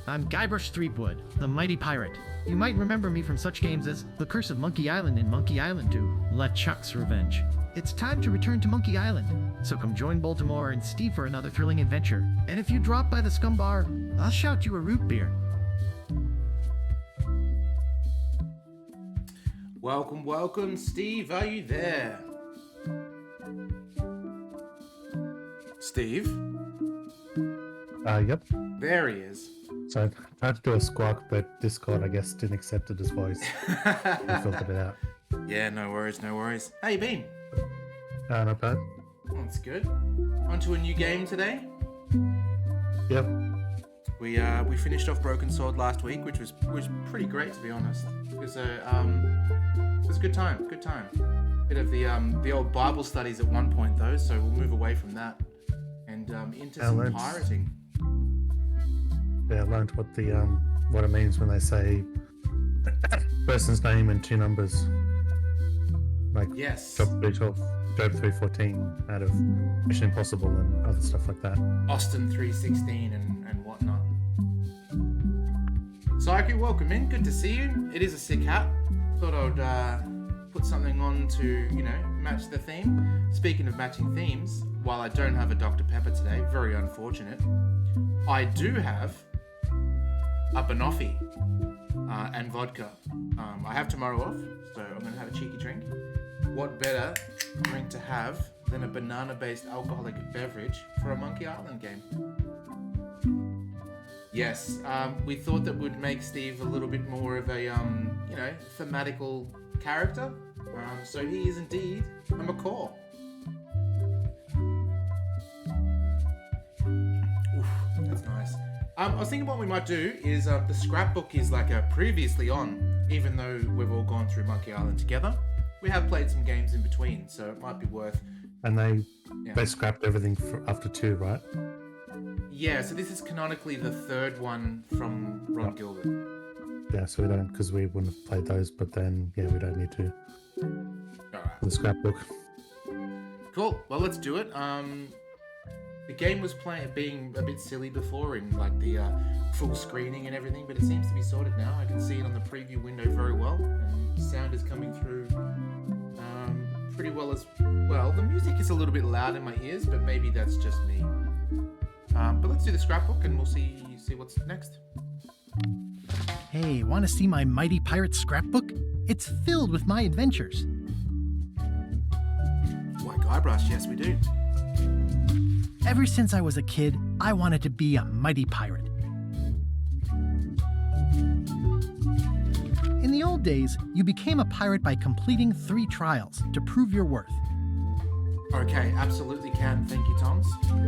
I'm Guybrush Threepwood, the mighty pirate. You might remember me from such games as The Curse of Monkey Island and Monkey Island 2, LeChuck's Revenge. It's time to return to Monkey Island, so come join Baltimore and Steve for another thrilling adventure. And if you drop by the Scum Bar, I'll shout you a root beer. Welcome, welcome, Steve, are you there? Steve? Yep. There he is. So I tried to do a squawk, but Discord, I guess, didn't accept it as voice. I filtered it out. Yeah, no worries, no worries. How you been? Not bad. Oh, that's good. On to a new game today. Yep. We finished off Broken Sword last week, which was pretty great, to be honest. It was a good time, Bit of the old Bible studies at one point though, so we'll move away from that and into some pirating. Yeah, I learned what it means when they say person's name and two numbers. Like Yes. Job 314 out of Mission Impossible and other stuff like that. Austin 316 and whatnot. Psyche, welcome in. Good to see you. It is a sick hat. Thought I'd put something on to, match the theme. Speaking of matching themes, while I don't have a Dr. Pepper today, very unfortunate, I do have a banoffee and vodka. I have tomorrow off, so I'm going to have a cheeky drink. What better drink to have than a banana-based alcoholic beverage for a Monkey Island game? Yes, we thought that would make Steve a little bit more of a, thematical character. So he is indeed a macaw. Oof, that's nice. I was thinking what we might do is the scrapbook is like a previously on, even though we've all gone through Monkey Island together. We have played some games in between, so it might be worth. And they scrapped everything after 2, right? Yeah, so this is canonically the third one from Ron Gilbert. Yeah, so we don't, because we wouldn't have played those, but then, yeah, we don't need to. Alright. The scrapbook. Cool, well, let's do it. The game was being a bit silly before in like the full screening and everything, but it seems to be sorted now. I can see it on the preview window very well, and sound is coming through pretty well as well. The music is a little bit loud in my ears, but maybe that's just me. But let's do the scrapbook and we'll see what's next. Hey, want to see my mighty pirate scrapbook? It's filled with my adventures. White Guybrush, yes we do. Ever since I was a kid, I wanted to be a mighty pirate. In the old days, you became a pirate by completing 3 trials to prove your worth. Okay, absolutely can. Thank you, Toms. Let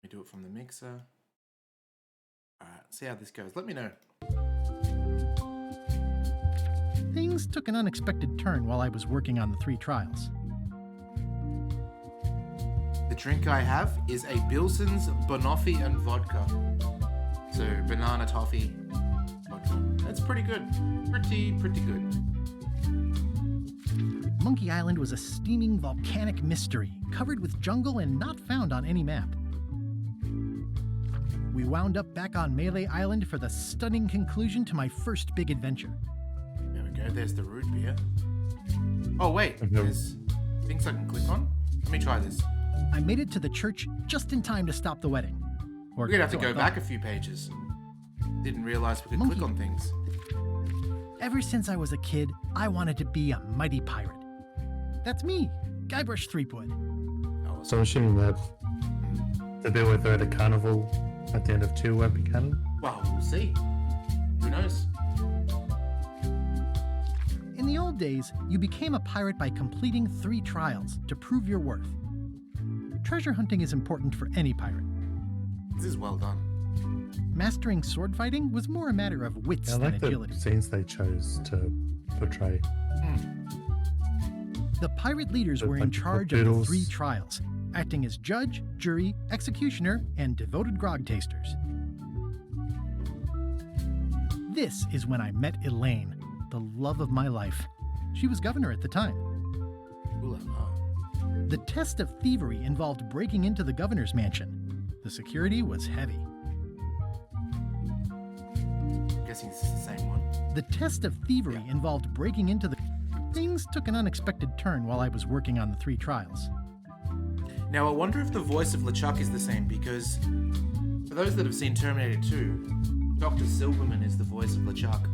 me do it from the mixer. Alright, see how this goes. Let me know. Things took an unexpected turn while I was working on the 3 trials. The drink I have is a Bilson's Banoffee and vodka. So banana toffee vodka. That's pretty good. Pretty good. Monkey Island was a steaming volcanic mystery, covered with jungle and not found on any map. We wound up back on Melee Island for the stunning conclusion to my first big adventure. There we go. There's the root beer. Oh wait, there's things I can click on. Let me try this. I made it to the church just in time to stop the wedding. We're gonna have to go back a few pages. Didn't realize we could click on things. Ever since I was a kid, I wanted to be a mighty pirate. That's me, Guybrush Threepwood. Oh, so I'm assuming that the bit where they're at a carnival at the end of 2 won't be canon? Well, we'll see. Who knows? In the old days, you became a pirate by completing 3 trials to prove your worth. Treasure hunting is important for any pirate. This is well done. Mastering sword fighting was more a matter of wits I than like agility. the scenes they chose to portray. The pirate leaders were in charge of the 3 trials, acting as judge, jury, executioner, and devoted grog tasters. This is when I met Elaine, the love of my life. She was governor at the time. Ooh la la. The test of thievery involved breaking into the governor's mansion. The security was heavy. I'm guessing this is the same one. The test of thievery involved breaking into the... Things took an unexpected turn while I was working on the 3 trials. Now, I wonder if the voice of LeChuck is the same, because for those that have seen Terminator 2, Dr. Silverman is the voice of LeChuck,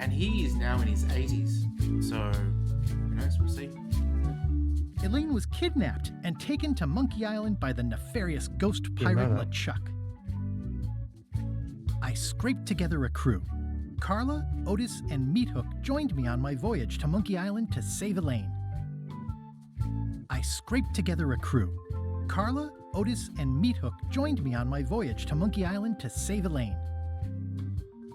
and he is now in his 80s. So, who knows? We'll see. Elaine was kidnapped and taken to Monkey Island by the nefarious ghost pirate that. LeChuck. I scraped together a crew. Carla, Otis, and Meathook joined me on my voyage to Monkey Island to save Elaine. I scraped together a crew. Carla, Otis, and Meathook joined me on my voyage to Monkey Island to save Elaine.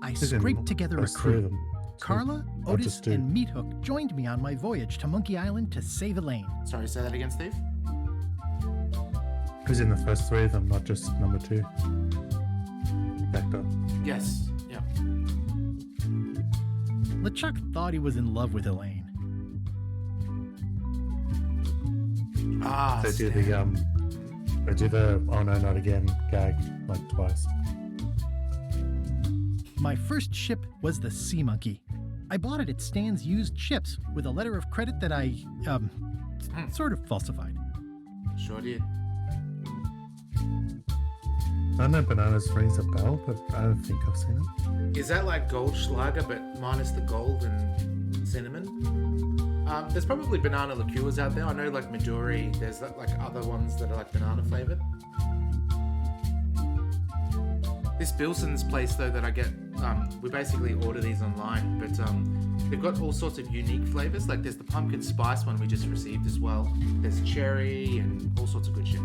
I scraped together a There's 3 of crew. them. Carla, I'll Otis, just do- and Meathook joined me on my voyage to Monkey Island to save Elaine. Sorry, say that again, Steve? Who's in the first 3 of them, not just number 2? Vector. Yes. Yeah. LeChuck thought he was in love with Elaine. Ah, They do Stan. the oh no, not again gag like twice. My first ship was the Sea Monkey. I bought it at Stan's used ships with a letter of credit that I, sort of falsified. Sure did. I know bananas rings a bell, but I don't think I've seen it. Is that like Goldschlager, but minus the gold and cinnamon? There's probably banana liqueurs out there. I know like Midori, there's like other ones that are like banana flavored. This Bilson's place though that I get, we basically order these online, but they've got all sorts of unique flavors. Like there's the pumpkin spice one we just received as well. There's cherry and all sorts of good shit.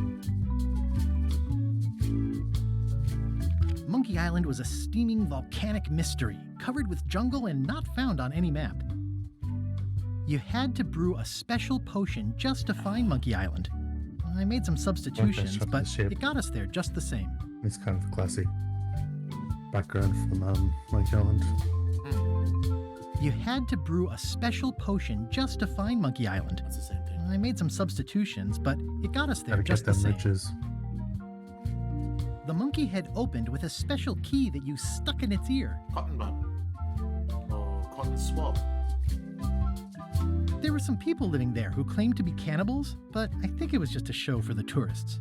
Monkey Island was a steaming volcanic mystery, covered with jungle and not found on any map. You had to brew a special potion just to find Monkey Island. I made some substitutions, shot but the ship. it got us there just the same. It's kind of a classic background from Monkey Island. You had to brew a special potion just to find Monkey Island. That's the same thing. I made some substitutions, but it got us there Gotta just get the them same. riches. The monkey head opened with a special key that you stuck in its ear. Cotton bud. Or cotton swab. There were some people living there who claimed to be cannibals, but I think it was just a show for the tourists.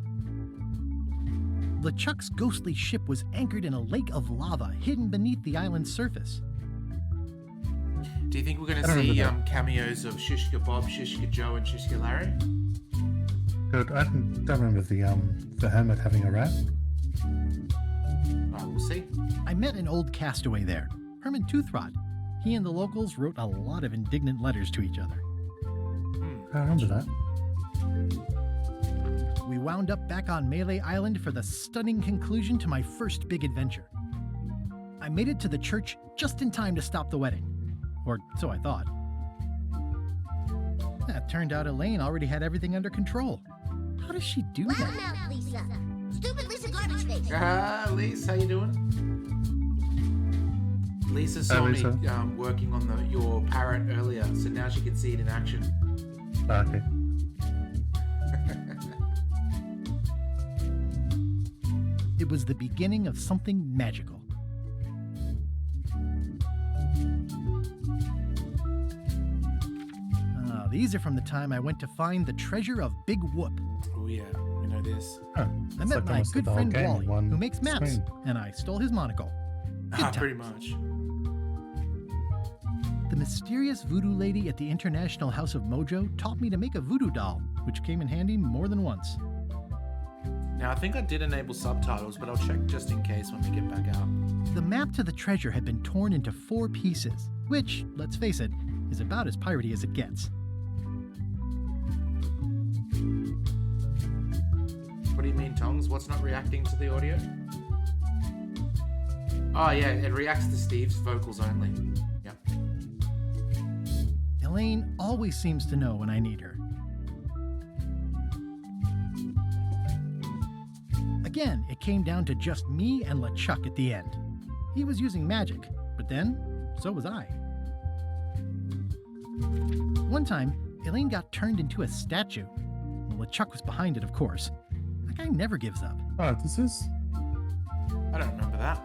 LeChuck's ghostly ship was anchored in a lake of lava hidden beneath the island's surface. Do you think we're going I to don't see remember cameos of Shishka Bob, Shishka Joe, and Shishka Larry? Good. I don't remember the hermit having a rat. We'll see. I met an old castaway there, Herman Toothrot. He and the locals wrote a lot of indignant letters to each other. I remember that. We wound up back on Melee Island for the stunning conclusion to my first big adventure. I made it to the church just in time to stop the wedding. Or so I thought. It turned out Elaine already had everything under control. How does she do Well that? now, Lisa. Stupid Lisa Garbage Face. Lisa, how you doing? Lisa saw me Lisa. working on your parrot earlier, so now she can see it in action. Okay. It was the beginning of something magical. These are from the time I went to find the treasure of Big Whoop. Oh yeah, we know this. Oh, I it's met like my almost good the whole friend game in Wally, one who makes maps, screen. and I stole his monocle. Good Pretty times. much. The mysterious voodoo lady at the International House of Mojo taught me to make a voodoo doll, which came in handy more than once. Now I think I did enable subtitles, but I'll check just in case when we get back out. The map to the treasure had been torn into 4 pieces, which, let's face it, is about as piratey as it gets. What do you mean, Tongs? What's not reacting to the audio? Oh yeah, it reacts to Steve's vocals only. Yep. Elaine always seems to know when I need her. Again, it came down to just me and LeChuck at the end. He was using magic, but then, so was I. One time, Elaine got turned into a statue. LeChuck was behind it, of course. That guy never gives up. Oh, this is. I don't remember that.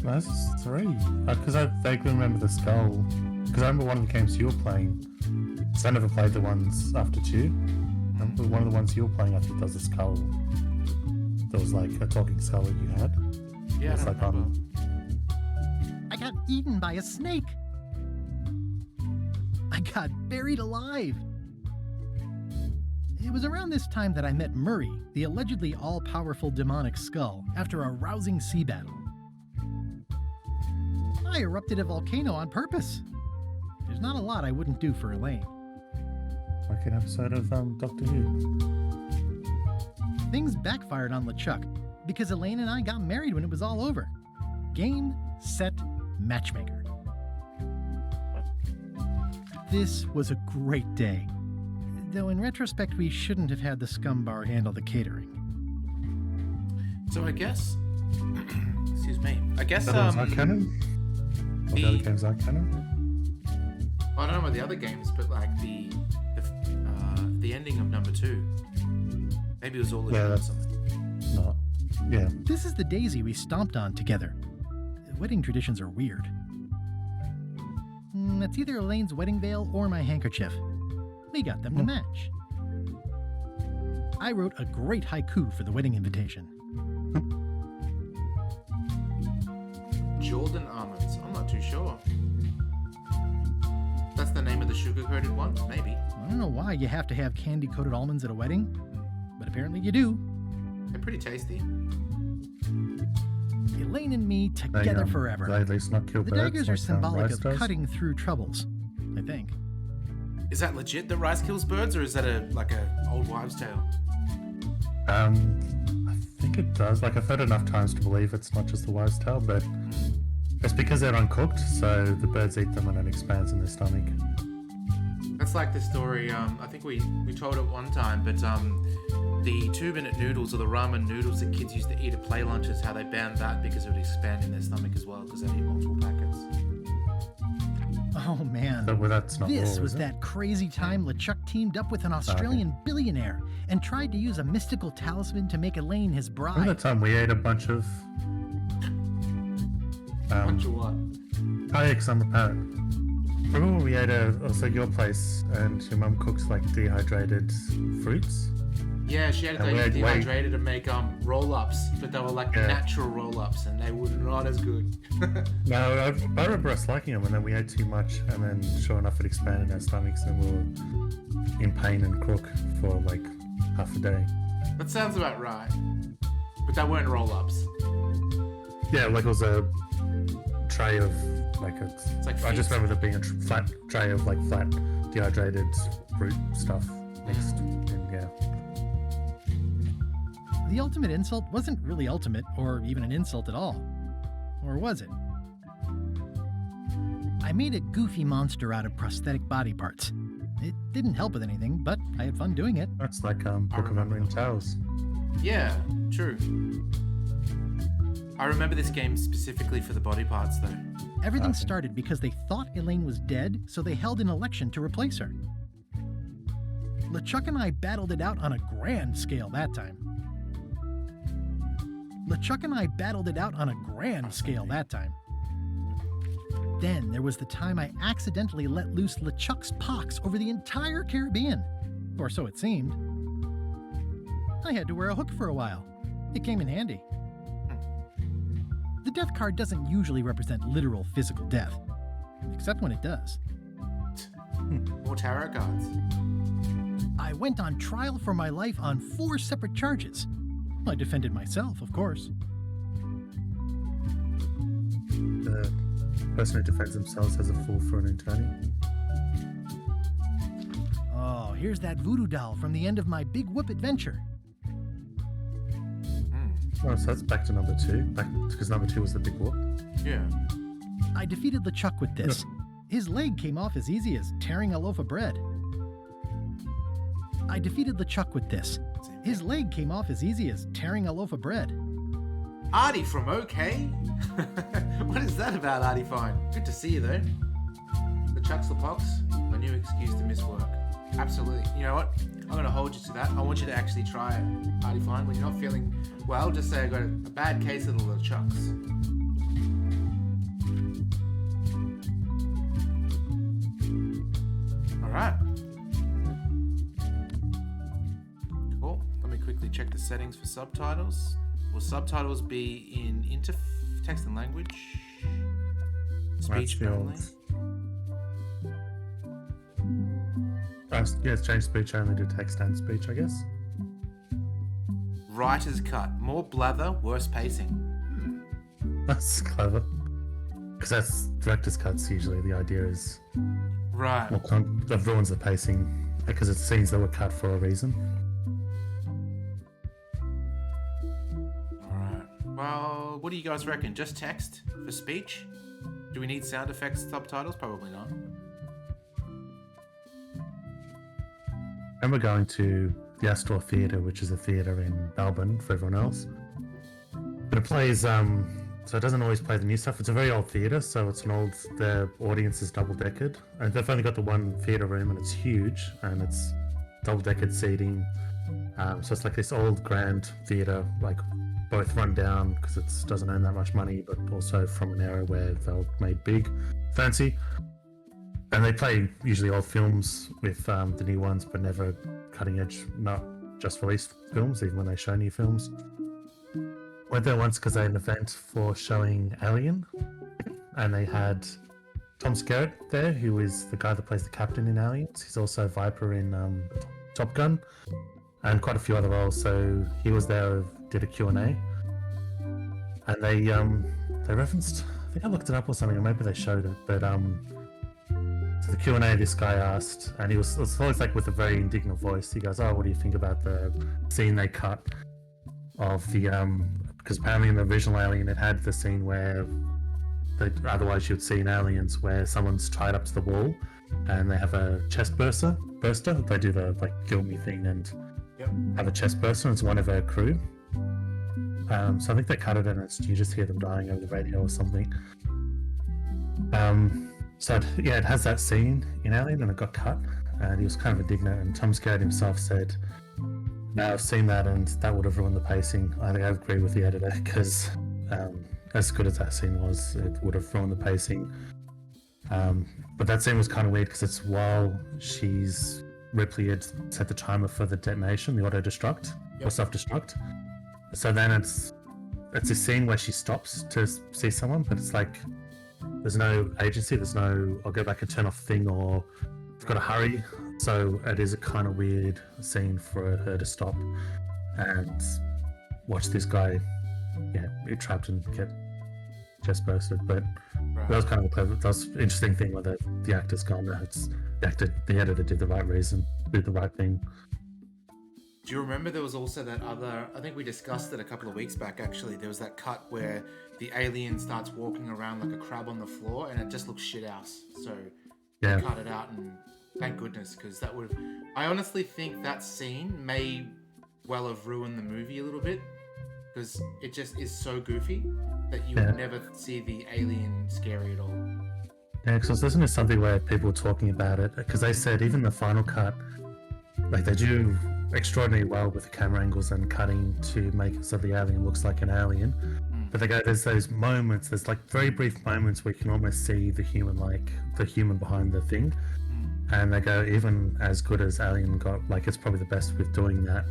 No, this is 3. Because I vaguely remember the skull. Because I remember one of the games you were playing. So I never played the ones after 2. I remember one of the ones you were playing, I think there was a skull. There was like a talking skull that you had. Yeah, It's I don't like remember. I got eaten by a snake. I got buried alive. It was around this time that I met Murray, the allegedly all-powerful demonic skull, after a rousing sea battle. I erupted a volcano on purpose. There's not a lot I wouldn't do for Elaine. Like an episode of Doctor Who. Things backfired on LeChuck because Elaine and I got married when it was all over. Game, set, matchmaker. This was a great day. Though in retrospect, we shouldn't have had the scum bar handle the catering. So I guess, excuse me. I guess That was our canon? Or the other games are canon? I don't know about the other games, but like the ending of number 2, maybe it was all legit Yeah, or that's something. not. Yeah. This is the daisy we stomped on together. Wedding traditions are weird. It's either Elaine's wedding veil or my handkerchief. We got them to match. I wrote a great haiku for the wedding invitation. Jordan almonds. I'm not too sure. That's the name of the sugar-coated one? Maybe. I don't know why you have to have candy-coated almonds at a wedding, but apparently you do. They're pretty tasty. Elaine and me together forever. They at least not kill The birds. daggers are like, symbolic Rice of does? cutting through troubles, I think. Is that legit that rice kills birds, or is that a old wives' tale? I think it does. Like, I've heard enough times to believe it's not just the wives' tale, but it's because they're uncooked, so the birds eat them and it expands in their stomach. That's like the story, I think we told it one time, but the 2-minute noodles or the ramen noodles that kids used to eat at play lunches, how they banned that because it would expand in their stomach as well, because they'd eat multiple packets. Oh man. But well, that's not This raw, was is it? that crazy time LeChuck teamed up with an Australian billionaire and tried to use a mystical talisman to make Elaine his Remember the bride. time we ate a bunch of Bunch of what? kayaks on the parrot? Remember when we ate also your place and your mum cooks like dehydrated fruits? Yeah, she had And to we get had dehydrated to make roll-ups, but they were like Yeah. natural roll-ups, and they were not as good. No, I remember us liking them, and then we ate too much, and then sure enough, it expanded in our stomachs, and we were in pain and crook for like half a day. That sounds about right. But they weren't roll-ups. Yeah, like it was a tray of like It's like I just feet. remember there being a flat tray of like flat dehydrated fruit stuff mixed in. Yeah. The ultimate insult wasn't really ultimate or even an insult at all. Or was it? I made a goofy monster out of prosthetic body parts. It didn't help with anything, but I had fun doing it. That's like Book of remember Unwritten that Tales. Yeah, true. I remember this game specifically for the body parts, though. Everything Okay. started because they thought Elaine was dead, so they held an election to replace her. LeChuck and I battled it out on a grand scale that time. Then there was the time I accidentally let loose LeChuck's pox over the entire Caribbean. Or so it seemed. I had to wear a hook for a while. It came in handy. The death card doesn't usually represent literal physical death, except when it does. More tarot cards. I went on trial for my life on 4 separate charges. I defended myself, of course. The person who defends themselves has a fool for an attorney. Oh, here's that voodoo doll from the end of my Big Whoop adventure. Oh, so that's back to number 2. Because number 2 was the big whoop. Yeah. I defeated LeChuck with this. His leg came off as easy as tearing a loaf of bread. Artie from OK? What is that about, Artie Fine? Good to see you, though. The Chucks the Pox, my new excuse to miss work. Absolutely. You know what? I'm gonna hold you to that. I want you to actually try it, Party Fine. When you're not feeling well, just say I got a bad case of the LeChucks. Alright. Cool. Let me quickly check the settings for subtitles. Will subtitles be in text and language? Speech only? Yeah, it's changed speech only to text and speech, I guess. Writer's cut. More blather, worse pacing. That's clever. Because that's director's cuts usually. The idea is Right. that ruins the pacing because it's scenes that were cut for a reason. Alright. Well, what do you guys reckon? Just text for speech? Do we need sound effects subtitles? Probably not. I remember going to the Astor Theatre, which is a theatre in Melbourne for everyone else. But it plays, so it doesn't always play the new stuff. It's a very old theatre, so the audience is double-decked. And they've only got the one theatre room, and it's huge, and it's double-decked seating. So it's like this old grand theatre, like both run down because it doesn't earn that much money, but also from an era where they were made big, fancy. And they play usually old films with the new ones, but never cutting edge, not just released films, even when they show new films. Went there once because they had an event for showing Alien, and they had Tom Skerritt there, who is the guy that plays the captain in Aliens. He's also Viper in Top Gun, and quite a few other roles. So he was there, did a Q&A, and they referenced, I think I looked it up or something, or maybe they showed it, but so the Q&A this guy asked, and it was always like with a very indignant voice. He goes, "Oh, what do you think about the scene they cut of the because apparently in the original Alien it had the scene where otherwise you'd see in Aliens where someone's tied up to the wall and they have a chest burster. They do the like kill me thing and have a chest burster, and it's one of our crew. So I think they cut it and you just hear them dying over the radio or something. So it has that scene in Alien and it got cut, and he was kind of indignant, and Tom Skerritt himself said, "No, I've seen that and that would have ruined the pacing." I think I agree with the editor because as good as that scene was, it would have ruined the pacing. But that scene was kind of weird because it's while Ripley had set the timer for the detonation, the auto-destruct or self-destruct. So then it's a scene where she stops to see someone, but it's like there's no agency, there's no I'll go back and turn off thing, or I've got to hurry. So it is a kind of weird scene for her to stop and watch this guy be trapped and get chest bursted. But that was kind of that was an interesting thing where the actor's gone. The editor did the right reason, did the right thing. Do you remember there was also that other, I think we discussed it a couple of weeks back actually, there was that cut where the alien starts walking around like a crab on the floor and it just looks shit house. So they cut it out, and thank goodness, because that would have, I honestly think that scene may well have ruined the movie a little bit, because it just is so goofy that you would never see the alien scary at all. Yeah, because I was listening to something where people were talking about it, because they said even the final cut, like they do extraordinarily well with the camera angles and cutting to make it so the alien looks like an alien. But they go, there's those moments, there's like very brief moments where you can almost see the human behind the thing. And they go, even as good as Alien got, like it's probably the best with doing that.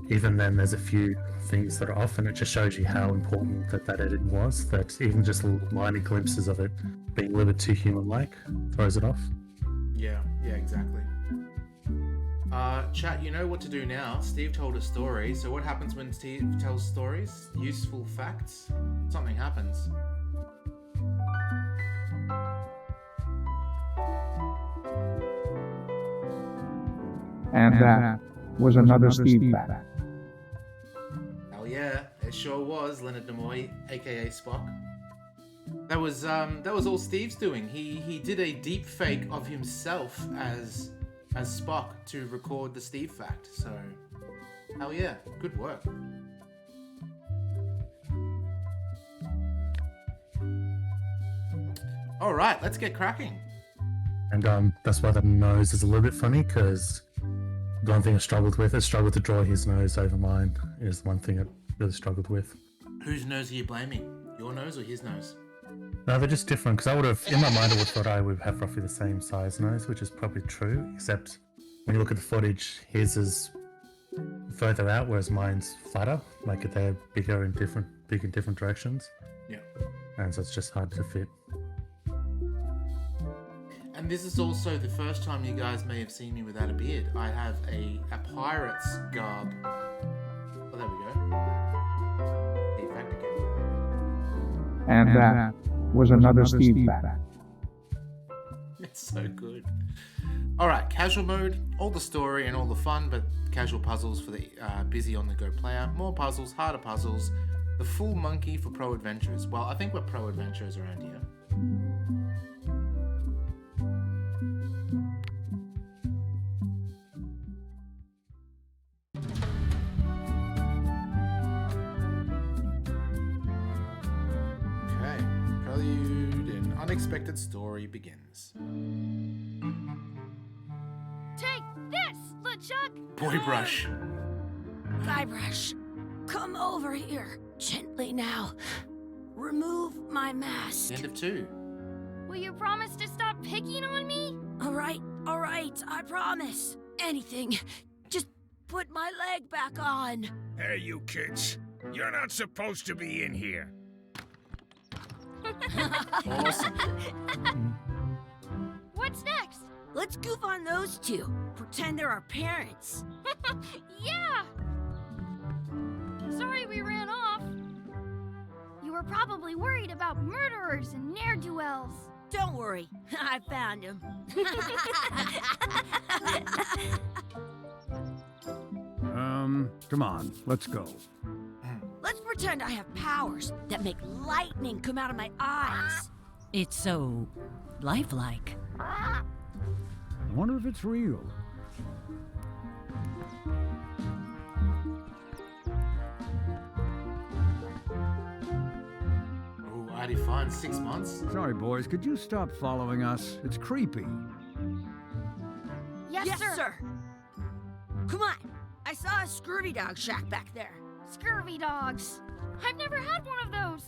Even then, there's a few things that are off, and it just shows you how important that editing was. That even just little minor glimpses of it being a little bit too human-like throws it off. Yeah, exactly. Chat, you know what to do now. Steve told a story. So what happens when Steve tells stories? Useful facts. Something happens. And that was another Steve fact. Hell yeah, it sure was, Leonard Nimoy, aka Spock. That was all Steve's doing. He did a deep fake of himself as Spock to record the Steve fact. So, hell yeah, good work. All right, let's get cracking. And that's why the nose is a little bit funny, because the one thing I struggled with. I struggled to draw his nose over mine. Is the one thing I really struggled with. Whose nose are you blaming? Your nose or his nose? No, they're just different because I would have, in my mind, I would have thought I would have roughly the same size nose, which is probably true, except when you look at the footage, his is further out, whereas mine's flatter. Like they're big in different directions. Yeah. And so it's just hard to fit. And this is also the first time you guys may have seen me without a beard. I have a pirate's garb. Oh, there we go. Defect again. And that was another Steve fact. It's so good. Alright, casual mode. All the story and all the fun, but casual puzzles for the busy on-the-go player. More puzzles, harder puzzles. The full monkey for pro adventurers. Well, I think we're pro adventurers around here. Okay, prelude and unexpected story begins. Take this, LeChuck! Boy brush. Guybrush, come over here. Gently now. Remove my mask. The end of 2. Will you promise to stop picking on me? All right, I promise. Anything. Just put my leg back on. Hey, you kids. You're not supposed to be in here. Awesome. What's next? Let's goof on those two. Pretend they're our parents. Yeah! Sorry we ran off. You were probably worried about murderers and ne'er-do-wells. Don't worry, I found him. Come on, let's go. Let's pretend I have powers that make lightning come out of my eyes. It's so lifelike. I wonder if it's real. Oh, I defined 6 months. Sorry, boys, could you stop following us? It's creepy. Yes, sir. Come on. I saw a scurvy dog shack back there. Scurvy dogs. I've never had one of those.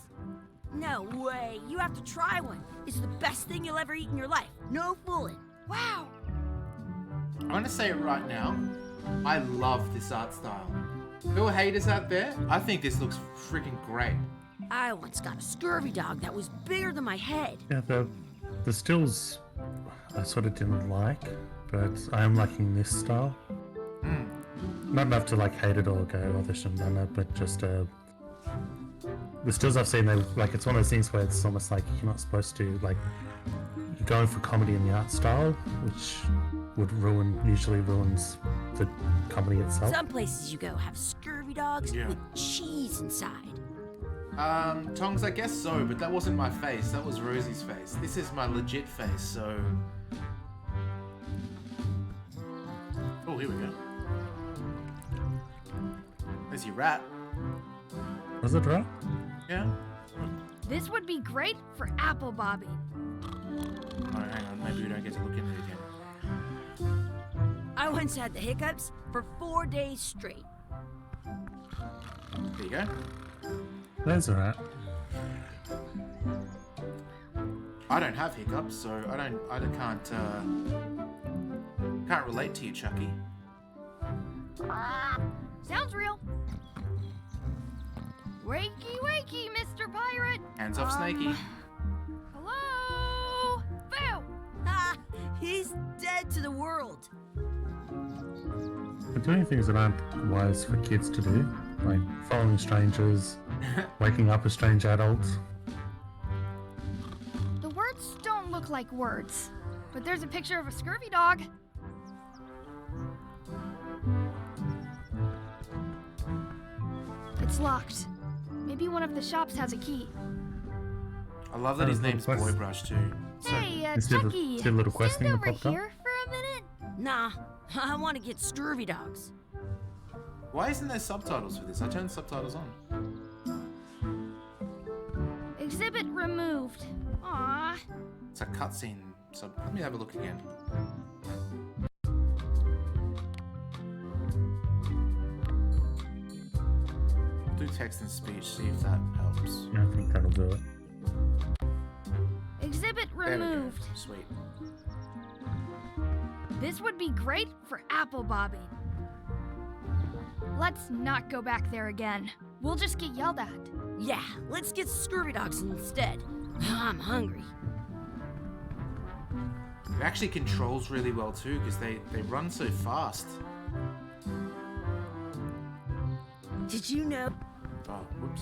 No way. You have to try one. It's the best thing you'll ever eat in your life. No fooling. Wow. I'm gonna say it right now. I love this art style. Who are haters out there? I think this looks freaking great. I once got a scurvy dog that was bigger than my head. Yeah, the stills I sort of didn't like, but I am liking this style. Not enough to like hate it or go, oh, they shouldn't have done that, but just the stills I've seen, they like it's one of those things where it's almost like you're not supposed to like you're going for comedy in the art style, which would usually ruins the comedy itself. Some places you go have scurvy dogs with cheese inside. Tongs, I guess so, but that wasn't my face. That was Rosie's face. This is my legit face, so... Oh, here we go. There's your rat. Was it right? Yeah. This would be great for apple bobbing. Alright, hang on. Maybe we don't get to look into it again. I once had the hiccups for 4 days straight. There you go. That's alright. I don't have hiccups, so can't relate to you, Chucky. Sounds real. Wakey, wakey, Mr. Pirate. Hands off, Snakey. Hello? Phil! Ah, he's dead to the world. But doing things that aren't wise for kids to do, like following strangers, waking up with strange adults. The words don't look like words, but there's a picture of a scurvy dog. It's locked. Maybe one of the shops has a key. I love that his name's Boy Brush too. Hey, Is there a- Chucky, is there a little quest stand thing over that popped up? here for a minute. Nah, I want to get scurvy dogs. Why isn't there subtitles for this? I turned subtitles on. Exhibit removed. Aww. It's a cutscene. So let me have a look again. text and speech, see if that helps. Yeah, I think that'll do it. Exhibit There we go. removed. Sweet. This would be great for apple bobbing. Let's not go back there again. We'll just get yelled at. Yeah, let's get scurvy dogs instead. I'm hungry. It actually controls really well too, because they run so fast. Did you know? Oh, whoops.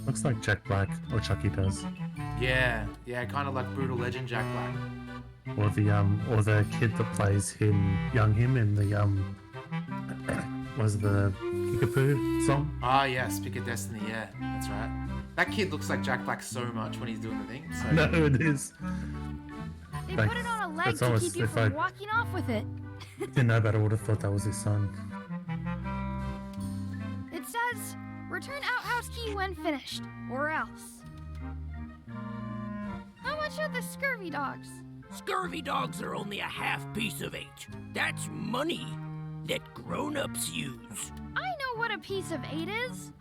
Looks like Jack Black or Chucky does, Yeah, kind of like Brutal Legend Jack Black. or the kid that plays young him in the was the Kickapoo song. Ah, yes, Pick a Destiny. Yeah, that's right. That kid looks like Jack Black so much when he's doing the thing. So No, it is. They Thanks. put it on a leg That's to almost- keep you if from I- walking off with it. Didn't know, but I would have thought that was his son. It says, return outhouse key when finished, or else. How much are the scurvy dogs? Scurvy dogs are only a half piece of 8. That's money that grown-ups use. I know what a piece of 8 is.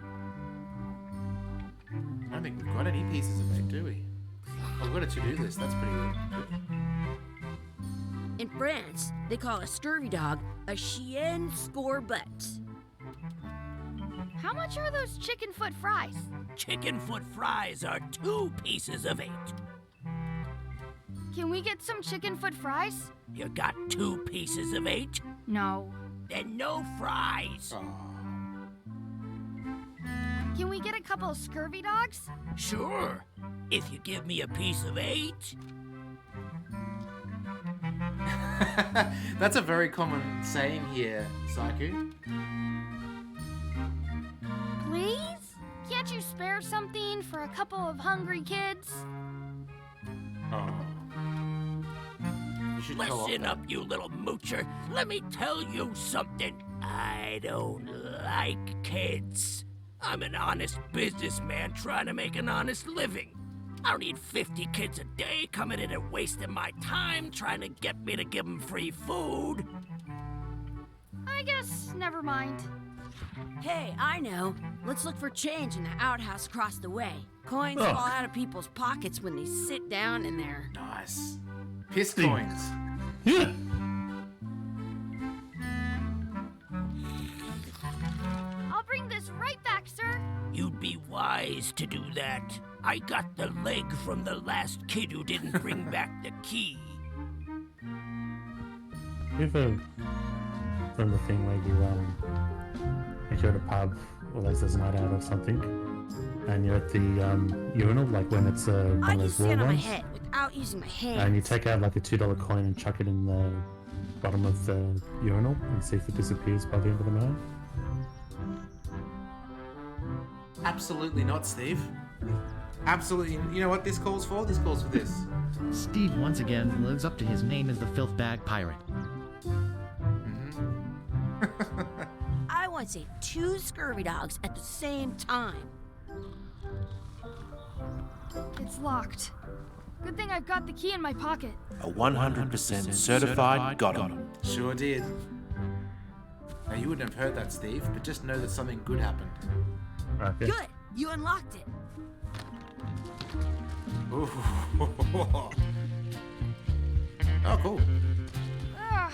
I don't think we've got any pieces of it, do we? Oh, we've got a to-do list. That's pretty good. In France, they call a scurvy dog a chien scorbut. How much are those chicken foot fries? Chicken foot fries are 2 pieces of 8. Can we get some chicken foot fries? You got 2 pieces of 8? No. Then no fries. Oh. Can we get a couple of scurvy dogs? Sure, if you give me a piece of 8. That's a very common saying here, Saiku. Please? Can't you spare something for a couple of hungry kids? Oh. You should co-op Listen that. up, you little moocher. Let me tell you something. I don't like kids. I'm an honest businessman trying to make an honest living. I don't need 50 kids a day coming in and wasting my time trying to get me to give them free food. I guess never mind. Hey, I know. Let's look for change in the outhouse across the way. Coins Oh. fall out of people's pockets when they sit down in there. Nice. Piss Steve. coins. Yeah. I'll bring this right back, sir. You'd be wise to do that. I got the leg from the last kid who didn't bring back the key. You ever done the thing where you you're at a pub or like there's a night out or something, and you're at the urinal, like when it's one I of can those war stand on my ones, head without using my hands. and you take out like a $2 coin and chuck it in the bottom of the urinal and see if it disappears by the end of the night. Absolutely not, Steve. Absolutely. You know what this calls for? This calls for this. Steve once again lives up to his name as the filth bag pirate. I want to save 2 scurvy dogs at the same time. It's locked. Good thing I've got the key in my pocket. A 100% certified got 'em. Sure did. Now, you wouldn't have heard that, Steve, but just know that something good happened. Okay. Good, you unlocked it. Ooh. Oh, cool. Ugh,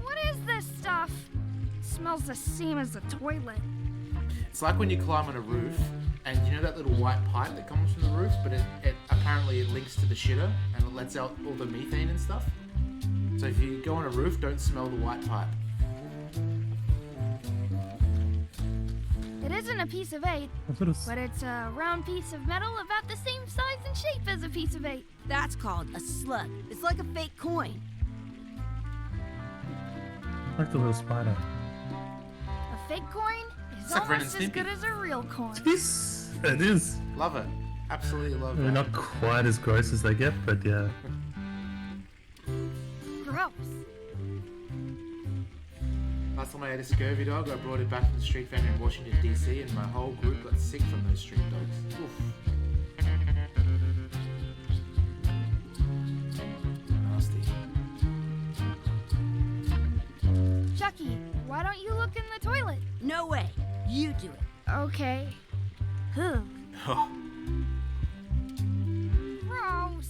what is this stuff? Smells the same as the toilet. It's like when you climb on a roof, and you know that little white pipe that comes from the roof, but it apparently it links to the shitter, and it lets out all the methane and stuff. So if you go on a roof, don't smell the white pipe. It isn't a piece of 8, That's what it's but it's a round piece of metal about the same size and shape as a piece of 8. That's called a slug. It's like a fake coin. like the little spider. A fake coin is It's like Ren and almost as Stimpy. good as a real coin. Yes, it is. Love it. Absolutely love They're it. not quite as gross as they get, but yeah. Gross. Last time I had a scurvy dog, I brought it back from the street vendor in Washington, D.C., and my whole group got sick from those street dogs. Oof. Nasty. Chucky, Why don't you look in the toilet? No way. You do it. Okay. Huh. Oh, Gross.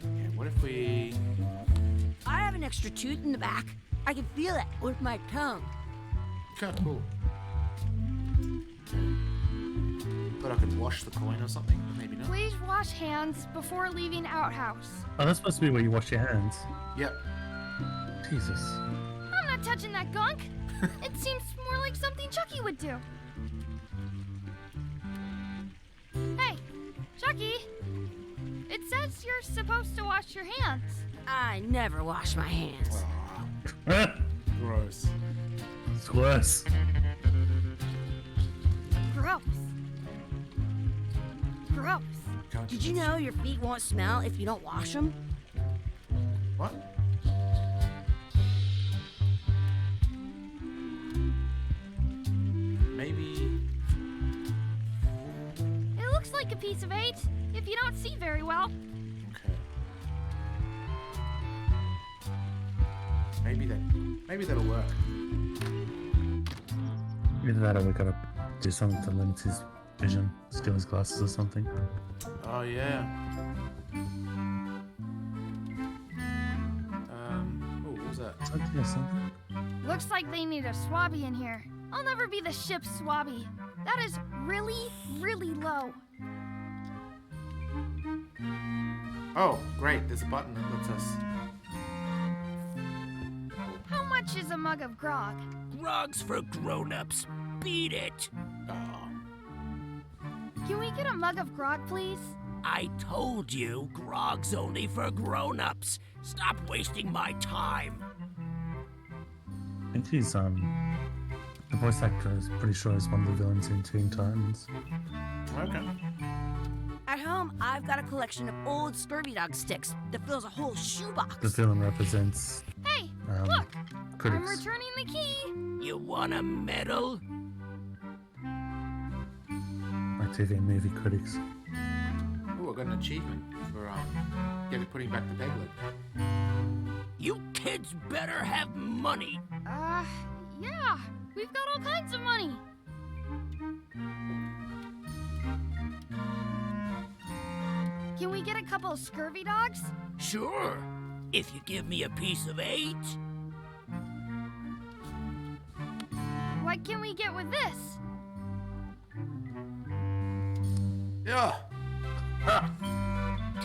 yeah, what if we... I have an extra tooth in the back. I can feel it with my tongue. Okay, cool. Thought I could wash the coin or something, but maybe not. Please wash hands before leaving outhouse. Oh, that's supposed to be where you wash your hands. Yep. Jesus. I'm not touching that gunk. It seems more like something Chucky would do. Hey, Chucky. It says you're supposed to wash your hands. I never wash my hands. Gross. It's worse. Gross. Gross. Can't Did you know your feet won't smell if you don't wash them? What? Maybe... It looks like a piece of 8 if you don't see very well. Okay. Maybe that'll work. Either that or we gotta do something to limit his vision. Steal his glasses or something. Oh yeah. Oh, what was that? Something or something? Looks like they need a swabby in here. I'll never be the ship's swabby. That is really, really low. Oh, great. There's a button that lets us... How much is a mug of grog? Grog's for grown-ups. Beat it. Oh. Can we get a mug of grog, please? I told you, grog's only for grown-ups. Stop wasting my time. I think he's, the voice actor is pretty sure he's one of the villains in Teen Titans. Okay. At home, I've got a collection of old scurvy dog sticks that fills a whole shoebox. The villain represents, Hey, look! I'm critics. returning the key. You want a medal? Like TV and movie critics. Oh, I got an achievement for putting back the peg leg. You kids better have money. Yeah. We've got all kinds of money. Can we get a couple of scurvy dogs? Sure, if you give me a piece of 8. What can we get with this? Yeah.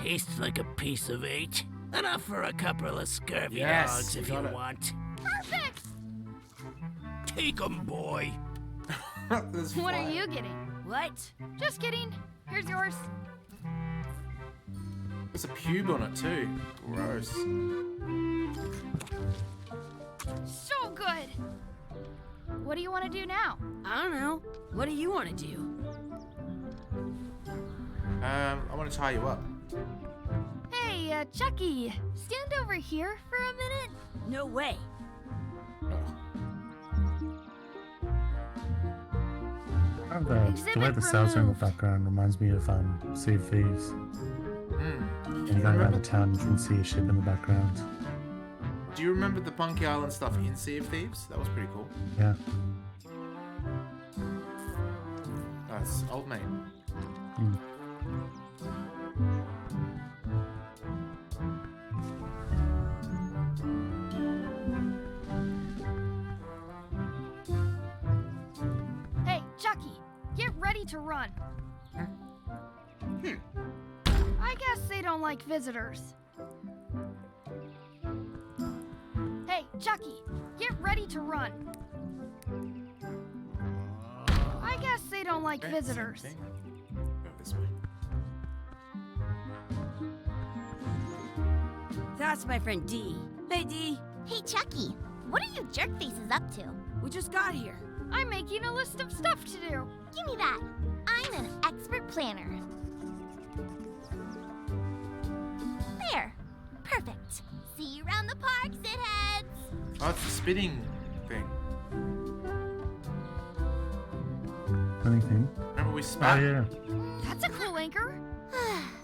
Tastes like a piece of 8. Enough for a couple of scurvy Yes, dogs you if you got it. want. Perfect! Take 'em, boy. What are you getting? What? Just kidding. Here's yours. There's a pube on it too. Gross. So good. What do you want to do now? I don't know. What do you want to do? I want to tie you up. Hey, Chucky, stand over here for a minute. No way. The way the sounds are in the background reminds me of Sea of Thieves. And you're going around the town, you can see a ship in the background. Do you remember the Monkey Island stuff in Sea of Thieves? That was pretty cool. Yeah. That's old mate. Hey, Chucky, get ready to run. I guess they don't like visitors. Hey, Chucky, get ready to run. I guess they don't like Okay, visitors. same thing. Go this way. That's my friend Dee. Hey, Dee. Hey, Chucky, what are you jerk faces up to? We just got here. I'm making a list of stuff to do. Give me that. I'm an expert planner. There. Perfect. See you around the park, shitheads. Oh, it's the spinning thing. Anything? Remember we Oh, spat? yeah. That's a cool anchor.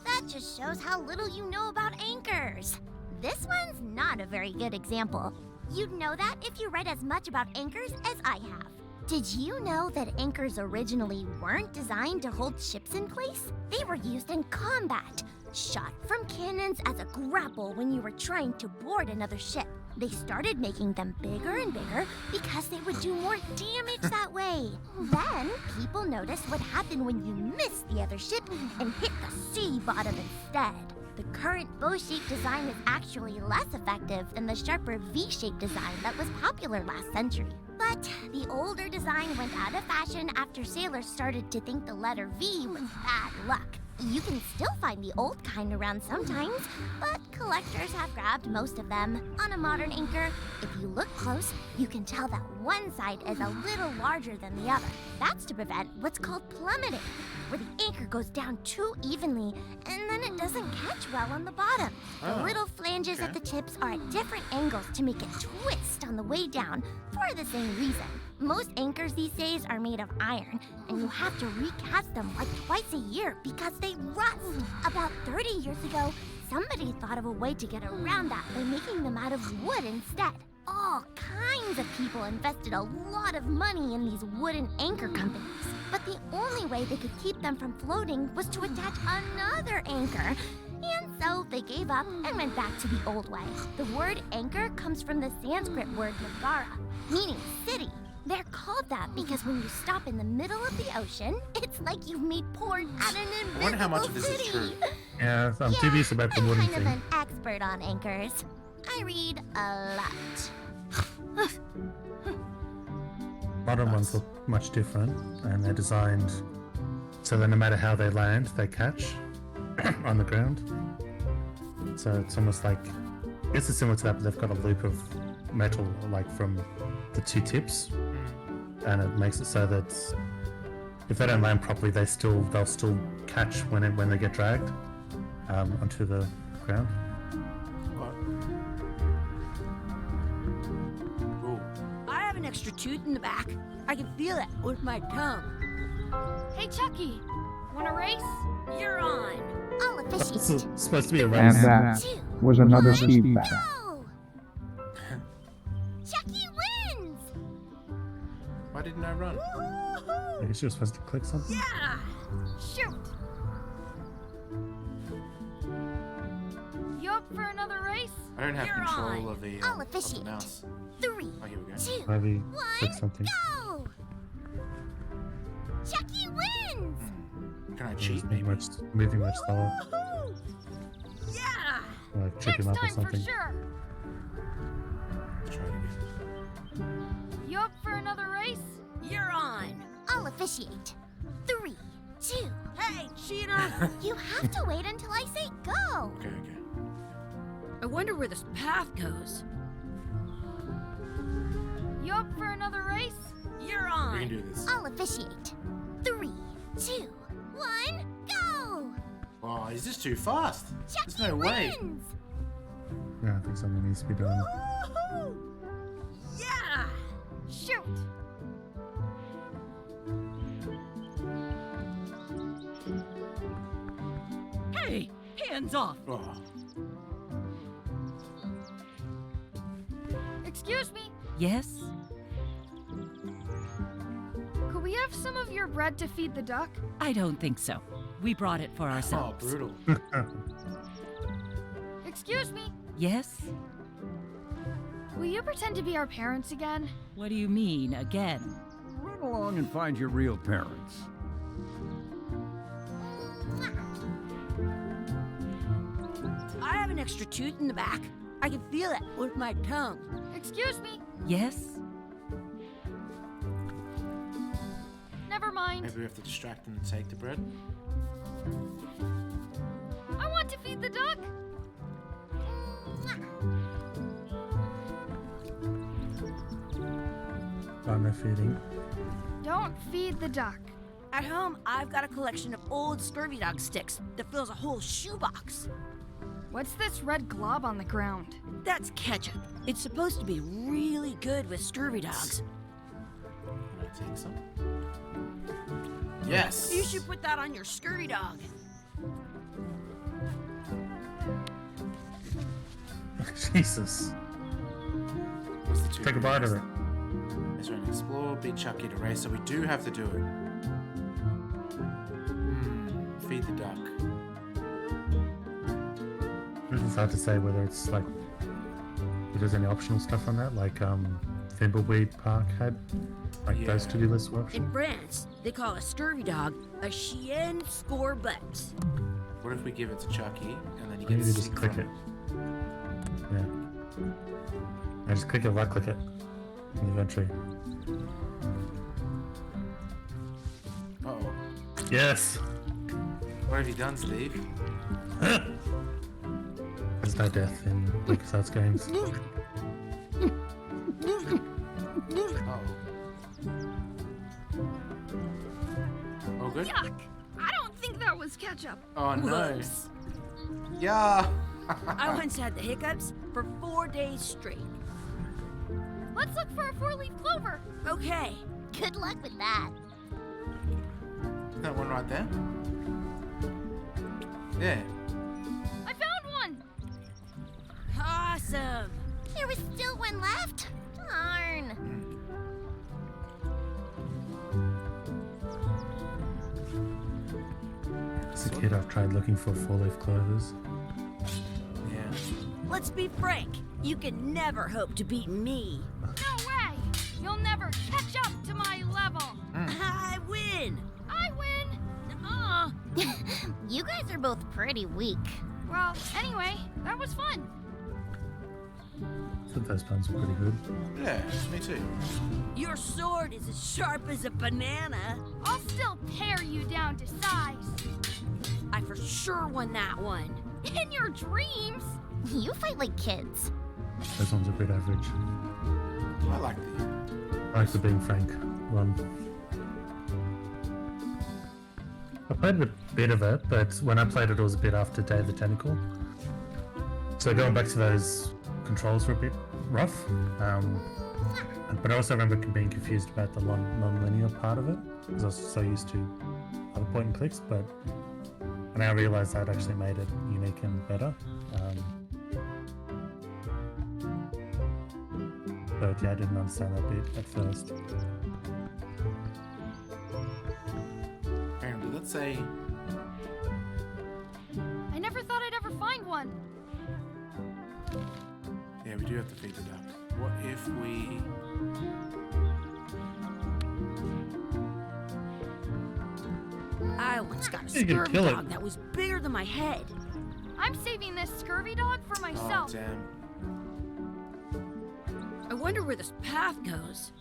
That just shows how little you know about anchors. This one's not a very good example. You'd know that if you read as much about anchors as I have. Did you know that anchors originally weren't designed to hold ships in place? They were used in combat, shot from cannons as a grapple when you were trying to board another ship. They started making them bigger and bigger because they would do more damage that way. Then, people noticed what happened when you missed the other ship and hit the sea bottom instead. The current bow-shaped design is actually less effective than the sharper V-shaped design that was popular last century. But the older design went out of fashion after sailors started to think the letter V was bad luck. You can still find the old kind around sometimes, but collectors have grabbed most of them. On a modern anchor, if you look close, you can tell that one side is a little larger than the other. That's to prevent what's called plummeting, where the anchor goes down too evenly and then it doesn't catch well on the bottom. The little flanges at the tips are at different angles to make it twist on the way down for the same reason. Most anchors these days are made of iron, and you have to recast them like twice a year because they rust. About 30 years ago, somebody thought of a way to get around that by making them out of wood instead. All kinds of people invested a lot of money in these wooden anchor companies, but the only way they could keep them from floating was to attach another anchor. And so they gave up and went back to the old way. The word anchor comes from the Sanskrit word nagara, meaning city. They're called that because when you stop in the middle of the ocean, it's like you've made porn at an invisible I wonder how much of this city. is true. Yeah, I'm dubious about the I'm wooden kind of thing. an expert on anchors. I read a lot. Modern ones look much different, and they're designed so that no matter how they land, they catch on the ground. So it's almost like, I guess it's similar to that, but they've got a loop of metal, like from the two tips, and it makes it so that if they don't land properly, they'll still catch when they get dragged onto the ground. I have an extra tooth in the back. I can feel it with my tongue. Hey, Chucky, wanna race? You're on. I'll It's officiate. supposed to be a And race. that was another speed battle. Go! Chucky wins! Why didn't I run? I guess you're supposed to click something. Yeah! Shoot! You up for another race? I don't have You're control on. of the, I'll of the officiate. mouse. 3, Oh, here we go. 2, Maybe click 1, something. go! Chucky wins! Can I It's cheat, maybe? moving much slower. Yeah! Like trip Next him up or time for something. sure. Let's try it again. You up for another race? You're on. I'll officiate. 3, 2. Hey, cheater! You have to wait until I say go. Okay. I wonder where this path goes. You up for another race? You're We on. can do this. I'll officiate. 3, 2, 1, go! Oh, is this too fast? There's Chucky no way. wins! Yeah, I think something needs to be done. Yeah! Shoot! Hey, hands off. Oh, Excuse me, Yes? could we have some of your bread to feed the duck? I don't think so. We brought it for oh, ourselves. brutal. Excuse me, Yes? will you pretend to be our parents again? What do you mean, again? Run along and find your real parents. I have an extra tooth in the back. I can feel it with my tongue. Excuse me, Yes? never mind. Maybe we have to distract them and take the bread. I want to feed the duck. No feeding. Don't feed the duck. At home, I've got a collection of old scurvy dog sticks that fills a whole shoebox. What's this red glob on the ground? That's ketchup. It's supposed to be really good with scurvy dogs. Can I take some? Yes. You should put that on your scurvy dog. Jesus. What's the two? Take a bite of it. Let's run explore, beat Chucky to race, so we do have to do it. Feed the duck. It's hard to say whether it's like if there's any optional stuff on that, like Thimbleweed Park had, like those to-do lists were In optional. France, they call a scurvy dog a chien scorbut. What if we give it to Chucky and then he Maybe gets just sick click from it. Yeah. I just click it, right click it. In the inventory. Uh-oh. Yes! What have you done, Steve? There's no death in LucasArts games. Oh, good? Yuck! I don't think that was ketchup. Oh, no. Whoops. Yeah! I once had the hiccups for 4 days straight. Let's look for a 4-leaf clover. Okay. Good luck with that. That one right there? Yeah. I found one. Awesome. There was still one left. Darn. As a kid, I've tried looking for 4-leaf clovers. Yeah. Let's be frank. You can never hope to beat me. No way. You'll never catch up to my level. I win. I win. You guys are both pretty weak. Well, anyway, that was fun. I thought those puns were pretty good. Yeah, me too. Your sword is as sharp as a banana. I'll still pare you down to size. I for sure won that one. In your dreams. You fight like kids. Those ones are a bit average. I like the... I like the being frank one. I played a bit of it, but when I played it, it was a bit after Day of the Tentacle. So going back to those controls were a bit rough. But I also remember being confused about the non-linear part of it, because I was so used to other point and clicks, but I now realise that actually made it unique and better. But yeah, I didn't understand that bit at first. Hang on, let's say... I never thought I'd ever find one. Yeah, we do have to feed the duck. What if we... I once got a You can scurvy kill it. dog that was bigger than my head. I'm saving this scurvy dog for Oh, myself. damn. I wonder where this path goes.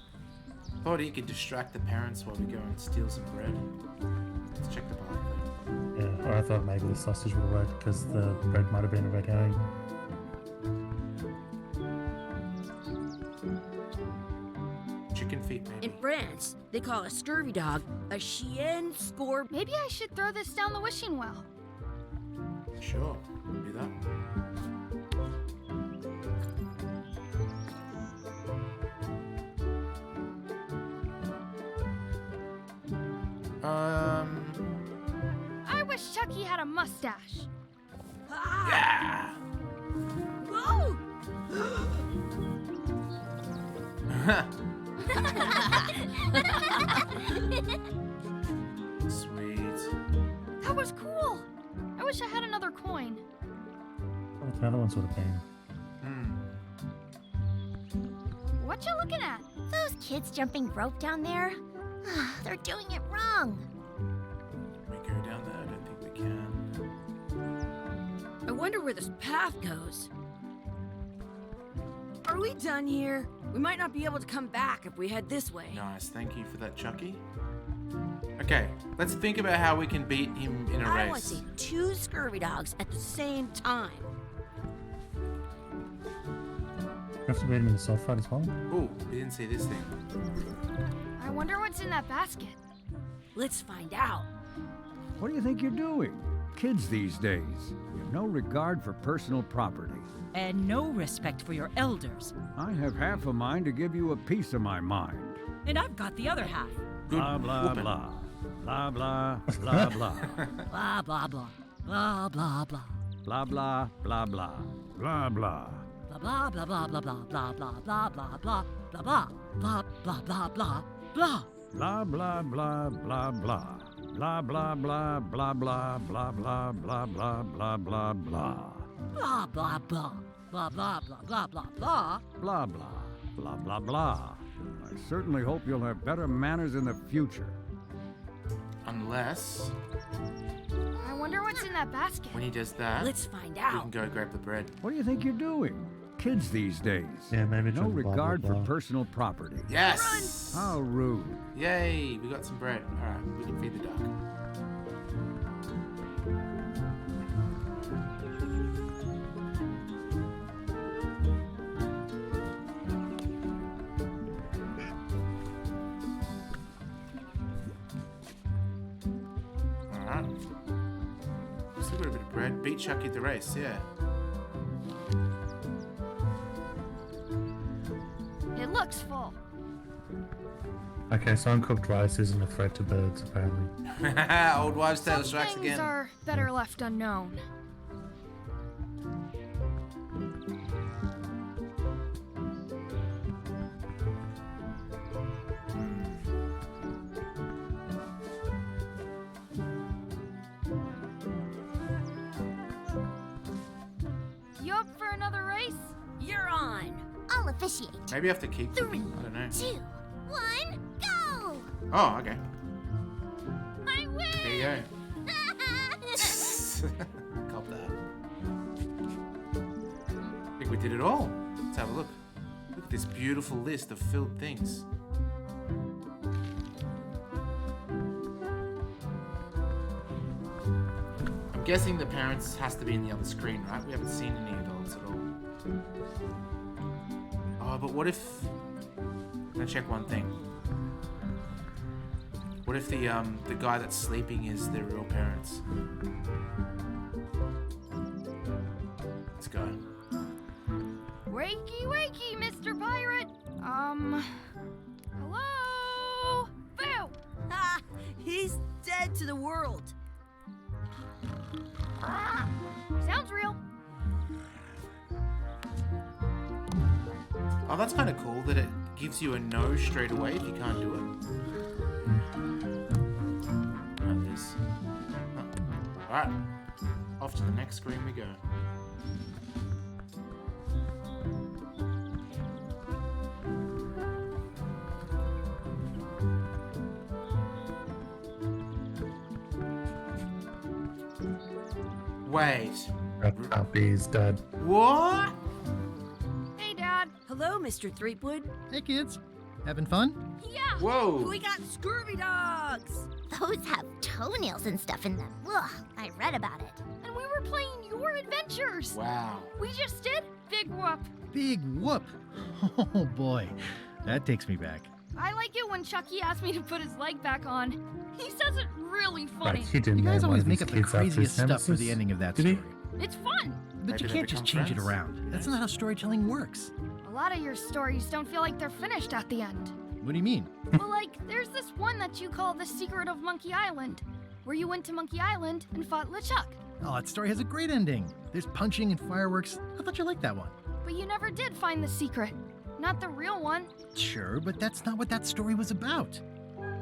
Thought he could distract the parents while we go and steal some bread. Let's check the path. Yeah, or I thought maybe the sausage would work because the bread might have been a red herring. Chicken feet, maybe. In France, they call a scurvy dog a chien scorbut. Maybe I should throw this down the wishing well. Sure, do that. I wish Chucky had a mustache. Yeah! Whoa! Sweet. That was cool. I wish I had another coin. What the other ones would have been? What you looking at? Those kids jumping rope down there? They're doing it wrong. Can we go down there? I don't think we can. I wonder where this path goes. Are we done here? We might not be able to come back if we head this way. Nice, thank you for that, Chucky. Okay, let's think about how we can beat him in a I want race. to see 2 scurvy dogs at the same time. You have to beat him in the soft fight as well? Ooh, we didn't see this thing. I wonder what's in that basket. Let's find out. What do you think you're doing? Kids these days have no regard for personal property. And no respect for your elders. I have half a mind to give you a piece of my mind. And I've got the other half. Blah, blah, whooping. blah. Blah, blah, blah, blah. Blah, blah, blah. Blah, blah, blah. Blah, blah, blah, blah. Blah, blah. Blah, blah blah blah blah blah blah blah blah blah blah blah blah blah blah blah blah blah. Blah blah blah blah blah. Blah blah blah blah blah blah blah blah blah blah blah blah. Blah blah blah blah blah blah blah blah blah. Blah blah blah blah blah. I certainly hope you'll have better manners in the future. Unless, I wonder what's in that basket. when he does that, Let's find we out. can go grab the bread. What do you think you're doing? Kids these days. Yeah, maybe No drink blah, blah, regard for blah. personal property. Yes! How rude. Yay, we got some bread. Alright, we can feed the duck. Alright. Still got a bit of bread. Beat Chucky at the race, yeah. It looks full. Okay, so uncooked rice isn't a threat to birds, apparently. Old wives' tale Some strikes things again. are better left unknown. You up for another race? You're on. I'll officiate. Maybe I have to keep them. 3, I don't know. 2, 1, go! Oh, okay. I win! There you go. Cop that. I think we did it all. Let's have a look. Look at this beautiful list of filled things. I'm guessing the parents has to be in the other screen, right? We haven't seen any adults at all. Oh, but what if... I'm gonna check one thing. What if the guy that's sleeping is their real parents? Let's go. Wakey, wakey, Mr. Pirate. Hello? Boo! Ha! He's dead to the world. Sounds real. Oh, that's kind of cool that it gives you a no straight away if you can't do it. Like this. Oh. Alright. Off to the next screen we go. Wait. That puppy's dead. What? Hey, Dad. Hello, Mr. Threepwood. Hey, kids. Having fun? Yeah. Whoa. We got scurvy dogs. Those have toenails and stuff in them. Ugh, I read about it. And we were playing your adventures. Wow. We just did. Big whoop. Big whoop. Oh, boy. That takes me back. I like it when Chucky asked me to put his leg back on. He says it really Right, funny. he didn't You guys name one always of make his up the kids after his craziest stuff for the nemesis. ending of that Did he? story. It's fun. But Maybe you they can't just become change it friends. around. That's Yes. not how storytelling works. A lot of your stories don't feel like they're finished at the end. What do you mean? Well, like, there's this one that you call The Secret of Monkey Island, where you went to Monkey Island and fought LeChuck. Oh, that story has a great ending. There's punching and fireworks. I thought you liked that one. But you never did find the secret. Not the real one. Sure, but that's not what that story was about.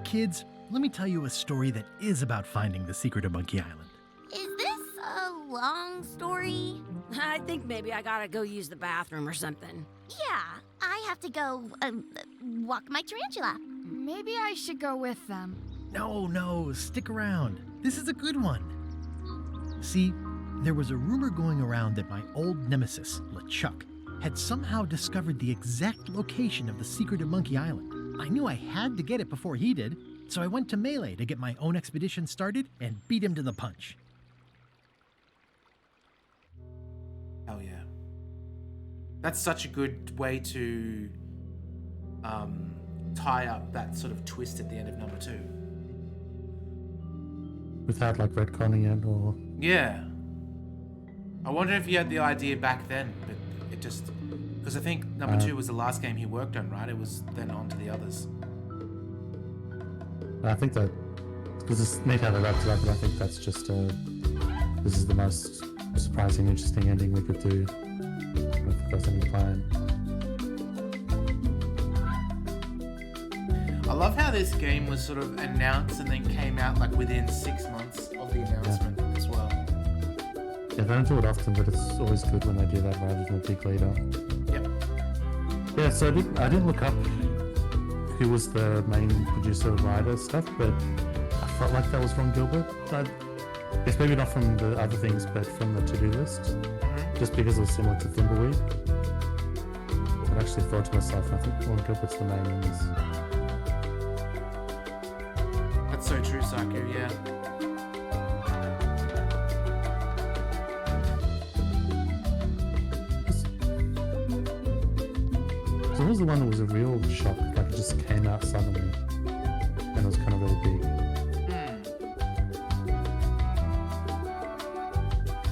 Kids, let me tell you a story that is about finding the secret of Monkey Island. Is this a long story? I think maybe I gotta go use the bathroom or something. Yeah, I have to go walk my tarantula. Maybe I should go with them. No, stick around. This is a good one. See, there was a rumor going around that my old nemesis, LeChuck, had somehow discovered the exact location of the secret of Monkey Island. I knew I had to get it before he did, so I went to Melee to get my own expedition started and beat him to the punch. Hell yeah. That's such a good way to tie up that sort of twist at the end of number 2. Without like retconning it or... Yeah. I wonder if he had the idea back then, but it just... Because I think number 2 was the last game he worked on, right? It was then on to the others. I think that... Because it's neat how they wrapped it up, but I think that's just this is the most surprising, interesting ending we could do. if there's any plan. I love how this game was sort of announced and then came out like within 6 months of the announcement as well. Yeah, they don't do it often, but it's always good when they do that rather than a big leader. Yep. Yeah, so I didn't look up who was the main producer, writer stuff, but I felt like that was Ron Gilbert. It's maybe not from the other things, but from the to-do list, just because it was similar to Thimbleweed. I actually thought to myself, I think Ron Gilbert's the main in this. That's so true, Saku, yeah. So what was the one that was a real shock, like it just came out suddenly, and it was kind of really big.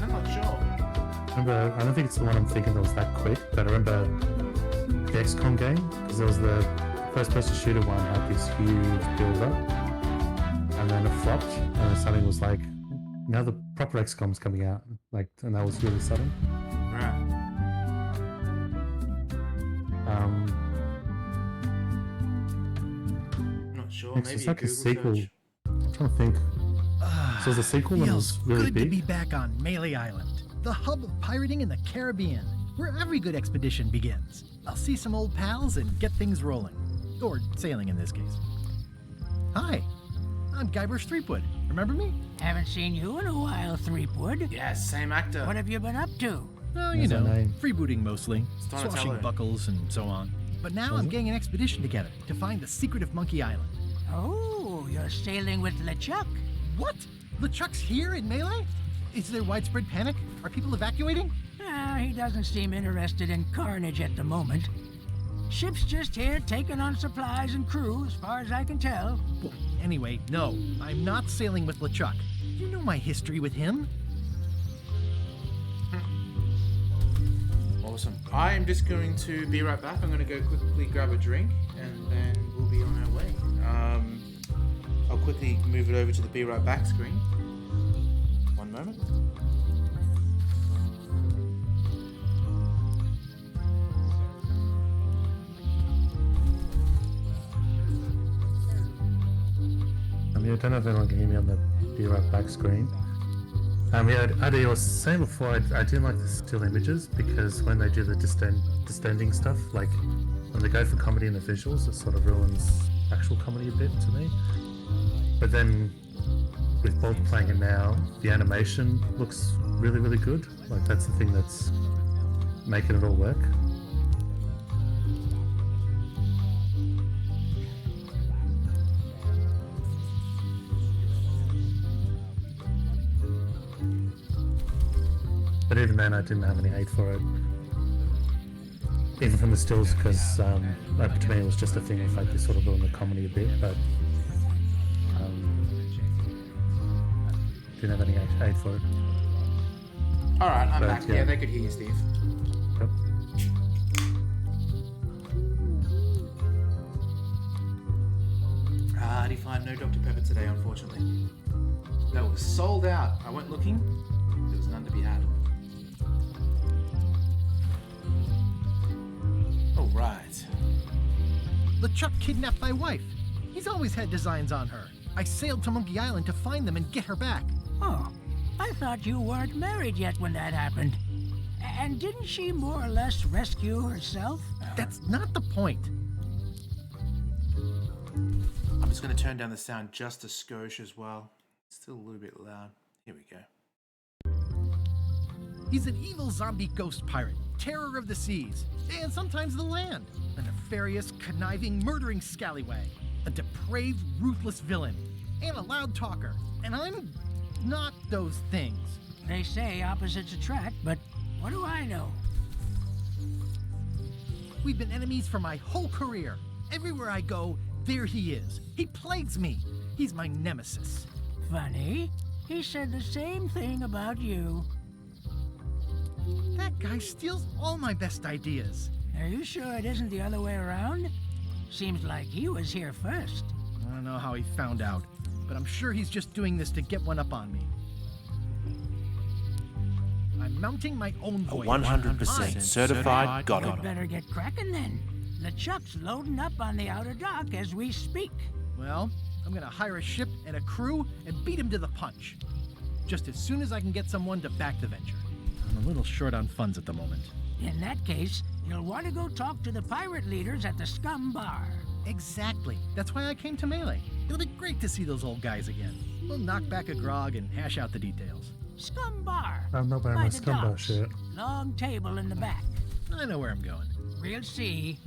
I'm not sure. Remember, I don't think it's the one I'm thinking that was that quick, but I remember the XCOM game, because there was the first-person shooter one had this huge build-up, and then it flopped, and then something was like, now the proper XCOM's coming out, like, and that was really sudden. Right. Not sure. Next Maybe was like a Google sequel. search. I'm trying to think. So the sequel and it was Feels really good to big. be back on Melee Island, the hub of pirating in the Caribbean, where every good expedition begins. I'll see some old pals and get things rolling. Or sailing in this case. Hi, I'm Guybrush Threepwood. Remember me? Haven't seen you in a while, Threepwood. Yeah, same actor. What have you been up to? Well, you There's know, our name. freebooting mostly, Donatello. swashing buckles and so on. But now I'm getting an expedition together to find the secret of Monkey Island. Oh, you're sailing with LeChuck. What? LeChuck's here in Melee? Is there widespread panic? Are people evacuating? He doesn't seem interested in carnage at the moment. Ship's just here taking on supplies and crew, as far as I can tell. Well, anyway, no, I'm not sailing with LeChuck. You know my history with him. Awesome. I am just going to be right back. I'm going to go quickly grab a drink and then we'll be on our way. I'll quickly move it over to the Be Right Back screen. One moment. Yeah, I don't know if anyone can hear me on the Be Right Back screen. Yeah, Adi, I was saying before, I do like the still images because when they do the distending stuff, like when they go for comedy in the visuals, it sort of ruins actual comedy a bit to me. But then with both playing it now, the animation looks really, really good. Like that's the thing that's making it all work. But even then, I didn't have any hate for it. Even from the stills, because like, to me it was just a thing of like they sort of ruined the comedy a bit, but didn't have any hate for it. Alright, I'm But, back. Yeah, they could hear you, Steve. Yep. I find no Dr. Pepper today, unfortunately. They were sold out. I went looking. There was none to be had. All right. LeChuck kidnapped my wife. He's always had designs on her. I sailed to Monkey Island to find them and get her back. Oh, I thought you weren't married yet when that happened. And didn't she more or less rescue herself? That's not the point. I'm just going to turn down the sound just a skosh as well. It's still a little bit loud. Here we go. He's an evil zombie ghost pirate, terror of the seas, and sometimes the land. A nefarious, conniving, murdering scallywag. A depraved, ruthless villain. And a loud talker. And I'm not those things. They say opposites attract, but what do I know? We've been enemies for my whole career. Everywhere I go, there he is. He plagues me. He's my nemesis. Funny. He said the same thing about you. That guy steals all my best ideas. Are you sure it isn't the other way around? Seems like he was here first. I don't know how he found out, but I'm sure he's just doing this to get one up on me. I'm mounting my own A voyage. 100% certified You'd Godon. better get cracking then. LeChuck's loading up on the outer dock as we speak. Well, I'm gonna hire a ship and a crew and beat him to the punch. Just as soon as I can get someone to back the venture. I'm a little short on funds at the moment. In that case, you'll want to go talk to the pirate leaders at the Scum Bar. Exactly. That's why I came to Melee. It'll be great to see those old guys again. We'll knock back a grog and hash out the details. Scum Bar. I'm not wearing By my the Scumbar docks. shirt. Long table in the back. I know where I'm going. We'll see.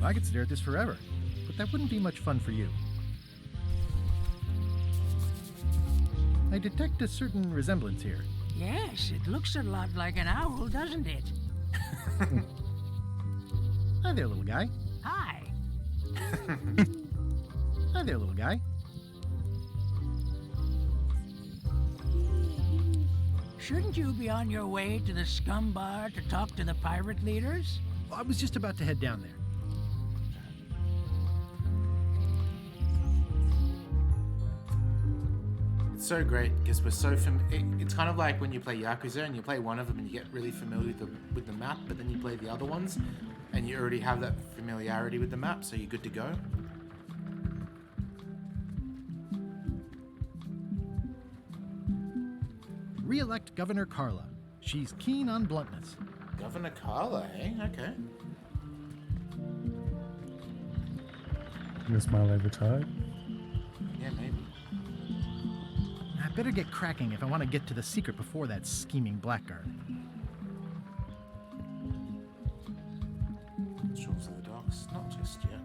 I could stare at this forever, but that wouldn't be much fun for you. I detect a certain resemblance here. Yes, it looks a lot like an owl, doesn't it? Hi there, little guy. Hi. Hi there, little guy. Shouldn't you be on your way to the Scum Bar to talk to the pirate leaders? I was just about to head down there. It's so great because we're so it's kind of like when you play Yakuza and you play one of them and you get really familiar with the map, but then you play the other ones and you already have that familiarity with the map, so you're good to go. Re-elect Governor Carla. She's keen on bluntness. Governor Carla, eh? Okay. Is Milo retired? Yeah, maybe. I better get cracking if I want to get to the secret before that scheming blackguard. Shores of the docks, not just yet.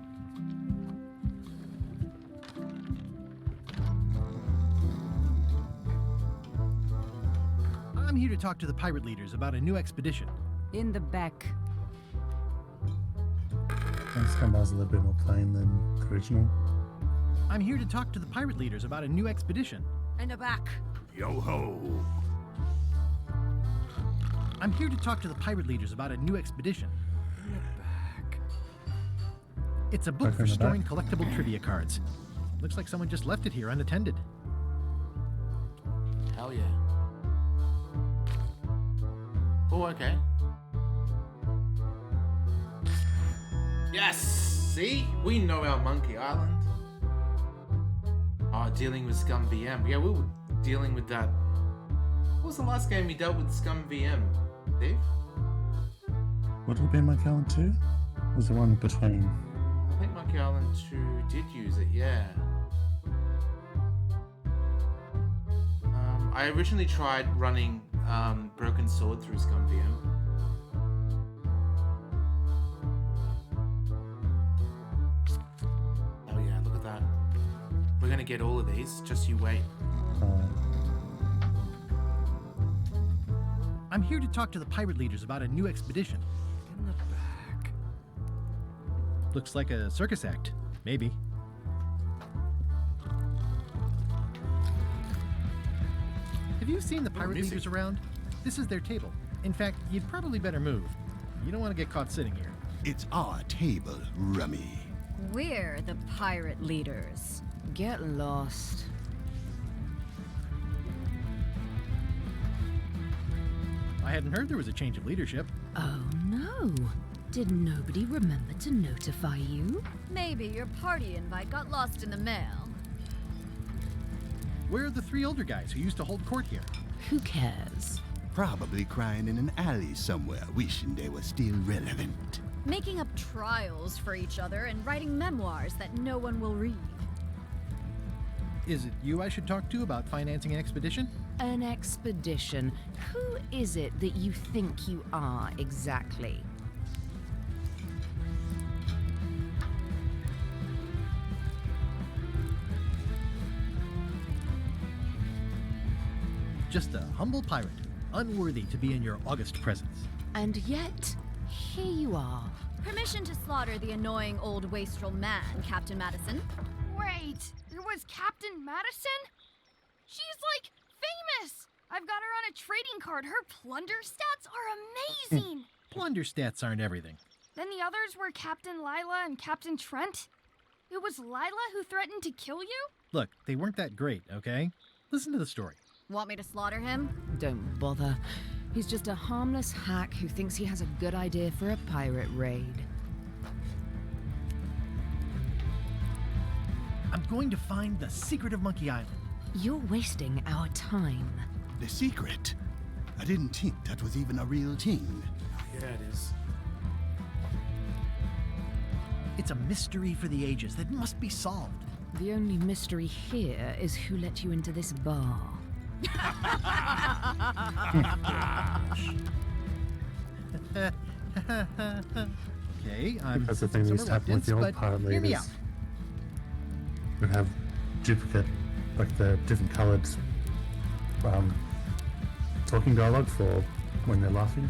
I'm here to talk to the pirate leaders about a new expedition. In the back. And Scumbar's a little bit more plain than the original. I'm here to talk to the pirate leaders about a new expedition. In the back. Yo-ho! I'm here to talk to the pirate leaders about a new expedition. In the back. It's a book Back for in the storing back. collectible trivia cards. Looks like someone just left it here unattended. Hell yeah. Oh, okay. Yes! See? We know our Monkey Island. Oh, dealing with Scum VM. Yeah, we were dealing with that. What was the last game we dealt with Scum VM, Dave? Would it be Monkey Island 2? Was the one between? I think Monkey Island 2 did use it, yeah. I originally tried running Broken Sword through Scum VM. Oh yeah, look at that. We're gonna get all of these, just you wait. I'm here to talk to the pirate leaders about a new expedition. In the back. Looks like a circus act. Maybe. Have you seen the pirate music. leaders around? This is their table. In fact, you'd probably better move. You don't want to get caught sitting here. It's our table, Rummy. We're the pirate leaders. Get lost. I hadn't heard there was a change of leadership. Oh no. Did nobody remember to notify you? Maybe your party invite got lost in the mail. Where are the three older guys who used to hold court here? Who cares? Probably crying in an alley somewhere, wishing they were still relevant. Making up trials for each other and writing memoirs that no one will read. Is it you I should talk to about financing an expedition? An expedition. Who is it that you think you are exactly? Just a humble pirate, unworthy to be in your august presence. And yet, here you are. Permission to slaughter the annoying old wastrel man, Captain Madison. Wait, there was Captain Madison? She's like famous! I've got her on a trading card. Her plunder stats are amazing! Plunder stats aren't everything. Then the the others were Captain Lila and Captain Trent? It was Lila who threatened to kill you? Look, they weren't that great, okay? Listen to the story. Want me to slaughter him? Don't bother. He's just a harmless hack who thinks he has a good idea for a pirate raid. I'm going to find the secret of Monkey Island. You're wasting our time. The secret? I didn't think that was even a real thing. Yeah, it is. It's a mystery for the ages that must be solved. The only mystery here is who let you into this bar. Okay, I'm That's the thing that used to happen with the old pirate hear me leaders. out. You'd have duplicate, like the different coloured talking dialogue for when they're laughing.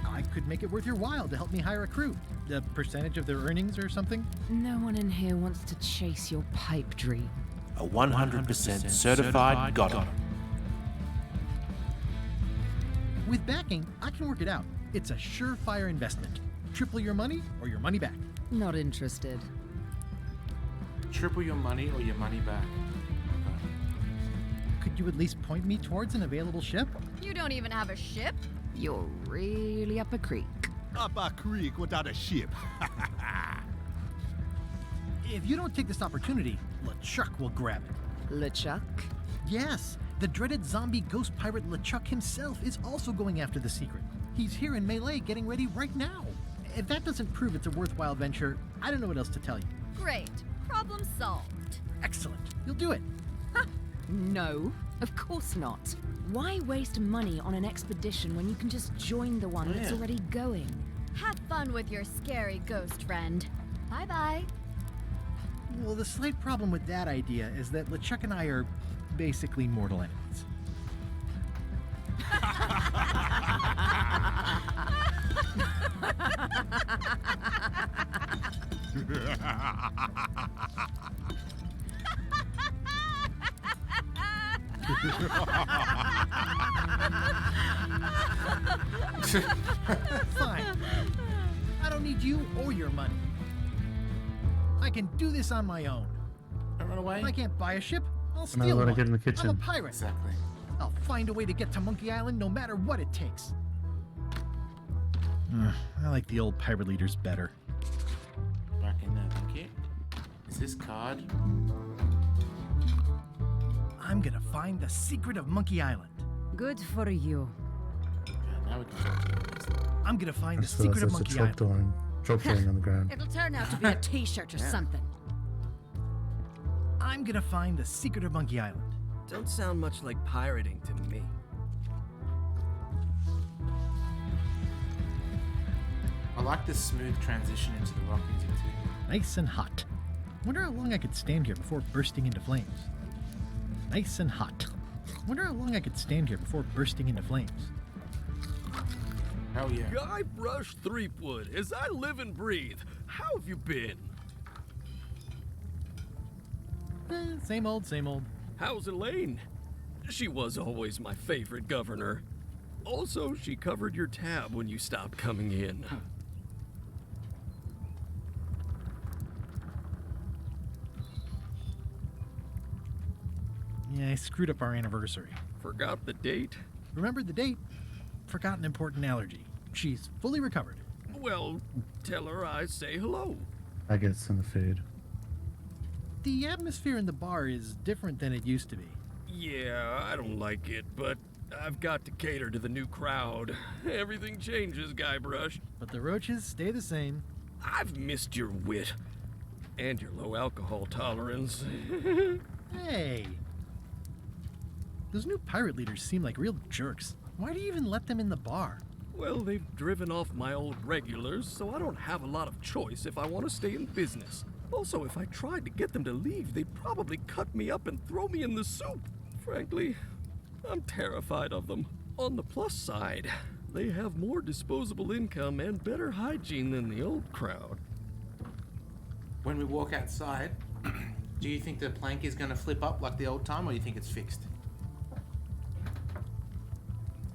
I could make it worth your while to help me hire a crew. A percentage of their earnings or something? No one in here wants to chase your pipe dream. A 100% certified got. With backing, I can work it out. It's a surefire investment. Triple your money or your money back. Not interested. Triple your money or your money back. Could you at least point me towards an available ship? You don't even have a ship? You're really up a creek. Up a creek without a ship. If you don't take this opportunity, LeChuck will grab it. LeChuck? Yes, the dreaded zombie ghost pirate LeChuck himself is also going after the secret. He's here in Melee getting ready right now. If that doesn't prove it's a worthwhile venture, I don't know what else to tell you. Great. Problem solved. Excellent. You'll do it. No, of course not. Why waste money on an expedition when you can just join the one that's already going? Have fun with your scary ghost friend. Bye-bye. Well, the slight problem with that idea is that LeChuck and I are basically mortal enemies. Fine. I don't need you or your money. I can do this on my own. Don't run away. If I can't buy a ship, I'll And I steal want to one. get in the I'm a kitchen. pirate. Exactly. I'll find a way to get to Monkey Island no matter what it takes. I like the old pirate leaders better. Back in there, thank you. Is this card? I'm gonna find the secret of Monkey Island. Good for you. Okay, now we can talk to them. I'm gonna find the That's secret of a Monkey chalk Island. drawing on the ground. It'll turn out to be a t-shirt or something. I'm gonna find the secret of Monkey Island. Don't sound much like pirating to me. I like this smooth transition into the rock music too. Nice and hot. Wonder how long I could stand here before bursting into flames. Nice and hot. Wonder how long I could stand here before bursting into flames. Hell yeah. Guybrush Threepwood, as I live and breathe, how have you been? Same old, same old. How's Elaine? She was always my favorite governor. Also, she covered your tab when you stopped coming in. Yeah, I screwed up our anniversary. Forgot the date? Remembered the date. Forgot an important allergy. She's fully recovered. Well, tell her I say hello. I get some food. The atmosphere in the bar is different than it used to be. Yeah, I don't like it, but I've got to cater to the new crowd. Everything changes, Guybrush. But the roaches stay the same. I've missed your wit. And your low alcohol tolerance. Hey! Those new pirate leaders seem like real jerks. Why do you even let them in the bar? Well, they've driven off my old regulars, so I don't have a lot of choice if I want to stay in business. Also, if I tried to get them to leave, they'd probably cut me up and throw me in the soup. Frankly, I'm terrified of them. On the plus side, they have more disposable income and better hygiene than the old crowd. When we walk outside, do you think the plank is going to flip up like the old time, or do you think it's fixed?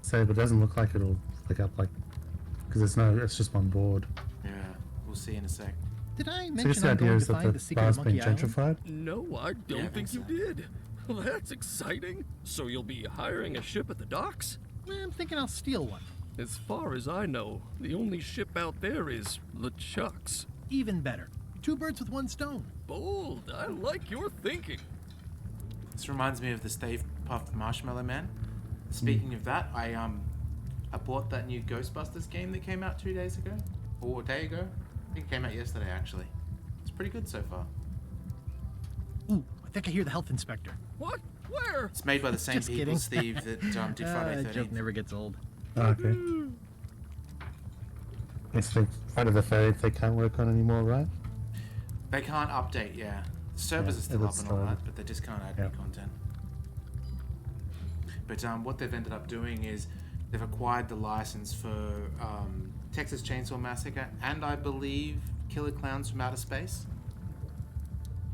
So, but it doesn't look like it'll flick up like because it's just one board. Yeah, we'll see in a sec. Did I So I mention guess the I'm idea going is to that find the the secret bar's of been Monkey Island? gentrified. No, I don't think you did. Well, that's exciting. So you'll be hiring a ship at the docks? I'm thinking I'll steal one. As far as I know, the only ship out there is LeChuck's. Even better. 2 birds with 1 stone. Bold. I like your thinking. This reminds me of the Stay Puft Marshmallow Man. Speaking of that, I bought that new Ghostbusters game that came out 2 days ago, or a day ago. I think it came out yesterday, actually. It's pretty good so far. Ooh, I think I hear the health inspector. What? Where? It's made by the same Just people, kidding. Steve, that did Friday That joke 13th. never gets old. Oh, okay. It's the part of the ferry they can't work on anymore, right? They can't update, yeah. Servers Yeah, are still up it's and all still- that, but they just can't add new content. But what they've ended up doing is they've acquired the license for Texas Chainsaw Massacre and I believe Killer Clowns from Outer Space.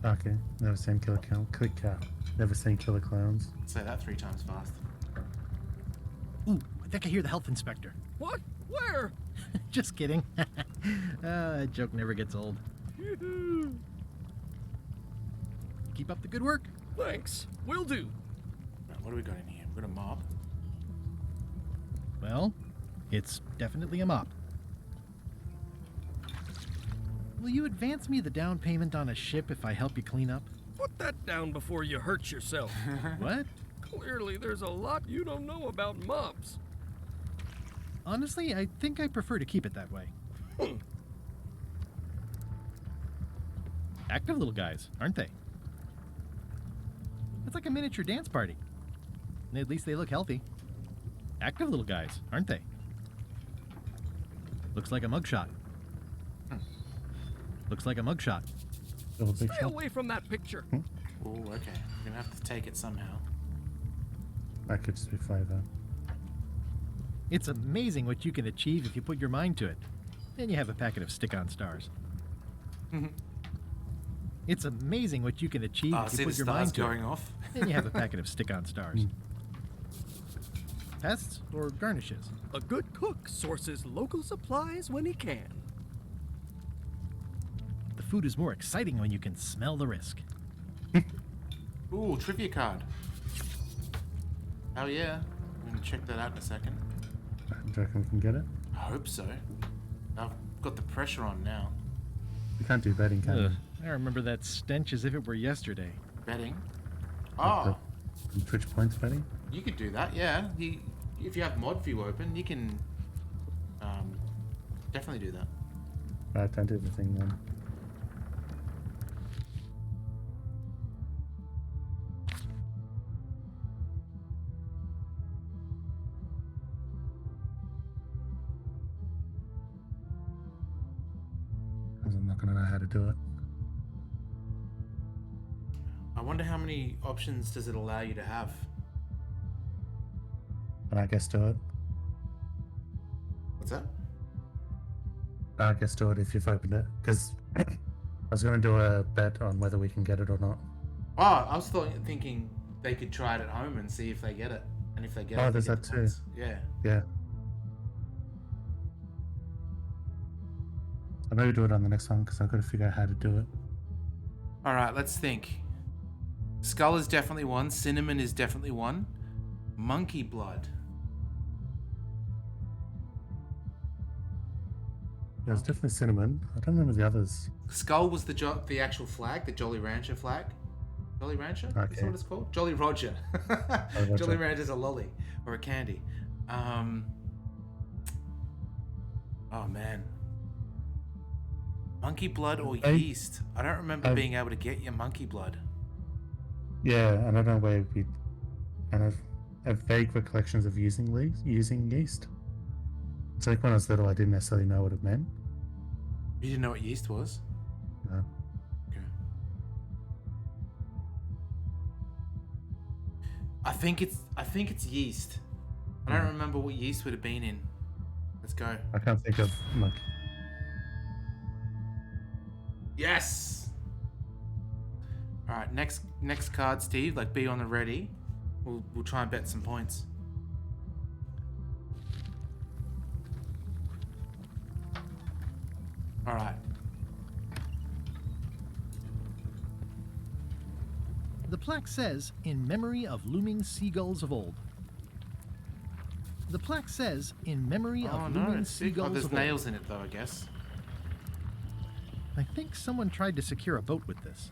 Okay, never seen Killer Cow. Never seen Killer Clowns. Say that 3 times fast. Ooh, I think I hear the health inspector. What? Where? Just kidding. That joke never gets old. Keep up the good work. Thanks. Will do. Right, what do we got in here? We've got a mob. Well, it's definitely a mop. Will you advance me the down payment on a ship if I help you clean up? Put that down before you hurt yourself. What? Clearly, there's a lot you don't know about mobs. Honestly, I think I prefer to keep it that way. Active little guys, aren't they? It's like a miniature dance party. At least they look healthy. Active little guys, aren't they? Looks like a mugshot. Looks like a mugshot. Stay away from that picture. Oh, okay. We're gonna have to take it somehow. That could just be flavor. It's amazing what you can achieve if you put your mind to it. Then you have a packet of stick-on stars. It's amazing what you can achieve if see you the put your stars mind to going it. off? Then you have a packet of stick-on stars. Pests or garnishes? A good cook sources local supplies when he can. The food is more exciting when you can smell the risk. Ooh, trivia card. Oh yeah. I'm gonna check that out in a second. Do you reckon we can get it? I hope so. I've got the pressure on now. We can't do betting, can we? I remember that stench as if it were yesterday. Betting? Like Oh, the Twitch points betting? you could do that, yeah. If you have mod view open, you can definitely do that. Right, don't do the thing then. Because I'm not going to know how to do it. I wonder how many options does it allow you to have? But I guess do it. What's that? I guess do it if you've opened it. Because I was going to do a bet on whether we can get it or not. Oh, I was thinking they could try it at home and see if they get it. And if they get it, Oh, they there's get that the too. points. Yeah. Yeah. I'll maybe do it on the next one because I've got to figure out how to do it. Alright, let's think. Skull is definitely one. Cinnamon is definitely one. Monkey blood. Yeah, it's definitely cinnamon. I don't remember the others. Skull was the actual flag, the Jolly Rancher flag. Jolly Rancher? That's Okay. what it's called? Jolly Roger. Roger. Jolly Rancher's a lolly or a candy. Oh man. Monkey blood or yeast? I don't remember being able to get your monkey blood. Yeah, and I don't know where we. And I've vague recollections of using yeast. So like when I was little, I didn't necessarily know what it meant. You didn't know what yeast was? No. Okay. I think it's yeast. I don't remember what yeast would have been in. Let's go. I can't think of like. Yes. All right, next card, Steve. Like, be on the ready. We'll try and bet some points. Alright. The plaque says, in memory of looming seagulls of old. The plaque says, in memory of looming seagulls there's of nails old. in it though, I guess. I think someone tried to secure a boat with this.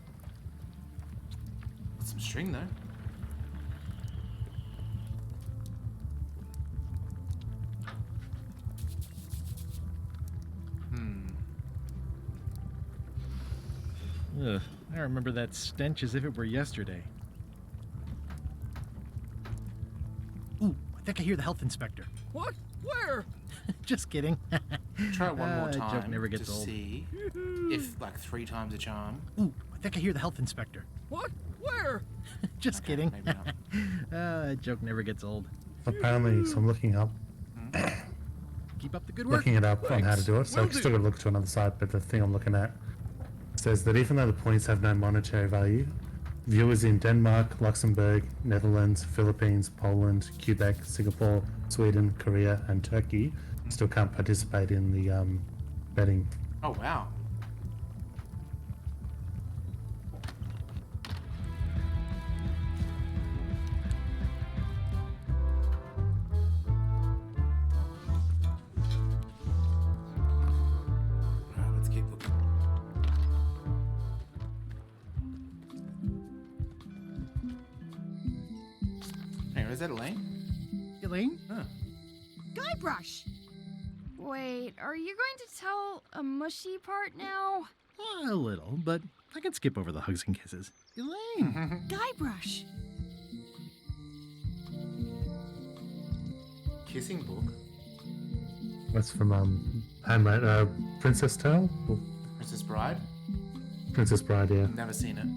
Some string though. Ugh, I remember that stench as if it were yesterday. Ooh, I think I hear the health inspector. What? Where? Just kidding. Try it one more Joke time never gets to old. see if like 3 times a charm. Ooh, I think I hear the health inspector. What? Where? Just kidding. Maybe not. Joke never gets old. Apparently, so I'm looking up, Keep up the good work. looking it up on how to Thanks. do it. So Will I've still got to look to another site, but the thing I'm looking at says that even though the points have no monetary value, viewers in Denmark, Luxembourg, Netherlands, Philippines, Poland, Quebec, Singapore, Sweden, Korea, and Turkey still can't participate in the betting. Oh wow. Alright, let's keep looking. Hey, is that Elaine? Elaine? Huh. Guybrush! Wait, are you going to tell a mushy part now? A little, but I can skip over the hugs and kisses. Elaine! Guybrush! Kissing book. That's from Handmaid, Princess Tale? Or Princess Bride. Princess Bride, yeah. Never seen it.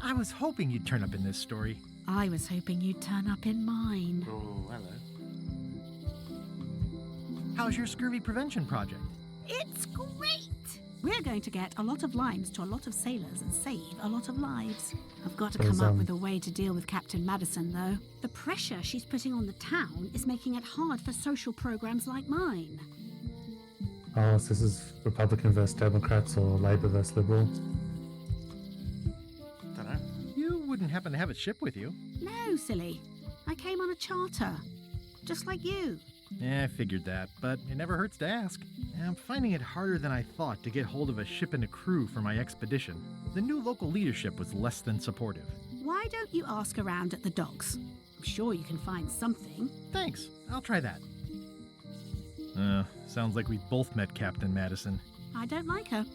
I was hoping you'd turn up in this story. I was hoping you'd turn up in mine. Oh, hello. How's your scurvy prevention project? It's great! We're going to get a lot of limes to a lot of sailors and save a lot of lives. I've got to come up with a way to deal with Captain Madison, though. The pressure she's putting on the town is making it hard for social programs like mine. Oh, so this is Republican versus Democrats or Labour versus Liberal? Don't know. You wouldn't happen to have a ship with you. No, silly. I came on a charter. Just like you. Yeah, I figured that, but it never hurts to ask. I'm finding it harder than I thought to get hold of a ship and a crew for my expedition. The new local leadership was less than supportive. Why don't you ask around at the docks? I'm sure you can find something. Thanks, I'll try that. Sounds like we both met Captain Madison. I don't like her.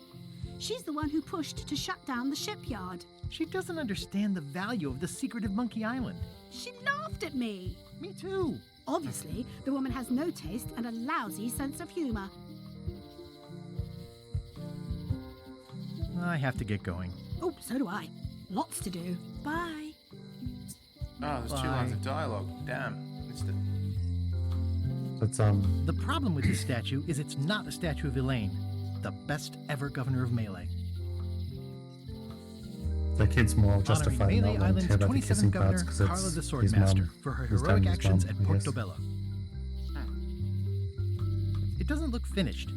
She's the one who pushed to shut down the shipyard. She doesn't understand the value of the secretive Monkey Island. She laughed at me. Me too. Obviously, the woman has no taste and a lousy sense of humor. I have to get going. Oh, so do I. Lots to do. Bye. Oh, there's 2 lines of dialogue. Damn. Missed it. That's The problem with this statue is it's not a statue of Elaine, the best ever governor of Melee. the kid's more justified Melee not wanting to hear Island's about the 27th kissing parts governor, because Carla it's the his Swordmaster, mum for her who's heroic done his actions mum, at I guess. Portobello. It doesn't look finished.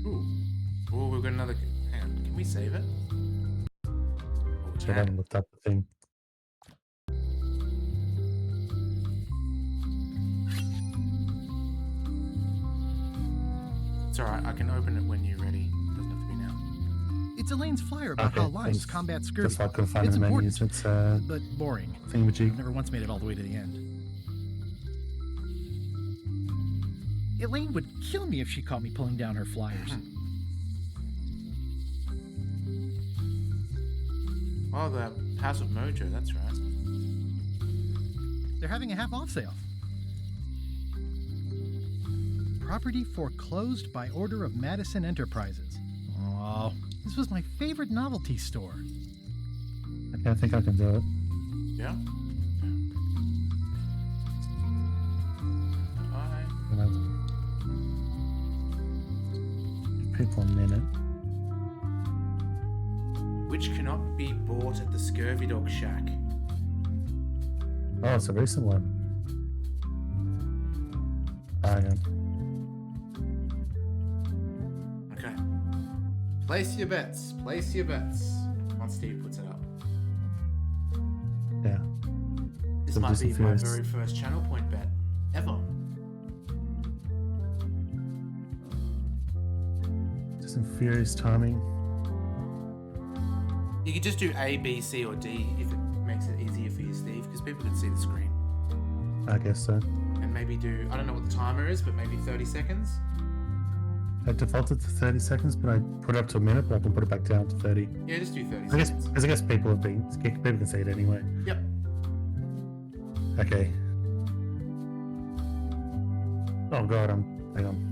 Ooh. Oh, we've got another. Hang on. Can we save it? So I haven't looked up the thing. It's alright. I can open it when you're ready. Doesn't have to be now. It's Elaine's flyer about Okay, how limes thanks. combat scurvy. Just so I couldn't find It's the important, menus. It's but boring. thingamajig. Never once made it all the way to the end. Elaine would kill me if she caught me pulling down her flyers. Oh, the House of Mojo. That's right. They're having a half-off sale. Property foreclosed by order of Madison Enterprises. Oh, this was my favorite novelty store. Okay, I think I can do it. Yeah. You know, people a minute. Which cannot be bought at the Scurvy Dog Shack. Oh, it's a recent one. Hang on. Okay. Place your bets. Place your bets. Once Steve puts it up. Yeah. This Some might be my Furious. very first channel point bet ever. Just some furious timing. You could just do A, B, C, or D if it makes it easier for you, Steve, because people can see the screen. I guess so. And maybe do, I don't know what the timer is, but maybe 30 seconds. I defaulted to 30 seconds, but I put it up to a minute, but I can put it back down to 30. Yeah, just do 30 I guess, seconds. because I guess people can see it anyway. Yep. Okay. Oh god, hang on.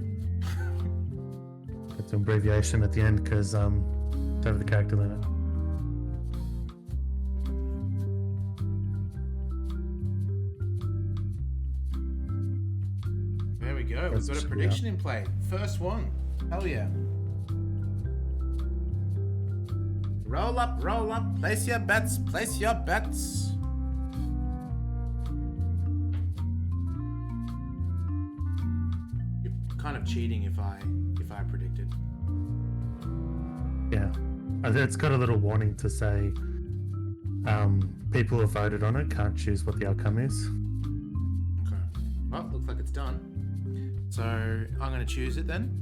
Get the abbreviation at the end because it's over the character limit. There we go. We've got a prediction in play. First one. Hell yeah. Roll up, roll up. Place your bets. Place your bets. You're kind of cheating if I predicted. Yeah. It's got a little warning to say people who voted on it can't choose what the outcome is. Okay. Well, looks like it's done. So I'm going to choose it then.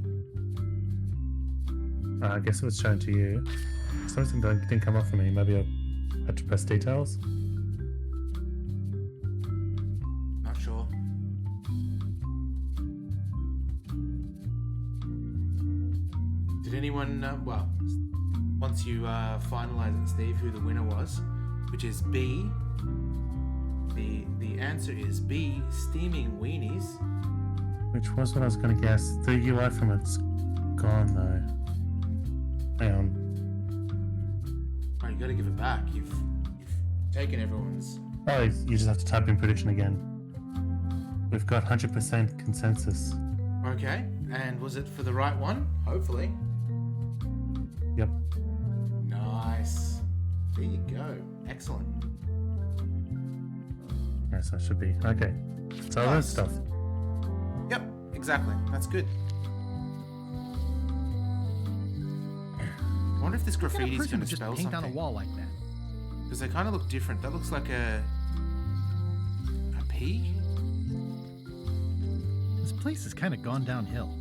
I guess it was shown to you. Something didn't come up for me. Maybe I had to press details. Not sure. Did anyone, well, once you finalize it, Steve, who the winner was, which is B. The answer is B, steaming weenies. Which was what I was going to guess. The UI from it's gone though. Hang on. Oh, you got to give it back. You've taken everyone's. Oh, you just have to type in prediction again. We've got 100% consensus. Okay, and was it for the right one? Hopefully. Yep. Nice. There you go. Excellent. Yes, that should be. Okay. So all that stuff. Yep, exactly. That's good. I wonder if this graffiti is going to spell paint something. on a wall like that? Because they kind of look different. That looks like a P? This place has kind of gone downhill.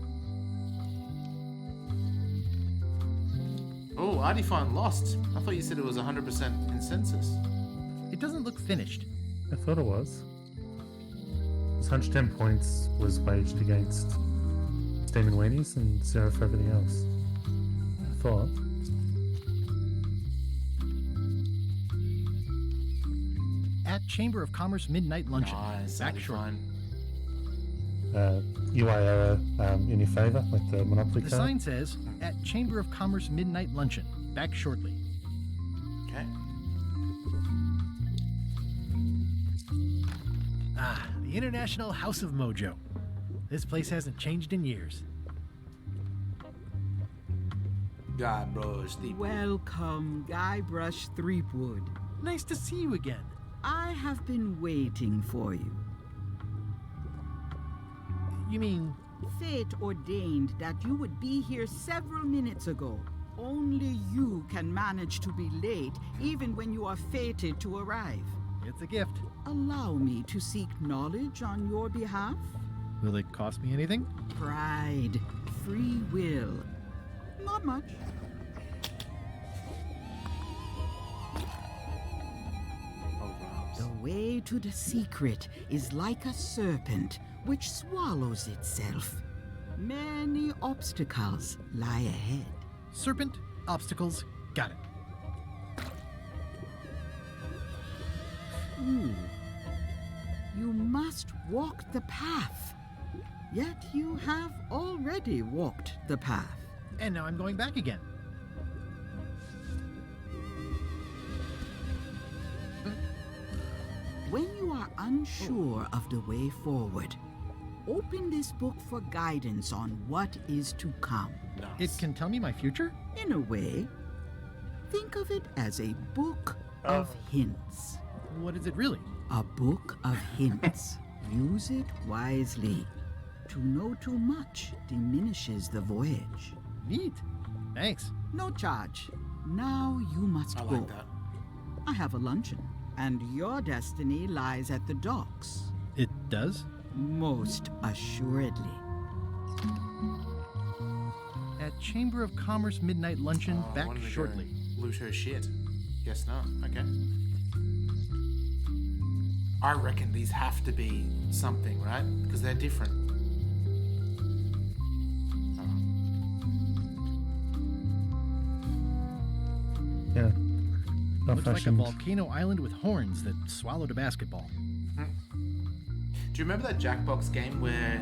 Oh, Ardifine lost. I thought you said it was 100% consensus. It doesn't look finished. I thought it was. This 110 points was waged against Steam and Weenies and 0 for everything else. I thought. At Chamber of Commerce Midnight Luncheon. Nice, Back short. UI error in your favor, like the Monopoly The card. sign says, at Chamber of Commerce Midnight Luncheon. Back shortly. Okay. Ah, the International House of Mojo. This place hasn't changed in years. Guybrush Threepwood. Welcome, Guybrush Threepwood. Nice to see you again. I have been waiting for you. You mean... Fate ordained that you would be here several minutes ago. Only you can manage to be late, even when you are fated to arrive. It's a gift. Allow me to seek knowledge on your behalf. Will it cost me anything? Pride, free will. Not much. The way to the secret is like a serpent which swallows itself. Many obstacles lie ahead. Serpent, obstacles, got it. You must walk the path. Yet you have already walked the path. And now I'm going back again. When you are unsure of the way forward, open this book for guidance on what is to come. It can tell me my future? In a way, think of it as a book of hints. What is it really? A book of hints. Use it wisely. To know too much diminishes the voyage. Neat. Thanks. No charge. Now you must I go. like that. I have a luncheon, and your destiny lies at the docks. It does? Most assuredly. At Chamber of Commerce midnight luncheon, I back wanted to go shortly. Loot her shit. Guess not. Okay. I reckon these have to be something, right? Because they're different. Yeah. Looks like a Old-fashioned. volcano island with horns that swallowed a basketball. Do you remember that Jackbox game where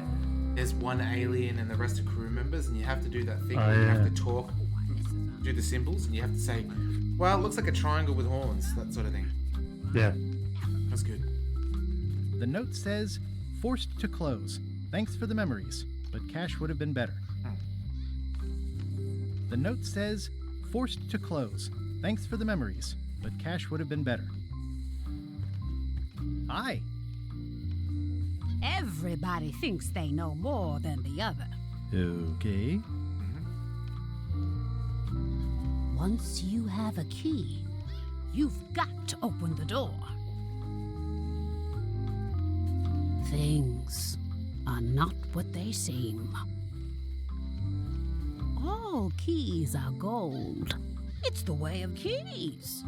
there's one alien and the rest are crew members, and you have to do that thing where you have to talk, do the symbols, and you have to say, well, it looks like a triangle with horns, that sort of thing. Yeah. That's good. The note says, forced to close. Thanks for the memories, but cash would have been better. The note says, forced to close. Thanks for the memories, but cash would have been better. Hi. Everybody thinks they know more than the other. Okay. Once you have a key, you've got to open the door. Things are not what they seem. All keys are gold. It's the way of keys.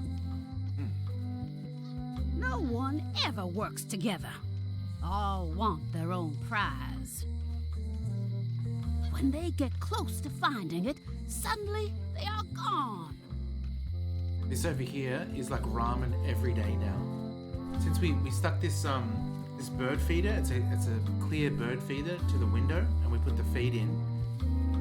No one ever works together. All want their own prize. When they get close to finding it, suddenly they are gone. This over here is like ramen every day now. Since we stuck this this bird feeder, it's a clear bird feeder to the window, and we put the feed in.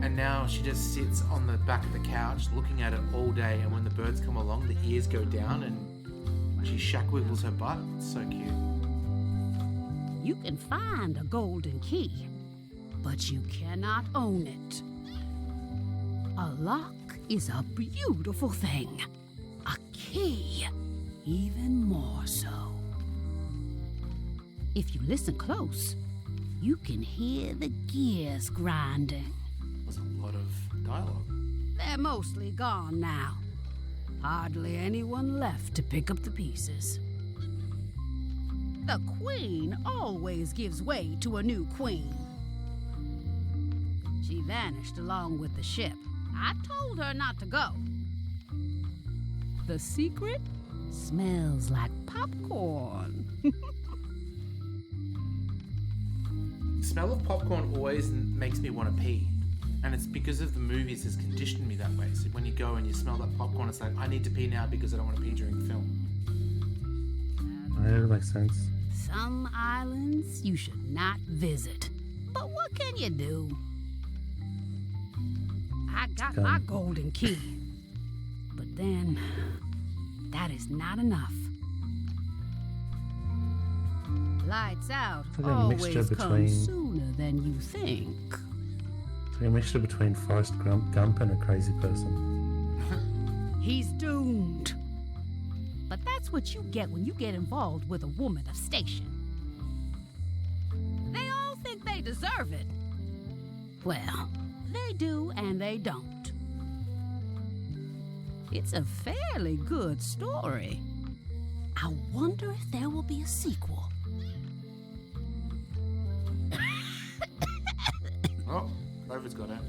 And now she just sits on the back of the couch looking at it all day, and when the birds come along, the ears go down and she shack wiggles her butt. It's so cute. You can find a golden key, but you cannot own it. A lock is a beautiful thing. A key, even more so. If you listen close, you can hear the gears grinding. There's a lot of dialogue. They're mostly gone now. Hardly anyone left to pick up the pieces. The queen always gives way to a new queen. She vanished along with the ship. I told her not to go. The secret smells like popcorn. The smell of popcorn always makes me want to pee. And it's because of the movies has conditioned me that way. So when you go and you smell that popcorn, it's like, I need to pee now because I don't want to pee during the film. Yeah, that makes sense. Some islands you should not visit. But what can you do? I got my golden key. But then, that is not enough. Lights out It's like a mixture always come between- sooner than you think. It's like a mixture between Forrest Gump and a crazy person. He's doomed. But that's what you get when you get involved with a woman of station. They all think they deserve it. Well, they do and they don't. It's a fairly good story. I wonder if there will be a sequel. Oh, Rover's got it.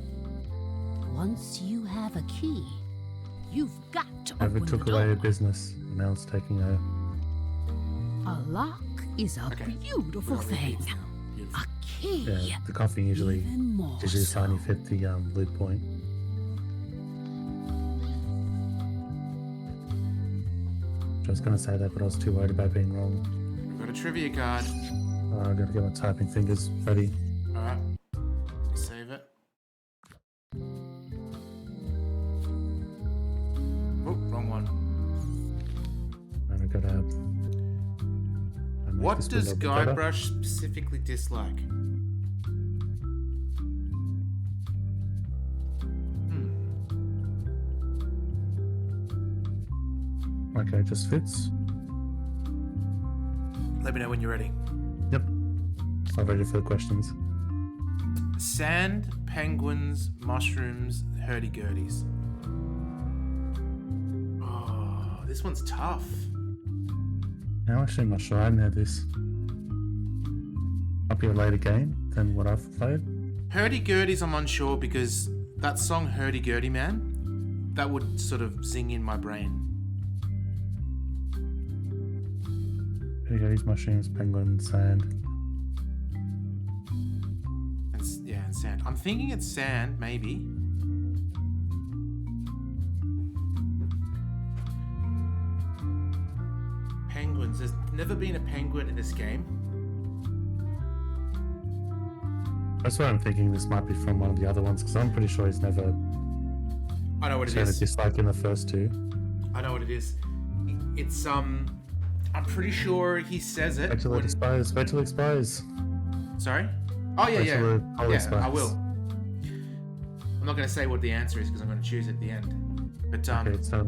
Once you have a key, you've got to Ever open took the away door. a business, and now it's taking over. A lock is a beautiful thing. A key. Yeah, the coffee usually Even more gives you a tiny 50 loot point. I was going to say that, but I was too worried about being wrong. We've got a trivia card. I've got to get my typing fingers ready. Alright. Save it. Oh, wrong one. And I've got to. What does Guybrush specifically dislike? Okay, just fits. Let me know when you're ready. Yep. I'm ready for the questions. Sand, penguins, mushrooms, hurdy-gurdies. Oh, this one's tough. I'm actually not sure I know this. Might be a later game than what I've played. Hurdy-gurdies I'm unsure because that song Hurdy-Gurdy Man, that would sort of zing in my brain. Hurdy-gurdies, mushrooms, penguins, sand. And sand. I'm thinking it's sand, maybe. Penguins. There's never been a penguin in this game. That's why I'm thinking this might be from one of the other ones, because I'm pretty sure he's never I know what it shown a is. dislike in the first two. I know what it is. It's I'm pretty sure he says it. Wait till it expires. Wait till it expires. Sorry? Oh yeah, Wait yeah. till it Yeah, expires. I will. I'm not going to say what the answer is because I'm going to choose it at the end. But Okay, so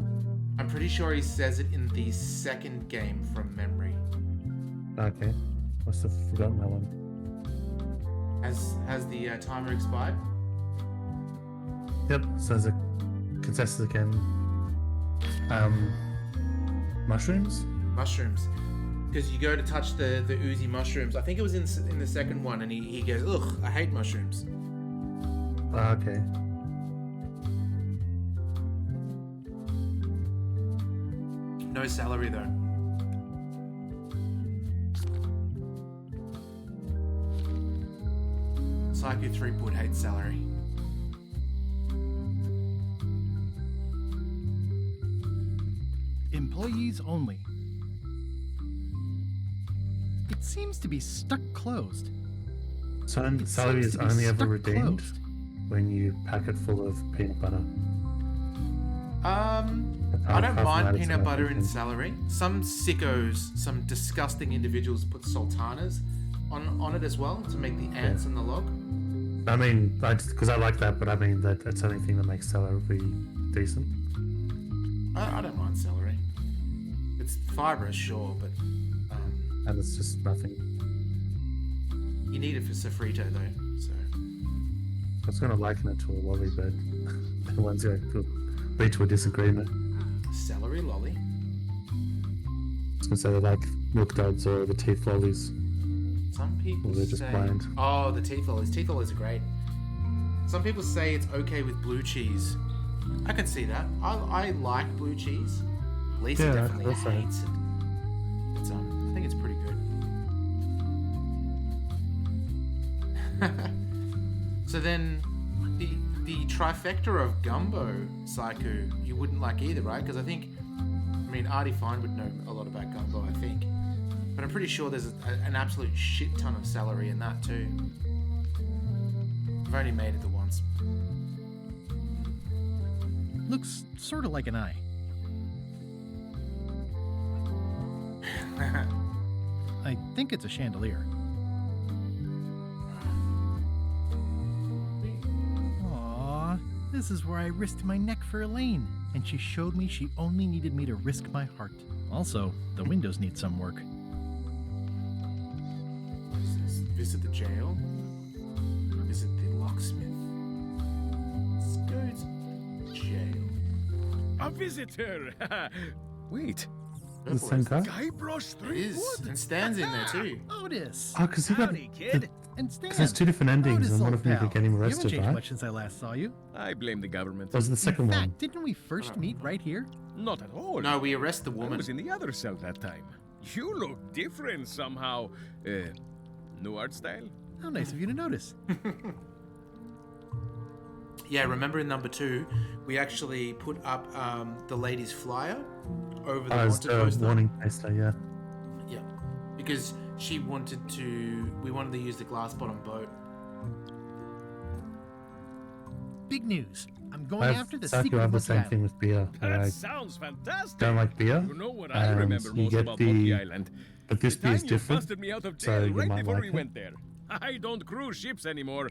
I'm pretty sure he says it in the second game from memory. okay, must have forgotten that one. Has the timer expired? Yep. So there's a contestant again. Mushrooms. Mushrooms. Because you go to touch the oozy mushrooms. I think it was in the second one, and he goes, "Ugh, I hate mushrooms." Okay. No celery though. Psycho 3 would hate celery. Employees only. It seems to be stuck closed. So It celery seems is to be only ever stuck redeemed closed. when you pack it full of peanut butter. I Apart don't from mind that, it's peanut not butter in vegan. celery. Some sickos, some disgusting individuals put sultanas on it as well to make the ants in the log. I mean, because I like that, but I mean that's the only thing that makes celery decent. I don't mind celery. It's fibrous, sure, but And it's just nothing. you need it for sofrito though. So I was going to liken it to a lolly, but everyone's going to lead to a disagreement. celery lolly. I was going to say they're like milk duds or the teeth lollies. Some people Or they're just say, bland. oh, the teeth lollies. Teeth lollies are great. Some people say it's okay with blue cheese. I can see that. I like blue cheese. Lisa Yeah, definitely that's right. hates it. But I think it's pretty good. So then, the trifecta of gumbo, Psycho, you wouldn't like either, right? Because I mean, Artie Fine would know a lot about gumbo, I think. But I'm pretty sure there's an absolute shit ton of celery in that too. I've only made it the once. Looks sort of like an eye. I think it's a chandelier. Aww, this is where I risked my neck for Elaine, and she showed me she only needed me to risk my heart. Also, the windows need some work. Visit the jail. Visit the locksmith. Let's go to jail. A visitor! Wait. The same guy? Guybrush It is. And Stan's in there too. Otis! Oh, because he got. Howdy, kid. And Stan! Because there's two different endings, Otis, and one old of them you pal. could get him You haven't arrested, changed right? much since I last saw you. I blame the government. That was the second In one. fact, didn't we first meet right here? Not at all. No, we arrest the I woman. was in the other cell that time. You look different somehow. New art style? How nice of you to notice. Yeah, remember in number 2, we actually put up the lady's flyer over the As haunted the poster. warning poster, yeah. Yeah, because we wanted to use the glass bottom boat. Big news. I'm going after the secret I have the Monkey same Island. thing with beer. That I sounds fantastic. don't like beer. You know what I and remember you most get about Monkey the, Island? but this The beer is time you different, busted me out of so jail you right might before like we it. went there. I don't cruise ships anymore.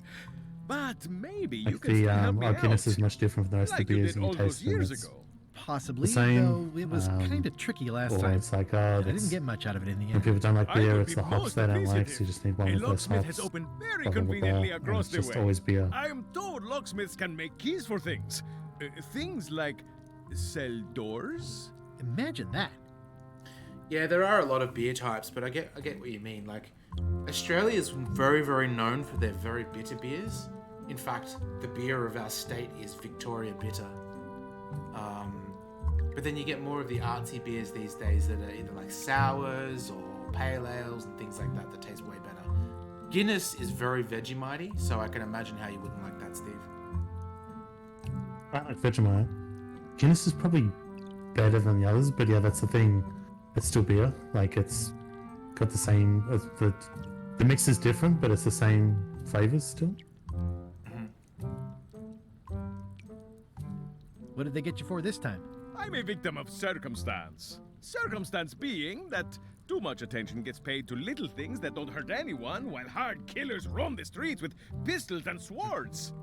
But maybe you Like can the still help me our Guinness out. is much different from the rest Like of the you beers did and all you those taste them. years It's ago. Possibly, same, though it was kind of tricky last or time. it's like, I didn't get much out of it in the when end. people don't like I beer, would it's be the hops most they don't like, so appreciative. you just need one A with less locksmith hops. has opened very blah, blah, blah, blah, conveniently and across it's the just way. always beer. I am told locksmiths can make keys for things. Things like cell doors. Imagine that. Yeah, there are a lot of beer types, but I get what you mean. Like, Australia is very, very known for their very bitter beers. In fact, the beer of our state is Victoria Bitter. But then you get more of the artsy beers these days that are either like sours or pale ales and things like that taste way better. Guinness is very Vegemite, so I can imagine how you wouldn't like that, Steve. I like Vegemite. Guinness is probably better than the others, but yeah, that's the thing. It's still beer. Like, it's got the same... the mix is different, but it's the same flavors still. What did they get you for this time? I'm a victim of circumstance. Circumstance being that too much attention gets paid to little things that don't hurt anyone, while hard killers roam the streets with pistols and swords.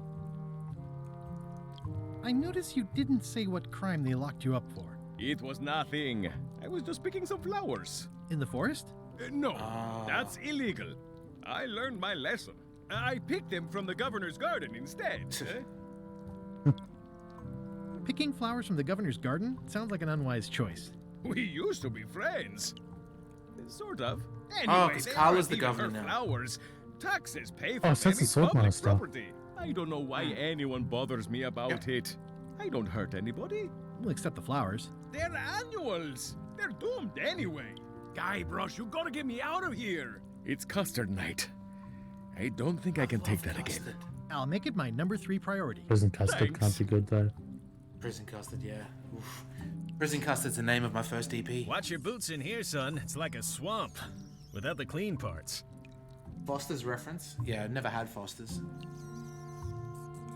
I noticed you didn't say what crime they locked you up for. It was nothing. I was just picking some flowers. In the forest? No, that's illegal. I learned my lesson. I picked them from the governor's garden instead. Picking flowers from the governor's garden sounds like an unwise choice. We used to be friends. Sort of. Oh, because Carla's the governor now. Flowers. Taxes pay for Oh, so that's the any public Swordmaster. property. I don't know why anyone bothers me about it. I don't hurt anybody. We'll accept the flowers. They're annuals. They're doomed anyway. Guybrush, you gotta get me out of here. It's custard night. I don't think I can take that again. I'll make it my number 3 priority. Prison custard can't be good though. Prison custard, yeah. Oof. Prison custard's the name of my first EP. Watch your boots in here, son. It's like a swamp, without the clean parts. Foster's reference? Yeah, I've never had Foster's.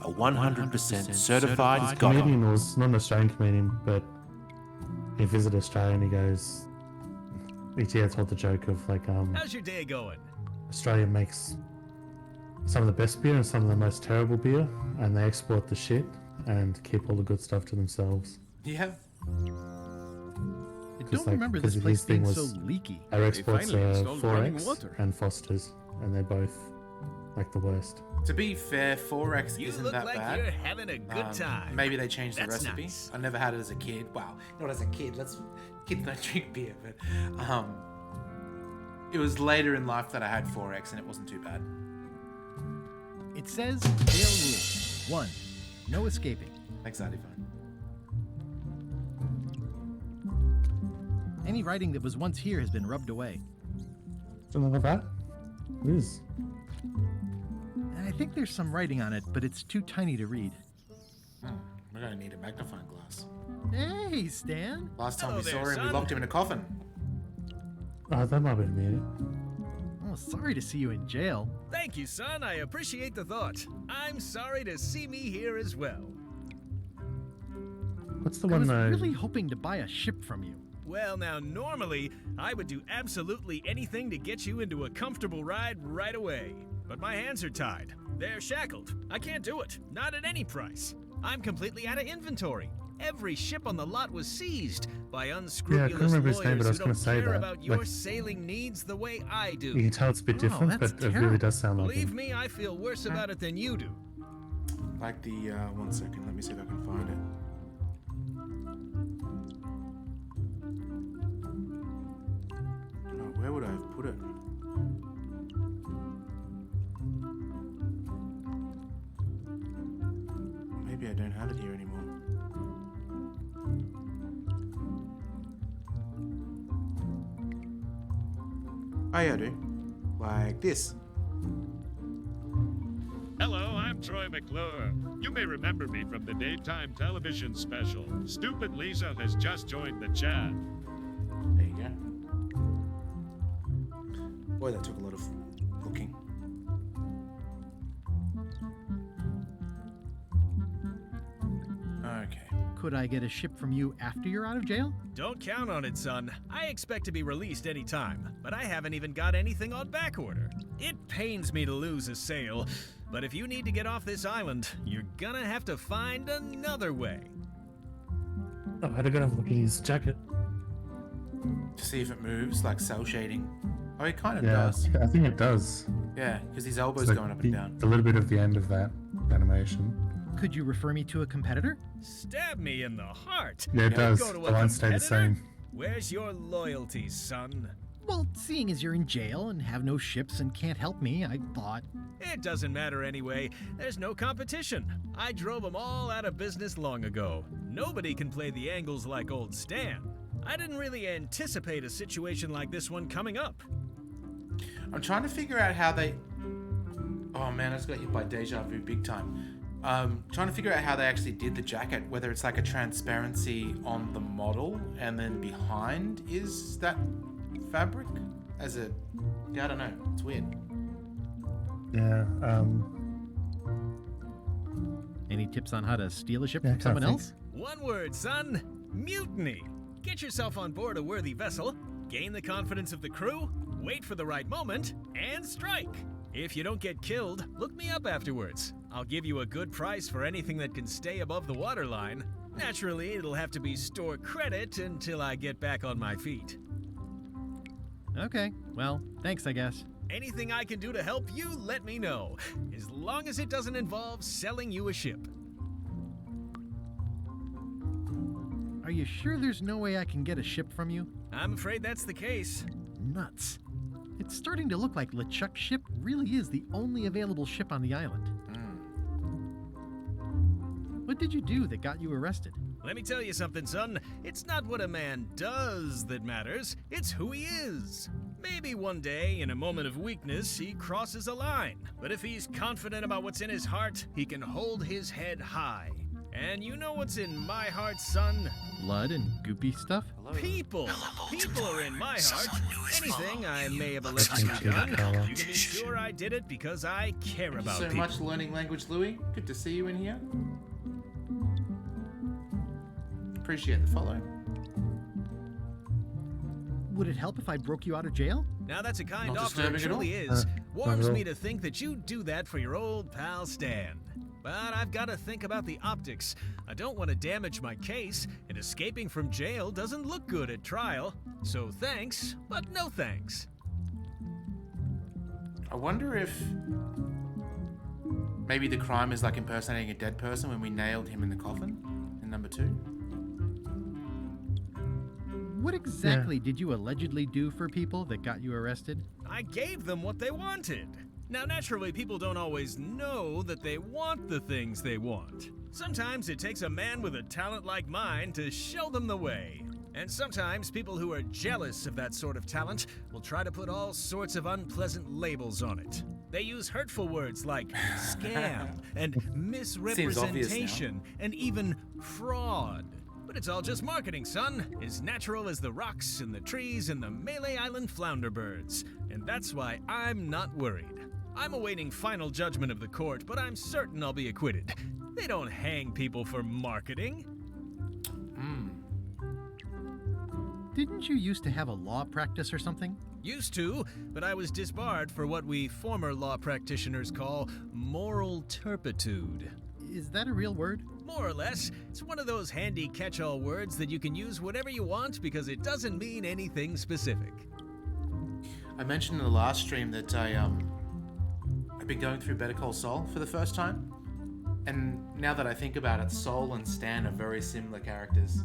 A 100% certified Comedian was not an Australian comedian, but he visited Australia and he goes, each year told the joke of like, How's your day going? Australia makes some of the best beer and some of the most terrible beer, and they export the shit and keep all the good stuff to themselves. Yeah. I don't remember this place being so leaky. Our exports finally are installed running 4X water. and Foster's, and they're both like the worst. To be fair, 4X You isn't look that like bad. you're having a good time. Maybe they changed the That's recipe. nice. I never had it as a kid. Wow, not as a kid. Kids don't drink beer, but it was later in life that I had 4X and it wasn't too bad. It says jail rule 1. No escaping. Exactly fine. Any writing that was once here has been rubbed away. Something like that? It is. I think there's some writing on it, but it's too tiny to read. We're gonna need a magnifying glass. Hey, Stan. Last time Hello we saw there, him, we son. locked him in a coffin. Oh, that might be me. Oh, sorry to see you in jail. Thank you, son. I appreciate the thought. I'm sorry to see me here as well. What's the I one was though? really hoping to buy a ship from you. Well, now, normally, I would do absolutely anything to get you into a comfortable ride right away. But my hands are tied. They're shackled. I can't do it. Not at any price. I'm completely out of inventory. Every ship on the lot was seized by unscrupulous remember his name, but I lawyers was who gonna don't say care that. about your Like- sailing needs the way I do. You can tell it's a bit different, that's but it really does sound like Believe it. me, I feel worse about it than you do. Like the, 1 second, let me see if I can find it. Oh, where would I have put it? Maybe I don't have it here anymore. Oh yeah, I do. Like this. Hello, I'm Troy McClure. You may remember me from the daytime television special. Stupid Lisa has just joined the chat. There you go. Boy, that took a lot of looking. Okay. Could I get a ship from you after you're out of jail? Don't count on it, son. I expect to be released any time, but I haven't even got anything on back order. It pains me to lose a sale, but if you need to get off this island, you're gonna have to find another way. Oh, I had to go have a look at his jacket. To see if it moves, like cell shading. Oh, it kind of Yeah, does. I think it does. Yeah, because his elbow's It's like going up and down. A little bit of the end of that animation. Could you refer me to a competitor? Stab me in the heart. Yeah, it You does. go to The a lines stay the competitor? same. Where's your loyalty, son? Well, seeing as you're in jail and have no ships and can't help me, I thought... It doesn't matter anyway. There's no competition. I drove them all out of business long ago. Nobody can play the angles like old Stan. I didn't really anticipate a situation like this one coming up. I'm trying to figure out how they... Oh man, I just got hit by deja vu big time. Trying to figure out how they actually did the jacket, whether it's like a transparency on the model and then behind is that fabric as a... Yeah, I don't know. It's weird. Yeah, Any tips on how to steal a ship Yeah, from someone can't else? One word, son. Mutiny. Get yourself on board a worthy vessel, gain the confidence of the crew, wait for the right moment, and strike. If you don't get killed, look me up afterwards. I'll give you a good price for anything that can stay above the waterline. Naturally, it'll have to be store credit until I get back on my feet. Okay, well, thanks, I guess. Anything I can do to help you, let me know. As long as it doesn't involve selling you a ship. Are you sure there's no way I can get a ship from you? I'm afraid that's the case. Nuts. It's starting to look like LeChuck's ship really is the only available ship on the island. What did you do that got you arrested? Let me tell you something, son. It's not what a man does that matters, it's who he is. Maybe one day, in a moment of weakness, he crosses a line. But if he's confident about what's in his heart, he can hold his head high. And you know what's in my heart, son? Blood and goopy stuff? People! People are in my heart. Anything I may have allegedly done, you can be sure I did it because I care about Thank you so people. much learning language, Louis. Good to see you in here. Appreciate the follow. Would it help if I broke you out of jail? Now that's a kind Not offer, it disturbing at all. truly is. Warms not at me all. to think that you do that for your old pal Stan. But I've got to think about the optics. I don't want to damage my case, and escaping from jail doesn't look good at trial. So thanks, but no thanks. I wonder if maybe the crime is like impersonating a dead person when we nailed him in the coffin in number 2. What exactly did you allegedly do for people that got you arrested? I gave them what they wanted. Now, naturally, people don't always know that they want the things they want. Sometimes it takes a man with a talent like mine to show them the way. And sometimes people who are jealous of that sort of talent will try to put all sorts of unpleasant labels on it. They use hurtful words like scam and misrepresentation and even fraud. But it's all just marketing, son. As natural as the rocks and the trees and the Malay Island flounder birds. And that's why I'm not worried. I'm awaiting final judgment of the court, but I'm certain I'll be acquitted. They don't hang people for marketing. Didn't you used to have a law practice or something? Used to, but I was disbarred for what we former law practitioners call moral turpitude. Is that a real word? More or less. It's one of those handy catch-all words that you can use whatever you want because it doesn't mean anything specific. I mentioned in the last stream that I've been going through Better Call Saul for the first time. And now that I think about it, Saul and Stan are very similar characters.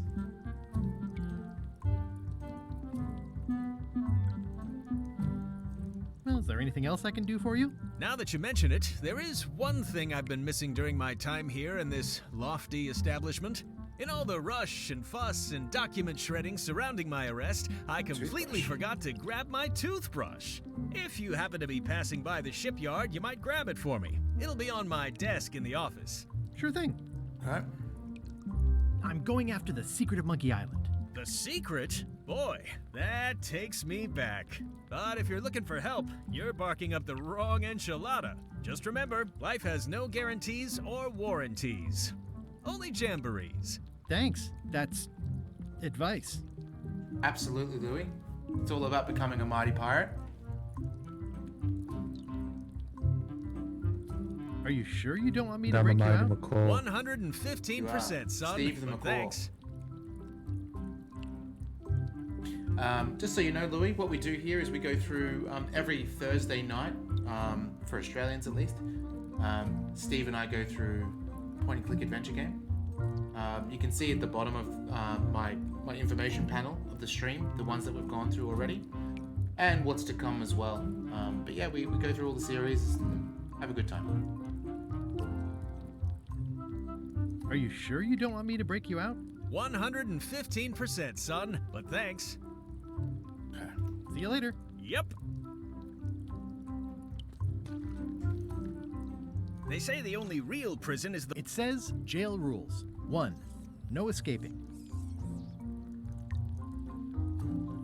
Well, is there anything else I can do for you? Now that you mention it, there is one thing I've been missing during my time here in this lofty establishment. In all the rush and fuss and document shredding surrounding my arrest, I completely forgot to grab my toothbrush. If you happen to be passing by the shipyard, you might grab it for me. It'll be on my desk in the office. Sure thing. Alright. I'm going after the secret of Monkey Island. The secret? Boy, that takes me back. But if you're looking for help, you're barking up the wrong enchilada. Just remember, life has no guarantees or warranties. Only jamborees. Thanks. That's advice. Absolutely, Louis. It's all about becoming a mighty pirate. Are you sure you don't want me to Down break the you line out? of McCall. 115%, son. Steve the But McCall. thanks. Just so you know, Louis, what we do here is we go through every Thursday night, for Australians at least. Steve and I go through point-and-click adventure game. You can see at the bottom of my information panel of the stream the ones that we've gone through already, and what's to come as well. But yeah, we go through all the series and have a good time. Are you sure you don't want me to break you out? 115%, son, but thanks. See you later. Yep. They say the only real prison is the... It says jail rules. 1. No escaping.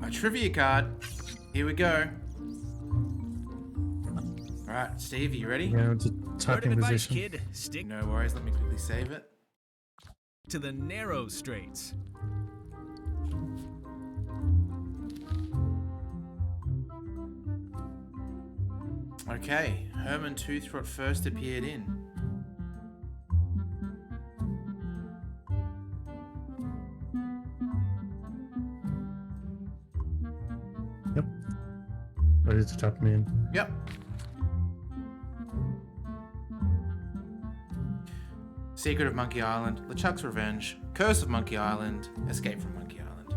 A trivia card. Here we go. Alright, Steve, are you ready? Yeah, it's a typing advice, position. kid. Stick No worries, let me quickly save it. to the narrow straits. Okay, Herman Toothrot first appeared in. Yep. Ready to type me in. Yep. Secret of Monkey Island, LeChuck's Revenge, Curse of Monkey Island, Escape from Monkey Island.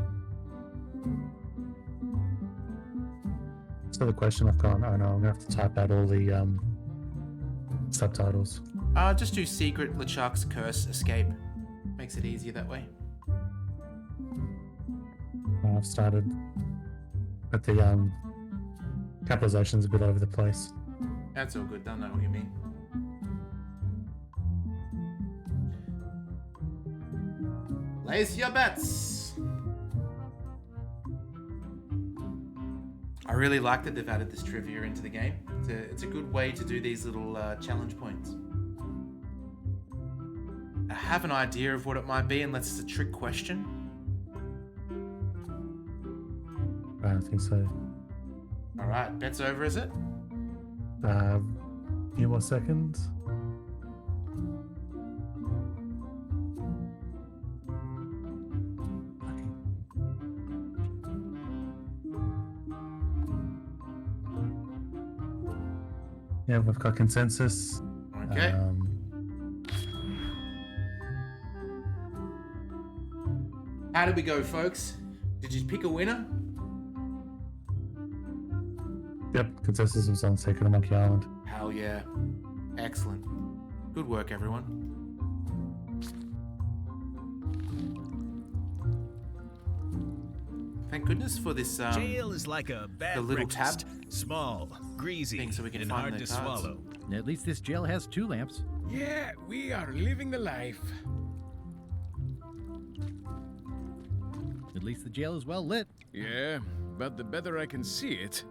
So the question I've got, I know I'm gonna have to type out all the subtitles. Just do Secret, LeChuck's, Curse, Escape. Makes it easier that way. I've started, but the capitalization's a bit over the place. That's all good, don't know what you mean. Place your bets. I really like that they've added this trivia into the game. It's a good way to do these little challenge points. I have an idea of what it might be, unless it's a trick question. I don't think so. All right, bet's over, is it? Few more seconds. Yeah, we've got consensus. Okay. How did we go, folks? Did you pick a winner? Yep, consensus was on Secret of Monkey Island. Hell yeah. Excellent. Good work, everyone. Thank goodness for this, Jail is like a bad the little breakfast. tab Small, greasy, thing so we can and find hard the to cards. swallow. At least this jail has 2 lamps. Yeah, we are living the life. At least the jail is well lit. Yeah, but the better I can see it,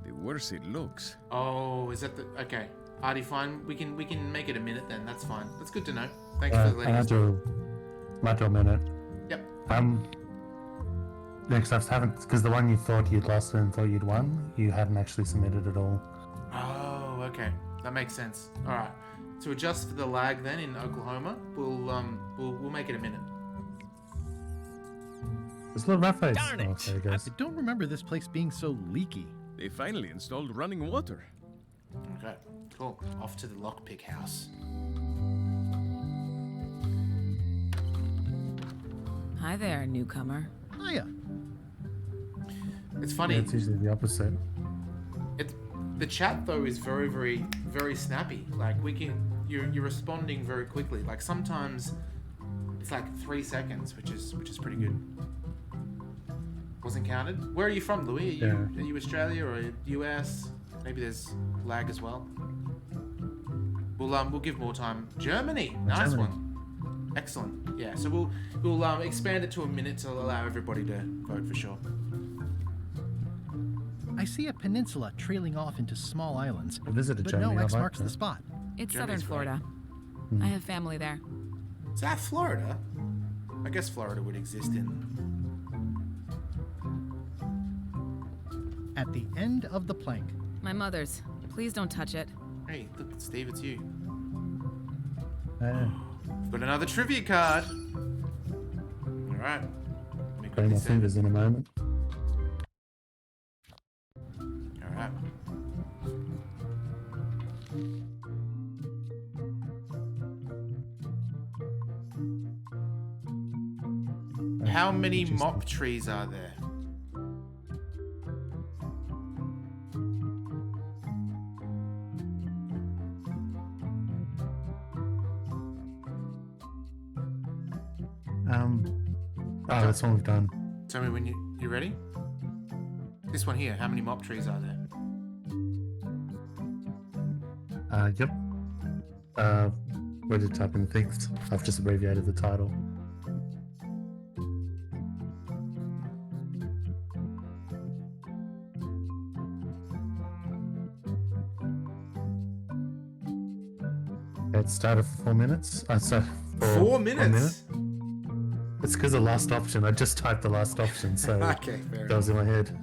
the worse it looks. Oh, is that the... Okay. Artie, fine. We can make it a minute then. That's fine. That's good to know. Thanks for letting us know. Might do a minute. Yep. Next, I haven't, because the one you thought you'd lost and thought you'd won, you hadn't actually submitted at all. Oh, okay. That makes sense. All right. To adjust for the lag then in Oklahoma, we'll make it a minute. There's a little rat face. Darn it. Oh, there it goes. I don't remember this place being so leaky. They finally installed running water. Okay. Cool. Off to the lockpick house. Hi there, newcomer. Hiya. It's funny. Yeah, it's usually the opposite. The chat though is very, very, very snappy. Like you're responding very quickly. Like sometimes it's like 3 seconds, which is pretty good. Wasn't counted. Where are you from, Louis? Are you Australia or US? Maybe there's lag as well. We'll give more time. Germany, nice one. Excellent. Yeah. So we'll expand it to a minute to allow everybody to vote for sure. I see a peninsula trailing off into small islands, I visited but Germany. no I X liked marks it. the spot. It's Germany's southern Florida. Hmm. I have family there. Is that Florida? I guess Florida would exist in... At the end of the plank. My mother's. Please don't touch it. Hey, look, Steve, it's you. Yeah. We've got another trivia card. All right. Putting my fingers in a moment. Alright. How many mop trees are there? Oh, that's one we've done. Tell me when you ready? This one here, how many mop trees are there? Yep. Where did you type in things? I've just abbreviated the title. It started for 4 minutes. So 4 minutes? It's because the last option. I just typed the last option, so Okay, fair that was in my head.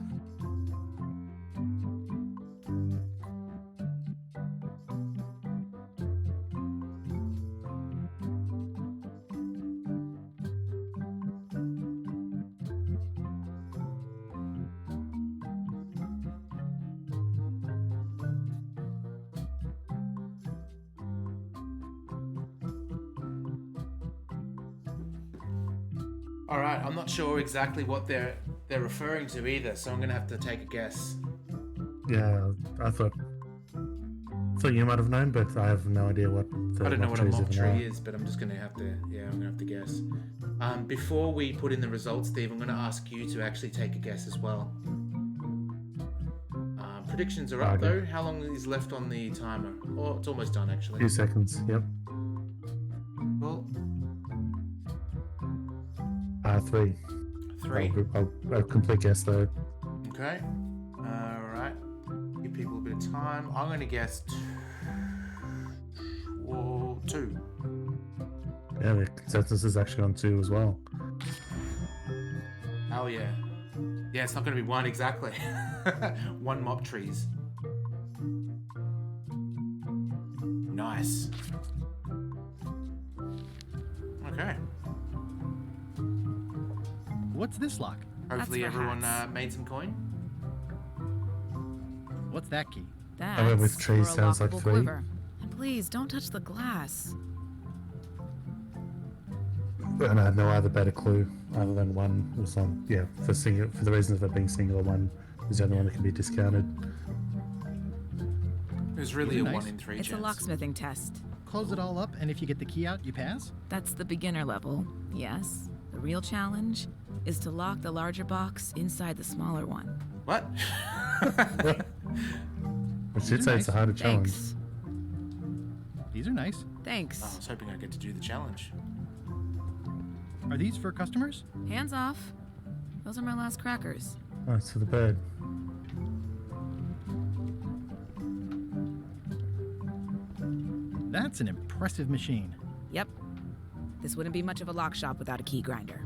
All right, I'm not sure exactly what they're referring to either, so I'm gonna have to take a guess. Yeah, I thought you might have known, but I have no idea what the I don't know what a trees mop even are. tree is, but I'm just gonna have to. Yeah, I'm gonna have to guess. Before we put in the results, Steve, I'm gonna ask you to actually take a guess as well. Predictions are up though. How long is left on the timer? Oh, it's almost done actually. 2 seconds. Yep. Cool. 3. 3. I'll complete guess though. Okay. All right. Give people a bit of time. I'm gonna guess 2. Yeah, the consensus is actually on 2 as well. Oh yeah. Yeah, it's not gonna be 1 exactly. 1 mop trees. Nice. Okay. What's this lock? Hopefully everyone made some coin. What's that key? That's I went with trees, for a sounds like lockable 3. quiver. And please, don't touch the glass. And I had no other better clue other than 1 was on. Yeah, for the reason of it being singular, 1 is the only one that can be discounted. There's really a Nice. 1 in 3 It's chance. a locksmithing test. Close it all up, and if you get the key out, you pass? That's the beginner level, yes. The real challenge is to lock the larger box inside the smaller one. What? I should say it's a harder challenge. Thanks. These are nice. Thanks. I was hoping I get to do the challenge. Are these for customers? Hands off. Those are my last crackers. Oh, it's for the bird. That's an impressive machine. Yep. This wouldn't be much of a lock shop without a key grinder.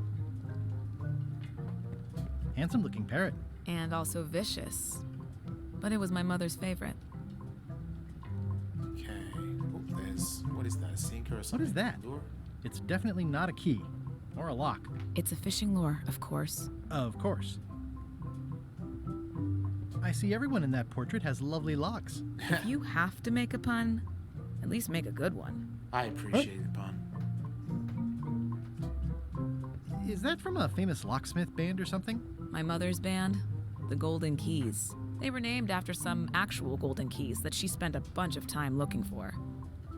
Handsome looking parrot. And also vicious. But it was my mother's favorite. Okay. Oh, there's... What is that? A sinker or something? What is that? Lure? It's definitely not a key. Or a lock. It's a fishing lure, of course. Of course. I see everyone in that portrait has lovely locks. If you have to make a pun, at least make a good one. I appreciate the pun. Is that from a famous locksmith band or something? My mother's band, the Golden Keys. They were named after some actual golden keys that she spent a bunch of time looking for.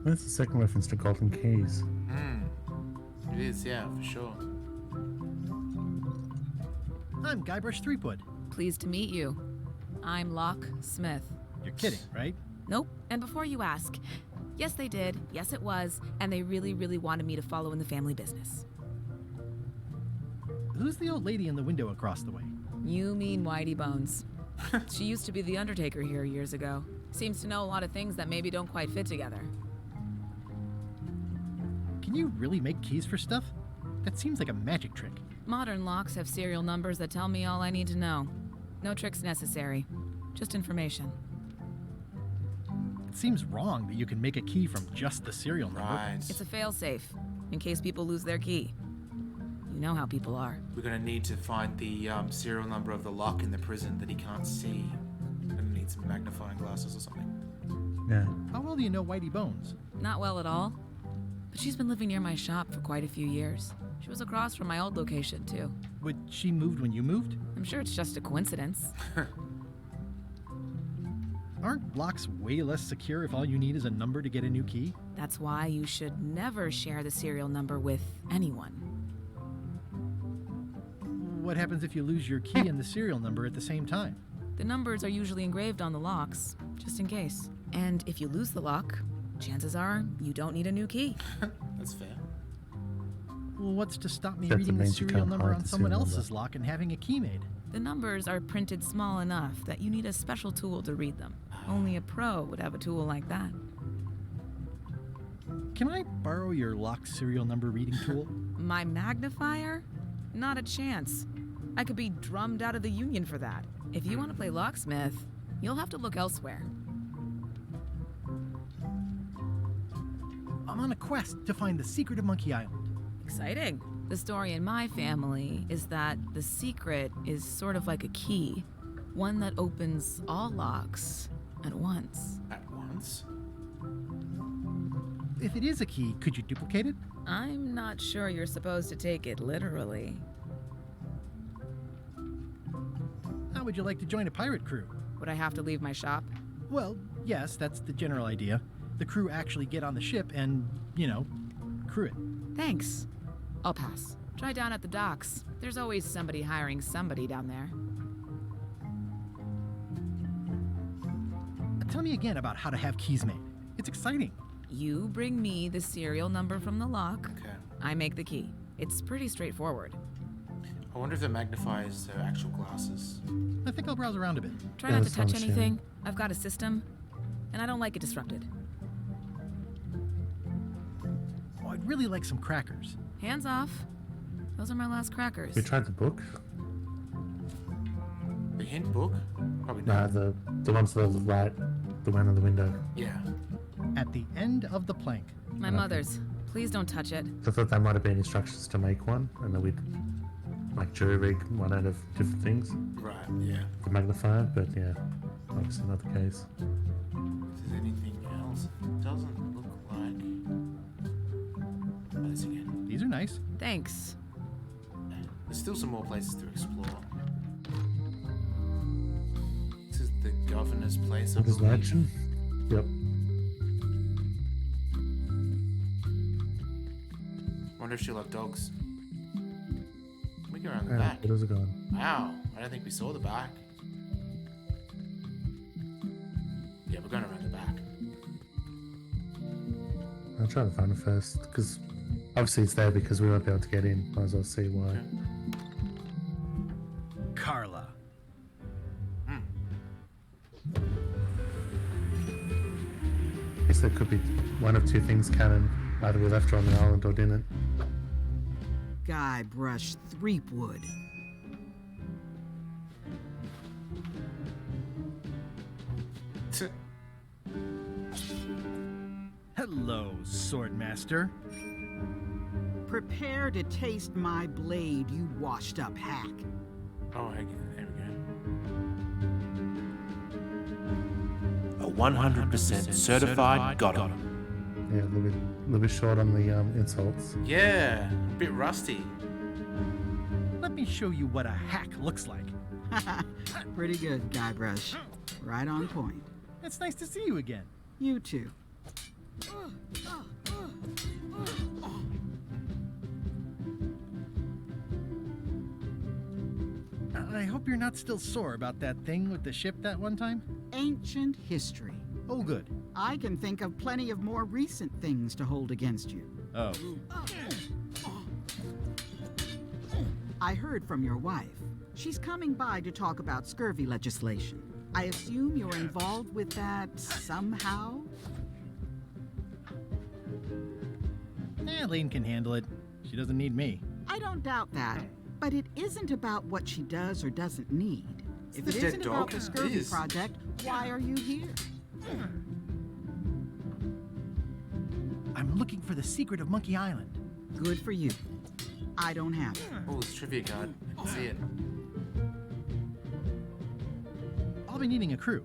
That's the second reference to Golden Keys. It is, yeah, for sure. I'm Guybrush Threepwood. Pleased to meet you. I'm Locke Smith. You're kidding, right? Nope. And before you ask, yes, they did. Yes, it was. And they really, really wanted me to follow in the family business. Who's the old lady in the window across the way? You mean Whitey Bones. She used to be the Undertaker here years ago. Seems to know a lot of things that maybe don't quite fit together. Can you really make keys for stuff? That seems like a magic trick. Modern locks have serial numbers that tell me all I need to know. No tricks necessary. Just information. It seems wrong that you can make a key from just the serial number. Right. It's a failsafe, in case people lose their key. You know how people are. We're gonna need to find the serial number of the lock in the prison that he can't see. We're gonna need some magnifying glasses or something. Yeah. How well do you know Whitey Bones? Not well at all. But she's been living near my shop for quite a few years. She was across from my old location, too. Would she moved when you moved? I'm sure it's just a coincidence. Aren't locks way less secure if all you need is a number to get a new key? That's why you should never share the serial number with anyone. What happens if you lose your key and the serial number at the same time? The numbers are usually engraved on the locks, just in case. And if you lose the lock, chances are you don't need a new key. That's fair. Well, what's to stop me That reading the means you serial can't number hide on the someone serial else's number. lock and having a key made? The numbers are printed small enough that you need a special tool to read them. Only a pro would have a tool like that. Can I borrow your lock serial number reading tool? My magnifier? Not a chance. I could be drummed out of the union for that. If you want to play locksmith, you'll have to look elsewhere. I'm on a quest to find the secret of Monkey Island. Exciting. The story in my family is that the secret is sort of like a key, one that opens all locks at once. At once? If it is a key, could you duplicate it? I'm not sure you're supposed to take it literally. How would you like to join a pirate crew? Would I have to leave my shop? Well, yes, that's the general idea. The crew actually get on the ship and, crew it. Thanks. I'll pass. Try down at the docks. There's always somebody hiring somebody down there. Tell me again about how to have keys made. It's exciting. You bring me the serial number from the lock. Okay. I make the key. It's pretty straightforward. I wonder if the magnifiers are actual glasses. I think I'll browse around a bit. Try not to touch anything. I've got a system, and I don't like it disrupted. Oh, I'd really like some crackers. Hands off. Those are my last crackers. We tried the book. The hint book? Probably No, not. the ones to the right, the one on the window. Yeah. At the end of the plank. My mother's. Please don't touch it. I thought there might have been instructions to make one, and then we'd like jury rig one out of different things. Right, yeah. The magnifier, but yeah, obviously not the case. If there's anything else, it doesn't look like. This again. These are nice. Thanks. There's still some more places to explore. This is the governor's place, I His believe. mansion? Yep. Wonder if she'll have dogs. Can we go around the Yeah, back? where does it go? Wow, I don't think we saw the back. Yeah, we're going around the back. I'll try to find it first, because obviously it's there because we won't be able to get in. Might as well see why. Carla. I guess there could be one of two things canon. Either we left her on the island or didn't. Guybrush Threepwood. Hello, Swordmaster. Prepare to taste my blade, you washed up hack. Oh, there we go. A 100% certified got him. Yeah, a little bit short on the insults. Yeah, a bit rusty. Let me show you what a hack looks like. Pretty good, Guybrush. Right on point. It's nice to see you again. You too. I hope you're not still sore about that thing with the ship that one time. Ancient history. Oh, good. I can think of plenty of more recent things to hold against you. Oh. I heard from your wife. She's coming by to talk about scurvy legislation. I assume you're involved with that somehow? Lane can handle it. She doesn't need me. I don't doubt that. But it isn't about what she does or doesn't need. If it the dead isn't about dog. the It scurvy is. project, why are you here? I'm looking for the secret of Monkey Island. Good for you. I don't have it. Oh, it's trivia card. I can see it. I'll be needing a crew.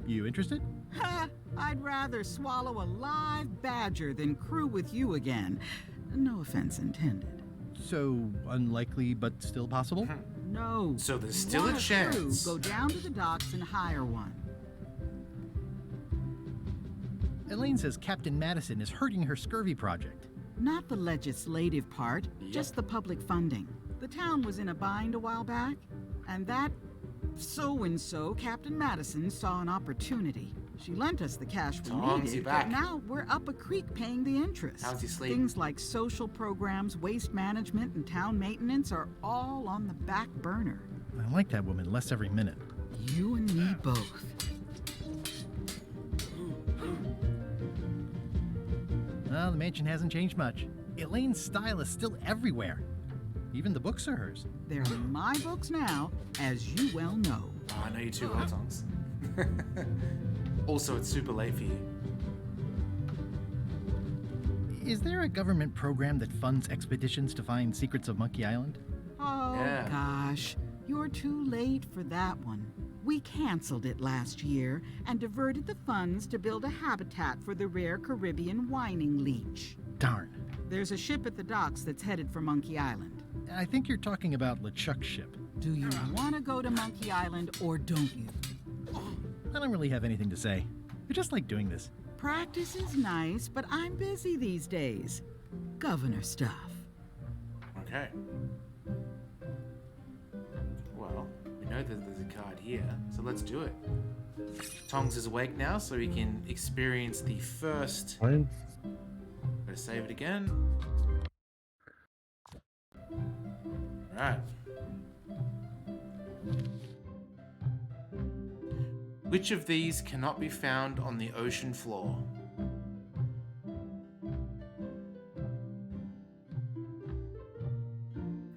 You interested? Ha! I'd rather swallow a live badger than crew with you again. No offense intended. So, unlikely but still possible? No. So there's still Want a chance. Crew, go down to the docks and hire one. Elaine says Captain Madison is hurting her scurvy project. Not the legislative part, just the public funding. The town was in a bind a while back, and that so-and-so, Captain Madison, saw an opportunity. She lent us the cash we Tom's needed, back. but now we're up a creek paying the interest. How's he sleep? Things like social programs, waste management, and town maintenance are all on the back burner. I like that woman less every minute. You and me both. Well, the mansion hasn't changed much. Elaine's style is still everywhere. Even the books are hers. They're my books now, as you well know. Oh, I know you too well, Tongs. Also, it's super late for you. Is there a government program that funds expeditions to find secrets of Monkey Island? Oh, Yeah. gosh. You're too late for that one. We canceled it last year and diverted the funds to build a habitat for the rare Caribbean whining leech. Darn. There's a ship at the docks that's headed for Monkey Island. I think you're talking about LeChuck's ship. Do you want to go to Monkey Island or don't you? I don't really have anything to say. I just like doing this. Practice is nice, but I'm busy these days. Governor stuff. Okay. Well, we know that there's a card here, so let's do it. Tongs is awake now, so he can experience the first. Fine. Gotta save it again. Right. Which of these cannot be found on the ocean floor?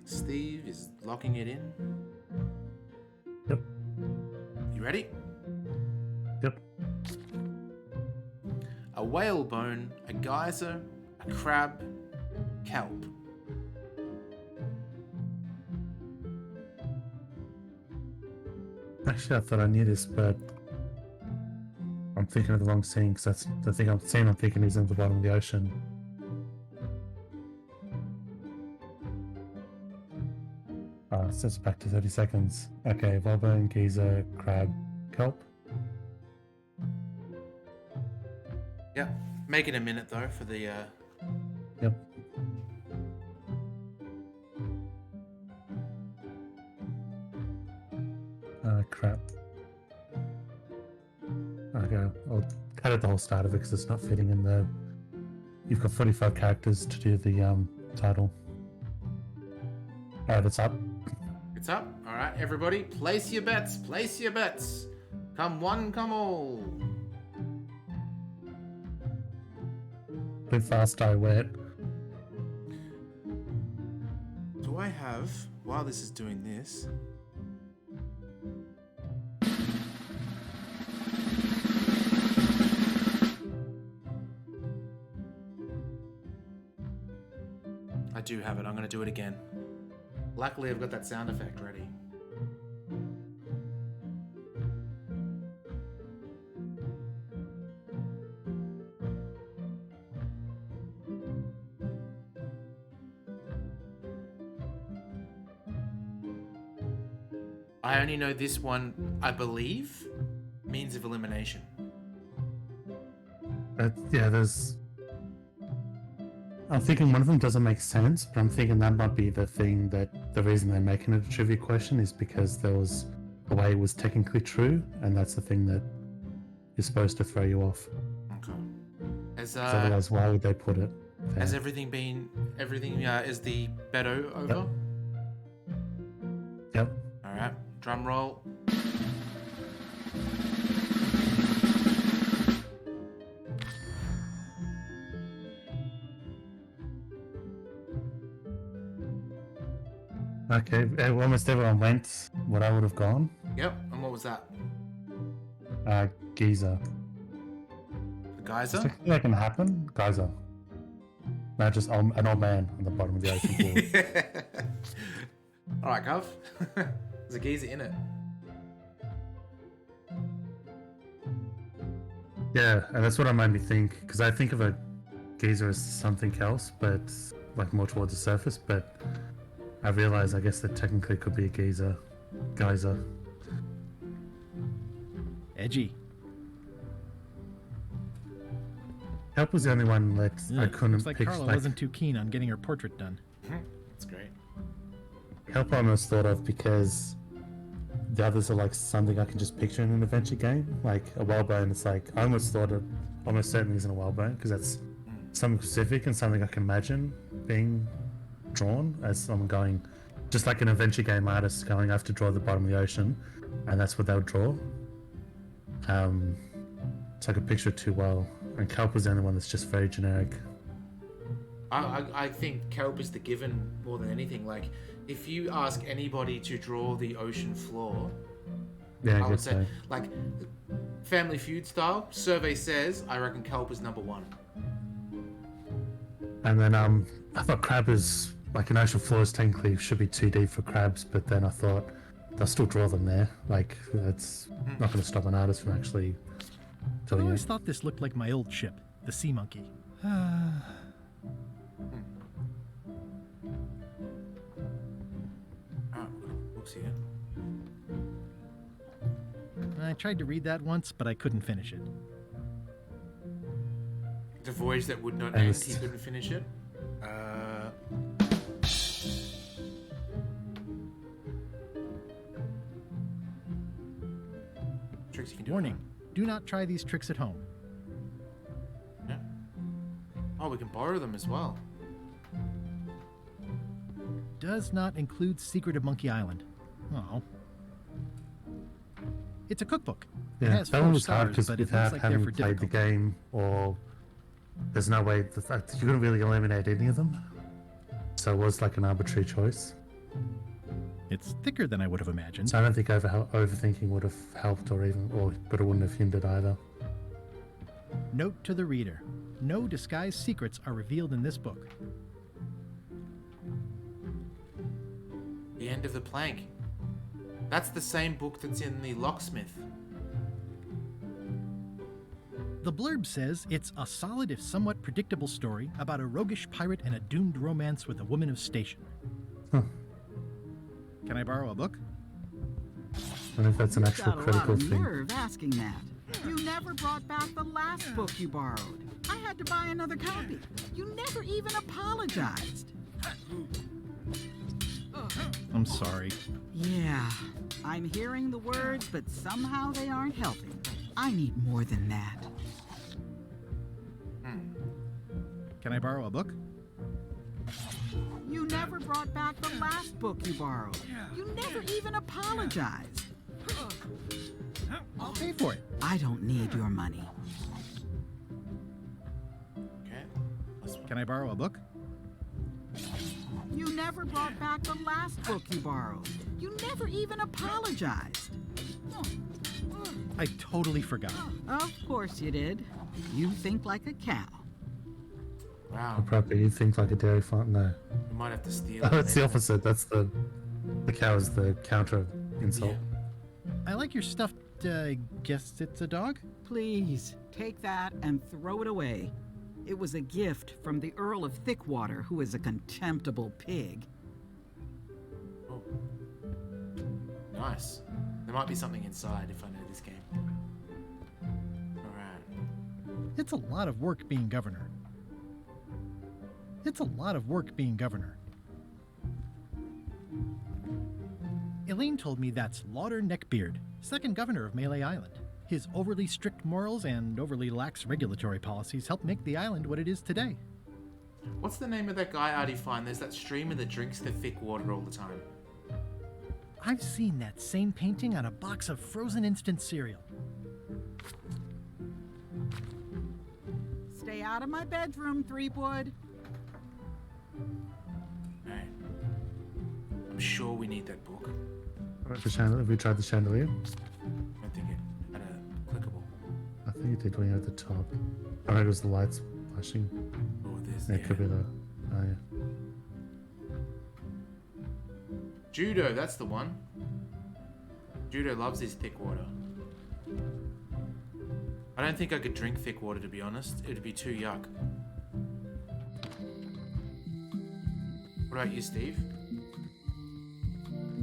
Steve is locking it in. Yep. You ready? Yep. A whalebone, a geyser, a crab, kelp. Actually, I thought I knew this, but I'm thinking of the wrong scene because that's the thing I'm thinking is in the bottom of the ocean. So it's back to 30 seconds. Okay, whalebone, geyser, crab, kelp. Yep. Make it a minute though for the. Yep. Crap. Okay, I'll cut out the whole start of it because it's not fitting in the. You've got 45 characters to do the title. Alright, it's up. It's up. All right, everybody, place your bets. Place your bets. Come one, come all. Bit fast, I wet. Do I have, while this is doing this, I do have it. I'm going to do it again. Luckily, I've got that sound effect ready. I only know this one, I believe, means of elimination. Yeah, there's. I'm thinking one of them doesn't make sense, but I'm thinking that might be the thing that the reason they're making it a trivia question is because there was a way it was technically true, and that's the thing that is supposed to throw you off. Okay. 'Cause Otherwise, why would they put it there? Has everything been, is the Beto over? Yep. Alright, drum roll. Okay, almost everyone went what I would have gone. Yep, and what was that? Geyser. The geyser? Is that gonna happen? Geyser. No, just an old man on the bottom of the ocean floor. Alright, Gov. There's a geyser in it. Yeah, and that's what it made me think, because I think of a geyser as something else, but like more towards the surface, but I realize I guess that technically could be a geyser. Edgy. Help was the only one that I couldn't Looks like pick. Carla wasn't too keen on getting her portrait done. That's great. Help I almost thought of because the others are like something I can just picture in an adventure game. Like a whalebone, it's like I almost thought it almost certainly isn't a whalebone because that's something specific and something I can imagine being drawn as someone going, just like an adventure game artist going, I have to draw the bottom of the ocean, and that's what they would draw. So I could picture it too well. And kelp was the only one that's just very generic. I think kelp is the given more than anything. Like, if you ask anybody to draw the ocean floor, Yeah, I would guess say, so. like, Family Feud style, survey says, I reckon kelp is number one. And then I thought crab is like an ocean floor is technically should be too deep for crabs, but then I thought they'll still draw them there. Like it's not going to stop an artist from actually I doing always it. thought this looked like my old ship, the Sea Monkey. Books here. I tried to read that once, but I couldn't finish it. The voyage that would not And end, it's- he couldn't finish it. Tricks you can do. Warning, do not try these tricks at home. Yeah. Oh, we can borrow them as well. Does not include Secret of Monkey Island. Oh. It's a cookbook. It Yeah, has that 4 one was hard stars, because but it looks without like they're having for played the difficult. game, or there's no way the fact you couldn't really eliminate any of them. So it was like an arbitrary choice. It's thicker than I would have imagined. So I don't think overthinking would have helped, but it wouldn't have hindered either. Note to the reader: no disguised secrets are revealed in this book. The End of the Plank. That's the same book that's in The Locksmith. The blurb says it's a solid if somewhat predictable story about a roguish pirate and a doomed romance with a woman of station. Huh. Can I borrow a book? I don't know if that's an You've actual got a lot critical of thing. nerve asking that. You never brought back the last book you borrowed. I had to buy another copy. You never even apologized. I'm sorry. Yeah, I'm hearing the words, but somehow they aren't helping. I need more than that. Can I borrow a book? You never brought back the last book you borrowed. You never even apologized. I'll pay for it. I don't need your money. Okay. Can I borrow a book? You never brought back the last book you borrowed. You never even apologized. I totally forgot. Of course you did. You think like a cow. Wow. Probably you think like a dairy farm. No. We might have to steal Oh, it. it's the opposite. That's the cow is the counter insult. I like your stuffed, guess it's a dog? Please, take that and throw it away. It was a gift from the Earl of Thickwater, who is a contemptible pig. Oh. Nice. There might be something inside if I know this game. Alright. It's a lot of work being governor. It's a lot of work being governor. Elaine told me that's Lauder Neckbeard, second governor of Melee Island. His overly strict morals and overly lax regulatory policies helped make the island what it is today. What's the name of that guy Artie find? There's that streamer that drinks the thick water all the time. I've seen that same painting on a box of frozen instant cereal. Stay out of my bedroom, Threepwood. Hey. I'm sure we need that book. Have we tried the chandelier? I think it had a clickable. I think it did when you're at the top. I think it was the lights flashing. Oh, there's Yeah, it could be the. Oh yeah. Judo, that's the one. Judo loves his thick water. I I don't think I could drink thick water, to be honest. It'd be too yuck. What about you, Steve?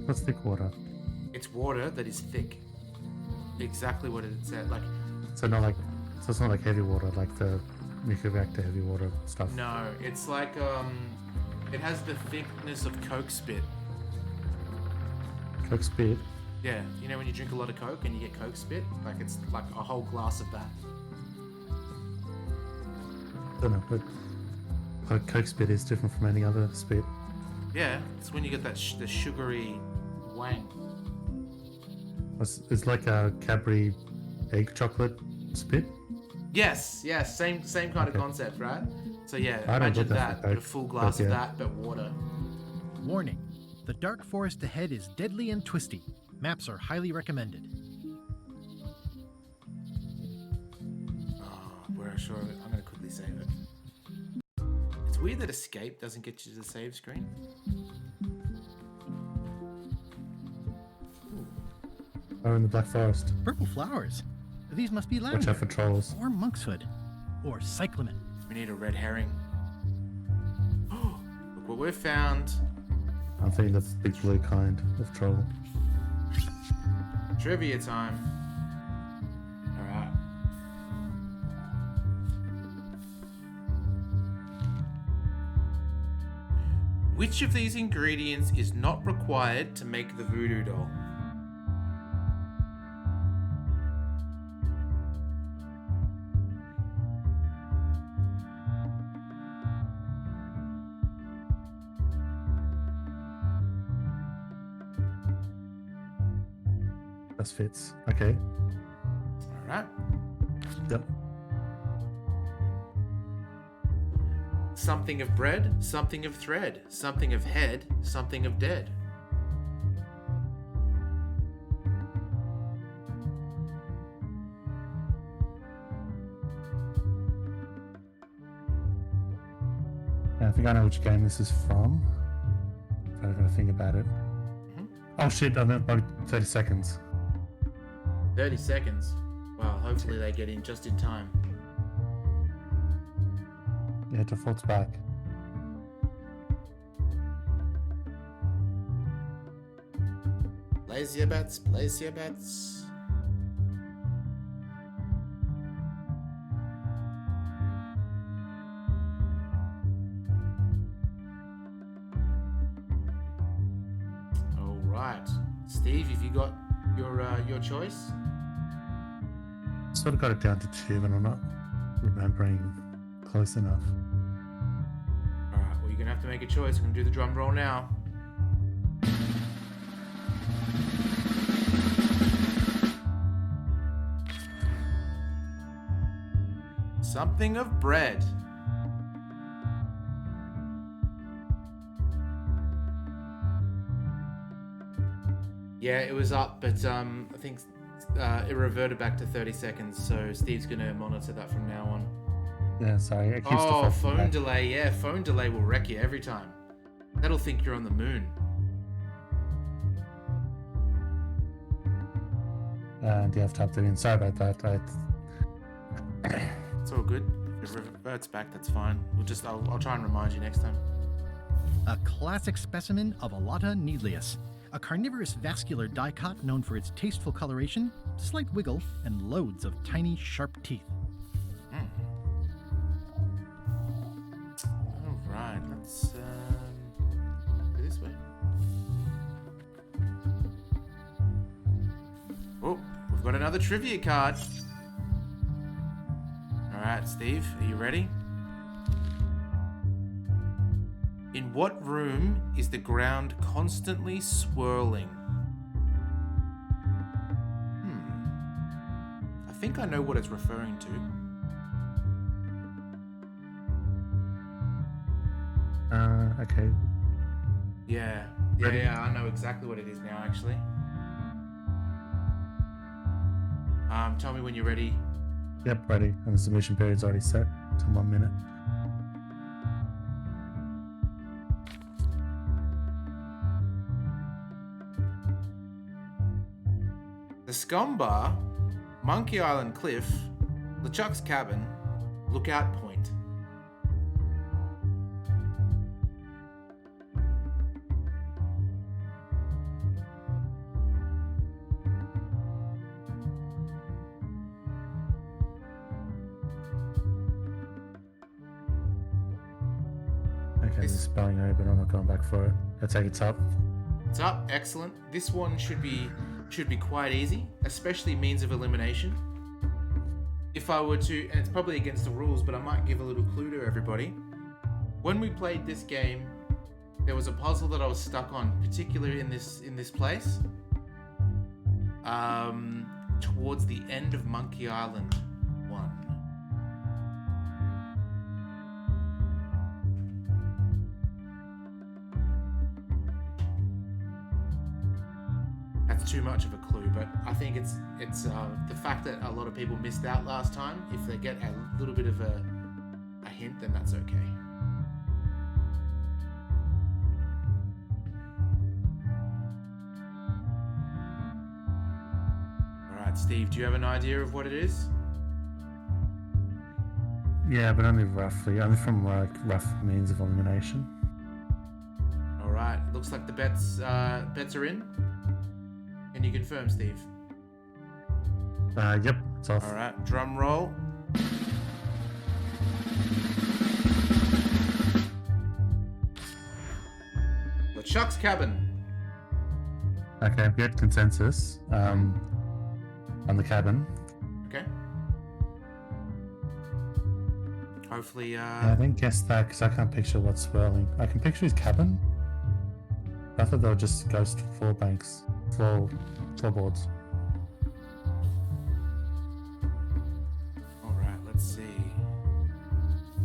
What's thick water? It's water that is thick. Exactly what it said. Like, So it's not like heavy water, like the nuclear reactor heavy water stuff. no, it's like it has the thickness of Coke spit. Coke spit. Yeah, you know when you drink a lot of Coke and you get Coke spit? Like it's like a whole glass of that. I don't know, but like Coke spit is different from any other spit. Yeah, it's when you get that the sugary wang. It's like a Cadbury egg chocolate spit. Yes, same kind of Okay. concept, right? So yeah, I don't imagine get that that, from but a Coke, full glass but of yeah. that, but water. Warning: the dark forest ahead is deadly and twisty. Maps are highly recommended. Oh, we're sure. I'm gonna quickly save it. It's weird that escape doesn't get you to the save screen. Oh, in the Black Forest. Purple flowers. These must be lavender. Watch out for trolls. Or monkshood. Or cyclamen. We need a red herring. Look what we've found. I'm thinking that's the big blue kind of troll. Trivia time. Alright. Which of these ingredients is not required to make the voodoo doll? That fits. Okay. Alright. Yep. Something of bread, something of thread, something of head, something of dead. I think I know which game this is from. I don't gotta think about it. Oh shit, I meant about 30 seconds. 30 seconds. Well, hopefully they get in just in time. Yeah, default's back. Place your bets, place your bets. All right, Steve, have you got your choice? Sort of got it down to 2, but I'm not remembering close enough. All right, well, you're gonna have to make a choice. I'm gonna do the drum roll now. Something of bread. Yeah, it was up, but I think it reverted back to 30 seconds, so Steve's gonna monitor that from now on. Yeah, sorry. It keeps Oh, defaulting phone back. delay. Yeah, phone delay will wreck you every time. That'll think you're on the moon. And you have to update in. Sorry about that. It's all good. If it reverts back, that's fine. I'll try and remind you next time. A classic specimen of Alata needleus, a carnivorous vascular dicot known for its tasteful coloration, slight wiggle, and loads of tiny, sharp teeth. All right, let's go this way. Oh, we've got another trivia card. All right, Steve, are you ready? In what room is the ground constantly swirling? I think I know what it's referring to. Okay. Yeah, Ready? I know exactly what it is now, actually. Tell me when you're ready. Yep, ready. And the submission period's already set to 1 minute. The Scumbar, Monkey Island Cliff, LeChuck's cabin, lookout point. Okay, this is spelling over, but I'm not going back for it. I take it's up. It's up, excellent. This one should be quite easy, especially means of elimination. If I were to, and it's probably against the rules, but I might give a little clue to everybody. When we played this game, there was a puzzle that I was stuck on, particularly in this place. Towards the end of Monkey Island 1. That's too much of a clue, but I think it's the fact that a lot of people missed out last time. If they get a little bit of a hint, then that's okay. Alright, Steve, do you have an idea of what it is? Yeah, but only roughly. Only from like rough means of elimination. Alright, looks like the bets are in. Can you confirm, Steve? Yep, it's off. Alright, drum roll. LeChuck's cabin. Okay, we had consensus on the cabin. Okay. Hopefully, Yeah, I didn't guess that because I can't picture what's swirling. I can picture his cabin. I thought they were just ghost floorboards. Alright, let's see.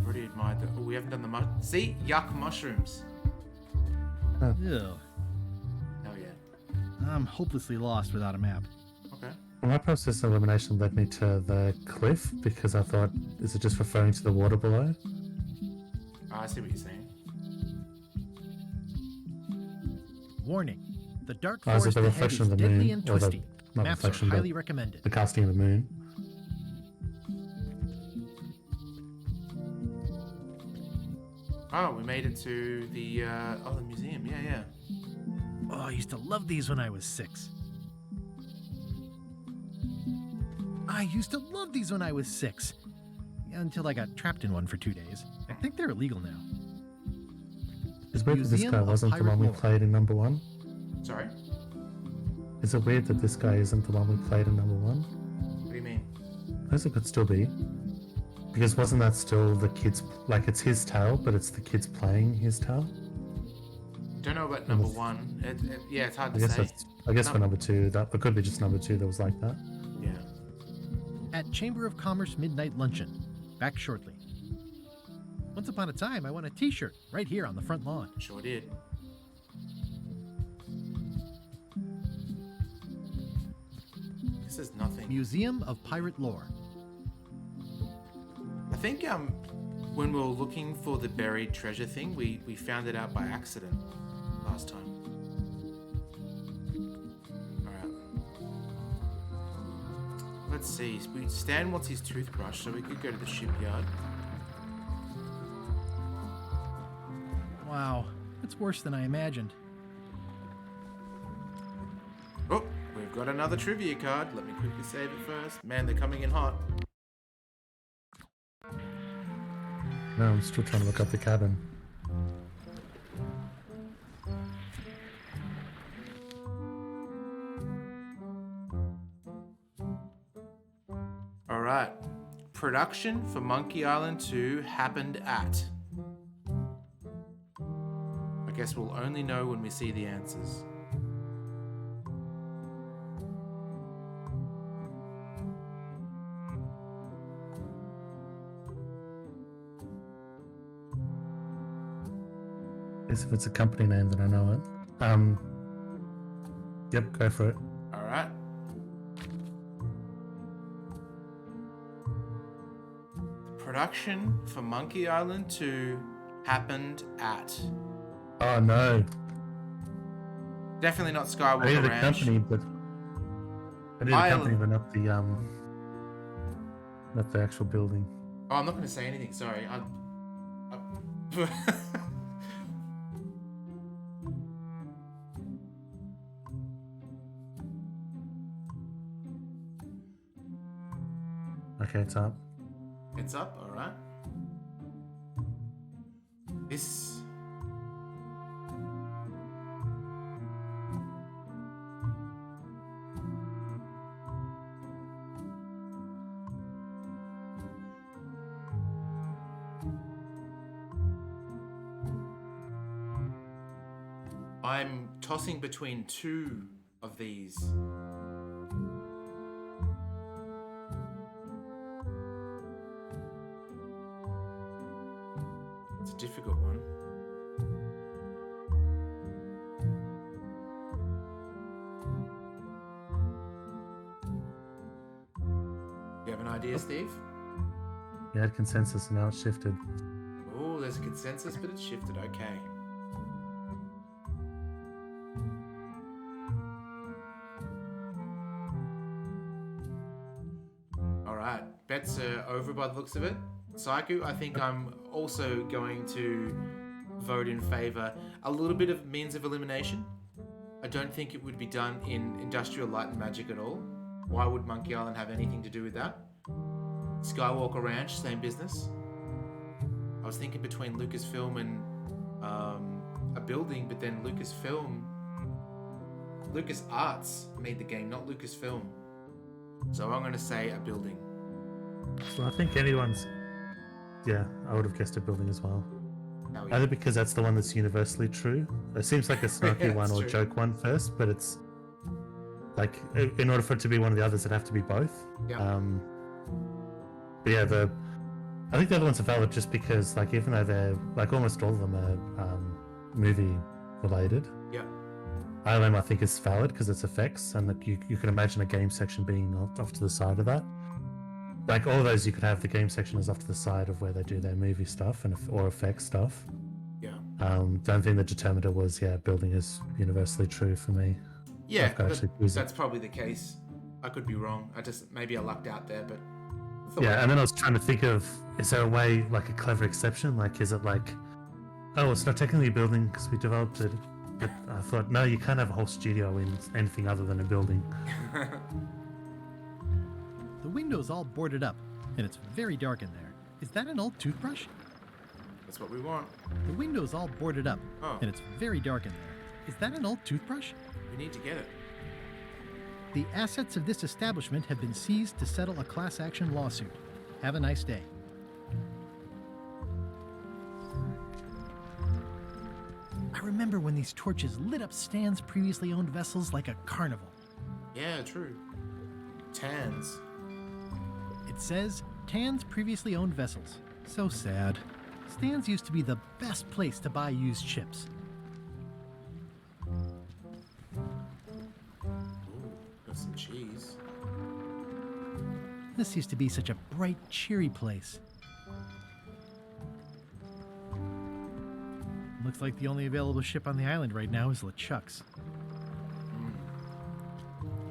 Already admired that. Oh, we haven't done the see? Yuck mushrooms. Ew. Hell yeah. I'm hopelessly lost without a map. Okay. Well, my process of elimination led me to the cliff because I thought, is it just referring to the water below? Oh, I see what you're saying. Warning. The dark Oh, is it forest the ahead reflection is of the deadly moon? and Or the, twisty. not Maps are reflection, but highly recommended. the casting of the moon. Oh, we made it to the the museum. Yeah. Oh, I used to love these when I was 6. Until I got trapped in one for 2 days. I think they're illegal now. It's weird that this Museum guy of wasn't the Pirate one we Lore. played in number 1. Sorry? Is it weird that this guy isn't the one we played in number 1? What do you mean? I guess it could still be. Because wasn't that still the kids, like it's his tale, but it's the kids playing his tale? Don't know about number 1. Yeah, it's hard to say. I guess for number 2, it could be just number 2 that was like that. Yeah. At Chamber of Commerce Midnight Luncheon. Back shortly. Once upon a time, I won a t-shirt right here on the front lawn. Sure did. This is nothing. Museum of Pirate Lore. I think when we were looking for the buried treasure thing, we found it out by accident last time. Alright. Let's see. Stan wants his toothbrush, so we could go to the shipyard. Wow, it's worse than I imagined. Oh, we've got another trivia card. Let me quickly save it first. Man, they're coming in hot. No, I'm still trying to look up the cabin. Alright. Production for Monkey Island 2 happened at. I guess we'll only know when we see the answers. If it's a company name, then I know it. Yep, go for it. Alright. The production for Monkey Island 2 happened at. Oh no. Definitely not I Skywalker needed a Ranch. company, but I needed a company, but not the Not the actual building. Oh, I'm not going to say anything. Sorry. Okay, it's up. It's up. All right. This. I'm tossing between two of these. It's a difficult one. You have an idea, Steve? You had consensus and now it's shifted. Oh, there's a consensus, but it's shifted. Okay. Bets are over by the looks of it. Psycho, I think I'm also going to vote in favour. A little bit of means of elimination. I don't think it would be done in Industrial Light and Magic at all. Why would Monkey Island have anything to do with that? Skywalker Ranch, same business. I was thinking between Lucasfilm and a building, but then LucasArts made the game, not Lucasfilm. So I'm going to say a building. So I think anyone's... Yeah, I would have guessed a building as well. Oh, yeah. Either because that's the one that's universally true. It seems like a snarky one or true. joke one first, but it's... Like, in order for it to be one of the others, it'd have to be both. Yeah. But yeah, I think the other ones are valid just because, like, even though they're... Like, almost all of them are movie related. Yeah. ILM, I think, is valid because it's effects, and that you can imagine a game section being off to the side of that. Like all those, you could have the game section is off to the side of where they do their movie stuff or effects stuff. Yeah. The only thing that determined it was, building is universally true for me. Yeah, that's probably the case. I could be wrong. Maybe I lucked out there, but... Yeah, and then I was trying to think of, is there a way, like a clever exception? Like, is it like, oh, it's not technically a building because we developed it. But I thought, no, you can't have a whole studio in anything other than a building. The window's all boarded up, and it's very dark in there. Is that an old toothbrush? That's what we want. The window's all boarded up, and it's very dark in there. Is that an old toothbrush? We need to get it. The assets of this establishment have been seized to settle a class action lawsuit. Have a nice day. I remember when these torches lit up Stan's previously owned vessels like a carnival. Yeah, true. Tans. It says, Tan's previously owned vessels. So sad. Stan's used to be the best place to buy used ships. Ooh, got some cheese. This used to be such a bright, cheery place. Looks like the only available ship on the island right now is LeChuck's.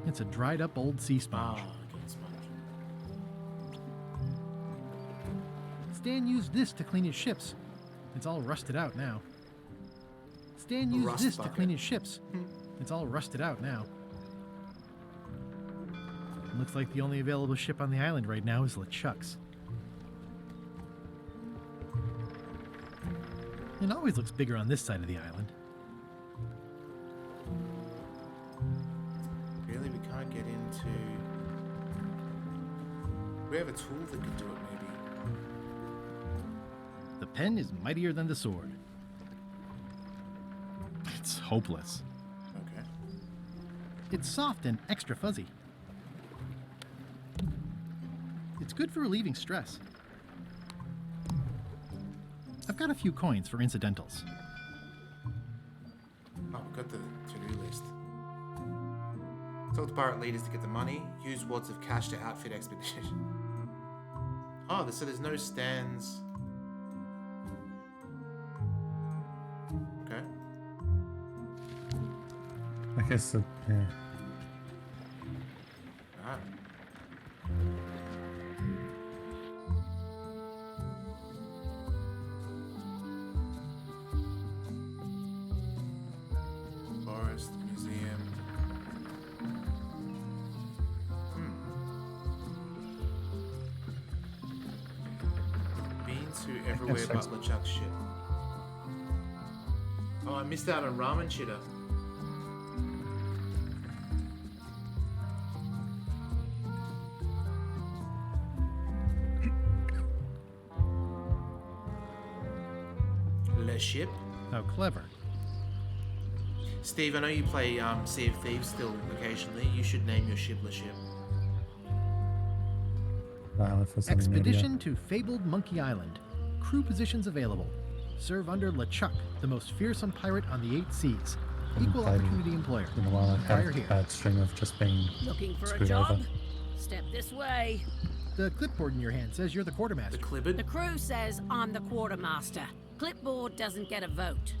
It's a dried up old sea sponge. Stan used this to clean his ships. It's all rusted out now. Stan used this to clean his ships. It's all rusted out now. Looks like the only available ship on the island right now is LeChuck's. It always looks bigger on this side of the island. Really, we can't get into... We have a tool that could do it, maybe. The pen is mightier than the sword. It's hopeless. Okay. It's soft and extra fuzzy. It's good for relieving stress. I've got a few coins for incidentals. Oh, we've got the to-do list. Talk to pirate leaders to get the money. Use wads of cash to outfit expedition. Oh, so there's no stands. Okay. I guess, yeah. Alright. to everywhere but LeChuck's ship. Oh, I missed out on Ramen Chitter. Le Ship. How clever. Steve, I know you play Sea of Thieves still occasionally. You should name your ship Le Ship. Expedition to fabled Monkey Island. Crew positions available. Serve under LeChuck, the most fearsome pirate on the 8 seas. Equal opportunity employer. In a while, I've Fire had a here. bad string of just being Looking for a screwed job? over. Step this way. The clipboard in your hand says you're the quartermaster. The crew says I'm the quartermaster. Clipboard doesn't get a vote.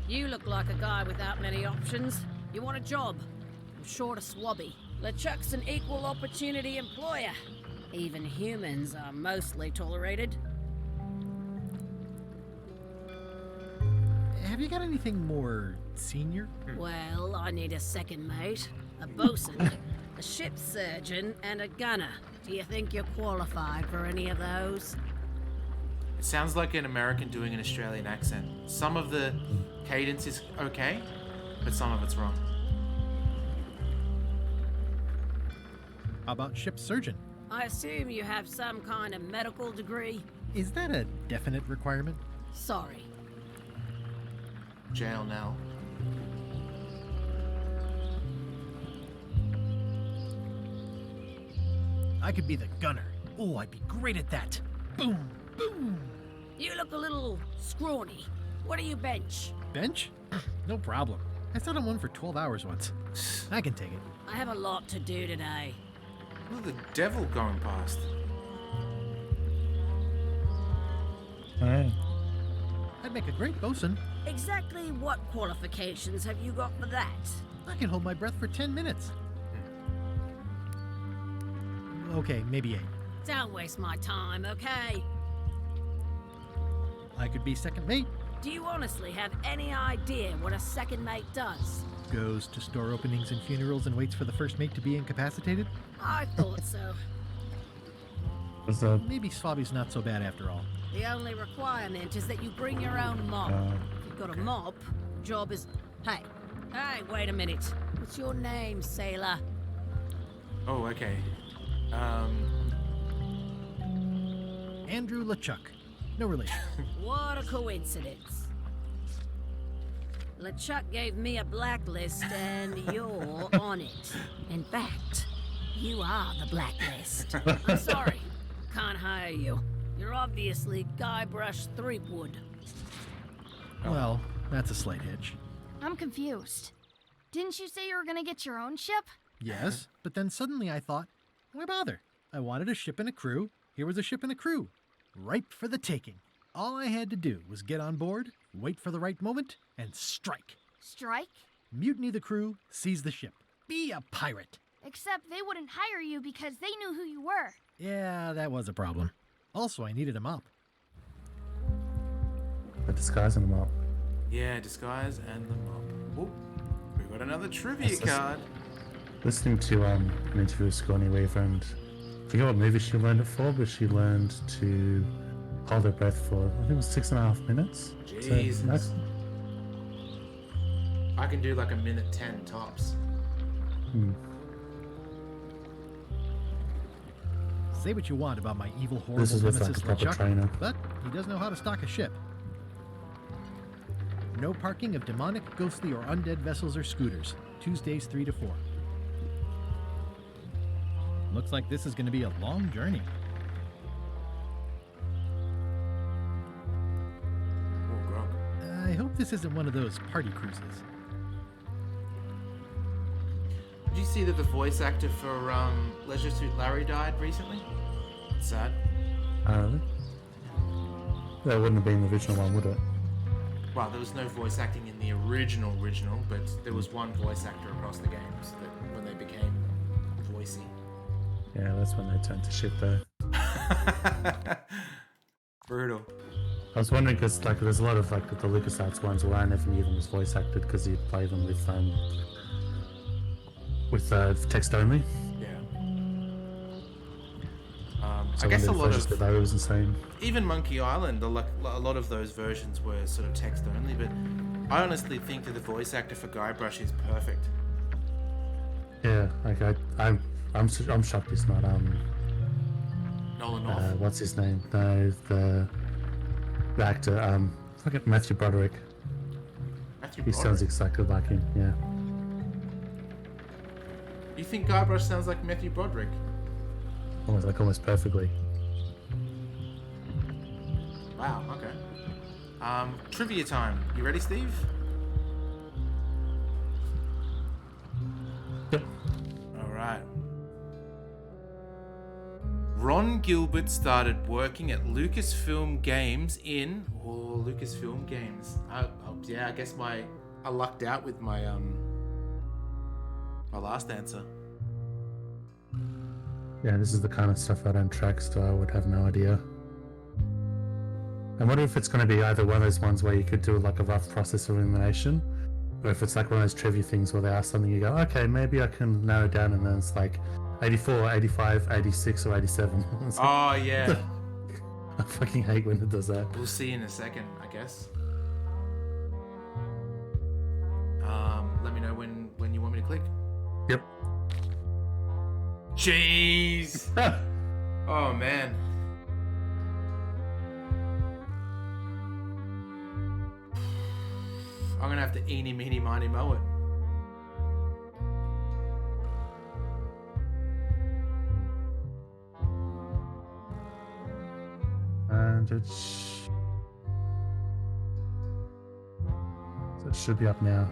You look like a guy without many options. You want a job? I'm short of swabby. LeChuck's an equal opportunity employer. Even humans are mostly tolerated. Have you got anything more senior? Well, I need a second mate, a bosun, a ship surgeon, and a gunner. Do you think you're qualified for any of those? It sounds like an American doing an Australian accent. Some of the cadence is okay, but some of it's wrong. How about ship surgeon? I assume you have some kind of medical degree? Is that a definite requirement? Sorry. Jail now. I could be the gunner. Oh, I'd be great at that. Boom, boom. You look a little scrawny. What do you bench? Bench? No problem. I sat on one for 12 hours once. I can take it. I have a lot to do today. Look at the devil going past. Hey. I'd make a great bosun. Exactly what qualifications have you got for that? I can hold my breath for 10 minutes. Okay, maybe 8. Don't waste my time, okay? I could be second mate. Do you honestly have any idea what a second mate does? Goes to store openings and funerals and waits for the first mate to be incapacitated. I thought so. Maybe Swabby's not so bad after all. The only requirement is that you bring your own mop. If you've got a mop, job is... Hey, wait a minute. What's your name, sailor? Oh, okay. Andrew LeChuck. No relation. What a coincidence. LeChuck gave me a blacklist and you're on it. In fact, you are the blacklist. I'm sorry. Can't hire you. You're obviously Guybrush Threepwood. Well, that's a slight hitch. I'm confused. Didn't you say you were gonna get your own ship? Yes, but then suddenly I thought, why bother? I wanted a ship and a crew. Here was a ship and a crew. Ripe for the taking. All I had to do was get on board, wait for the right moment, and strike. Strike? Mutiny the crew, seize the ship. Be a pirate. Except they wouldn't hire you because they knew who you were. Yeah, that was a problem. Also, I needed a mop. The disguise and the mop. Yeah, disguise and the mop. Oh, we got another trivia card. Listening to an interview with Sigourney Weaver, and I forget what movie she learned it for, but she learned to hold her breath for, I think it was 6.5 minutes. Jesus. So I can do like a minute 10 tops. Say what you want about my evil, horrible This is with nemesis like a proper LeChuck, trainer. but he does know how to stock a ship. No parking of demonic, ghostly, or undead vessels or scooters. Tuesdays 3 to 4. Looks like this is going to be a long journey. Oh, grog. I hope this isn't one of those party cruises. Did you see that the voice actor for Leisure Suit Larry died recently? It's sad. That wouldn't have been the original one, would it? Well, there was no voice acting in the original, but there was one voice actor across the games that when they became voicey. Yeah, that's when they turned to shit though. Brutal. I was wondering because like there's a lot of like the LucasArts ones where I never knew them was voice acted because he'd play them with text only. Yeah. So I guess a one lot of the of versions was the same. even Monkey Island, a lot of those versions were sort of text only. But I honestly think that the voice actor for Guybrush is perfect. Yeah, like I'm shocked it's not Nolan North. what's his name? No, the actor fucking Matthew Broderick. Matthew He sounds Broderick. exactly like him. Yeah. You think Guybrush sounds like Matthew Broderick? Almost perfectly. Wow. Okay. Trivia time. You ready, Steve? Yep. All right. Ron Gilbert started working at Lucasfilm Games in Lucasfilm Games. Yeah, I guess I lucked out with my my last answer. Yeah, this is the kind of stuff I don't track, so I would have no idea. I wonder if it's going to be either one of those ones where you could do like a rough process of elimination, or if it's like one of those trivia things where they ask something, you go, okay, maybe I can narrow it down, and then it's like 84, 85, 86, or 87. Oh, yeah. I fucking hate when it does that. We'll see in a second, I guess. Let me know when you want me to click. Yep. Jeez. Oh, man. I'm gonna have to eeny, meeny, miny, mow it. And it should be up now.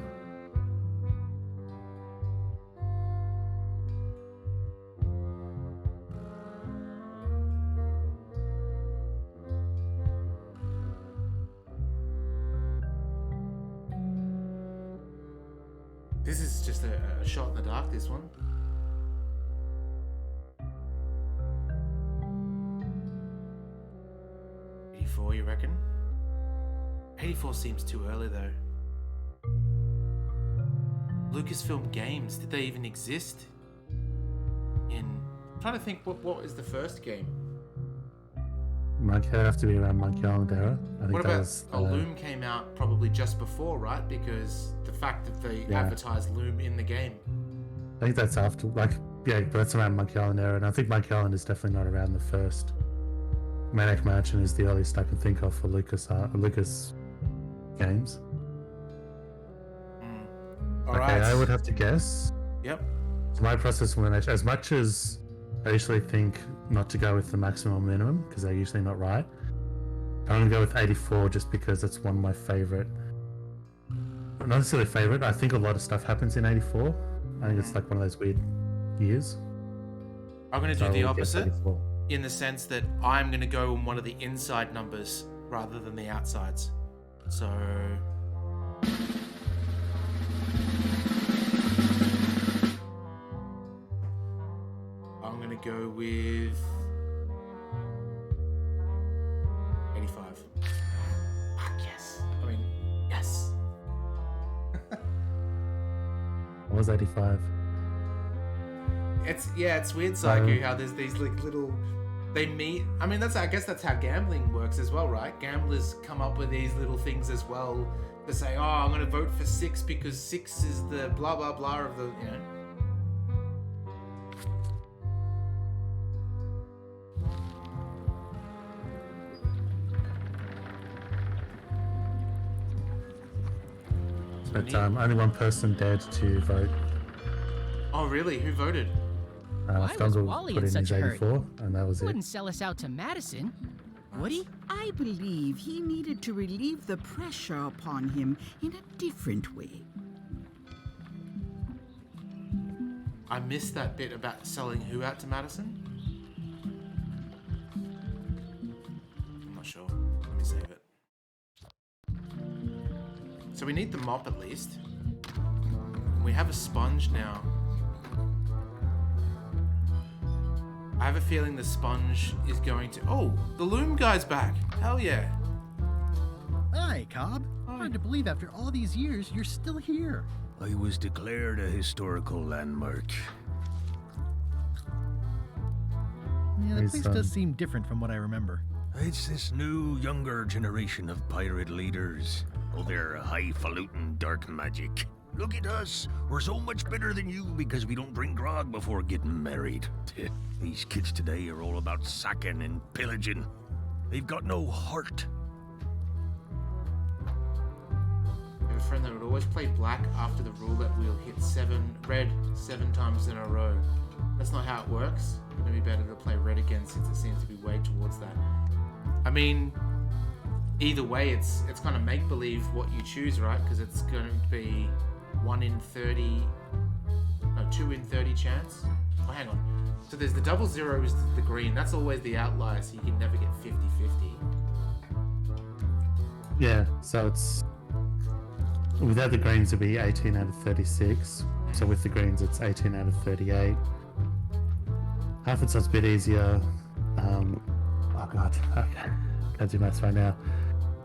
This is just a shot in the dark, this one. $84, you reckon? 84 seems too early, though. Lucasfilm Games, did they even exist? I'm trying to think, what was the first game? Monkey, that'd have to be around Monkey Island era. I think What that about was, Loom came out probably just before, right? Because the fact that they advertised Loom in the game. I think that's after, but that's around Monkey Island era, and I think Monkey Island is definitely not around the first. Maniac Mansion is the earliest I can think of for Lucas games. Alright. I would have to guess. Yep. So my process of elimination, as much as I usually think not to go with the maximum or minimum, because they're usually not right, I'm going to go with 84 just because it's one of my favorite. Not necessarily favorite, I think a lot of stuff happens in 84. I think it's like one of those weird years. I'm going to So do the I would guess opposite 84. in the sense that I'm going to go on one of the inside numbers rather than the outsides. So... I'm going to go with 85. Yes. I mean, yes. What was 85? It's weird, Psycho, how there's these like little they meet. I mean, I guess that's how gambling works as well, right? Gamblers come up with these little things as well to say, oh, I'm gonna vote for 6 because 6 is the blah blah blah of the, you know. But only one person dared to vote. Oh, really? Who voted? Why was Stumble Wally put in in such his a hurry? 84, and that was it. Wouldn't sell us out to Madison, would he? I believe he needed to relieve the pressure upon him in a different way. I missed that bit about selling who out to Madison. I'm not sure. Let me save it. So we need the mop at least. We have a sponge now. I have a feeling the sponge is going to... Oh, the Loom guy's back. Hell yeah. Hi, Cobb. Hard to believe after all these years you're still here. I was declared a historical landmark. Yeah, the He's, place does seem different from what I remember. It's this new, younger generation of pirate leaders. Oh, they're highfalutin dark magic. Look at us. We're so much better than you because we don't drink grog before getting married. These kids today are all about sacking and pillaging. They've got no heart. I have a friend that would always play black after the rule that we'll hit red 7 times in a row. That's not how it works. It'd be better to play red again since it seems to be way towards that. I mean, either way, it's kind of make-believe what you choose, right? Because it's going to be 2 in 30 chance. Oh, hang on. So there's the double zeros, the green. That's always the outlier, so you can never get 50-50. Yeah, so it's... Without the greens, it'd be 18 out of 36. So with the greens, it's 18 out of 38. Half it, so it's a bit easier. Oh god, okay. Can't do maths right now.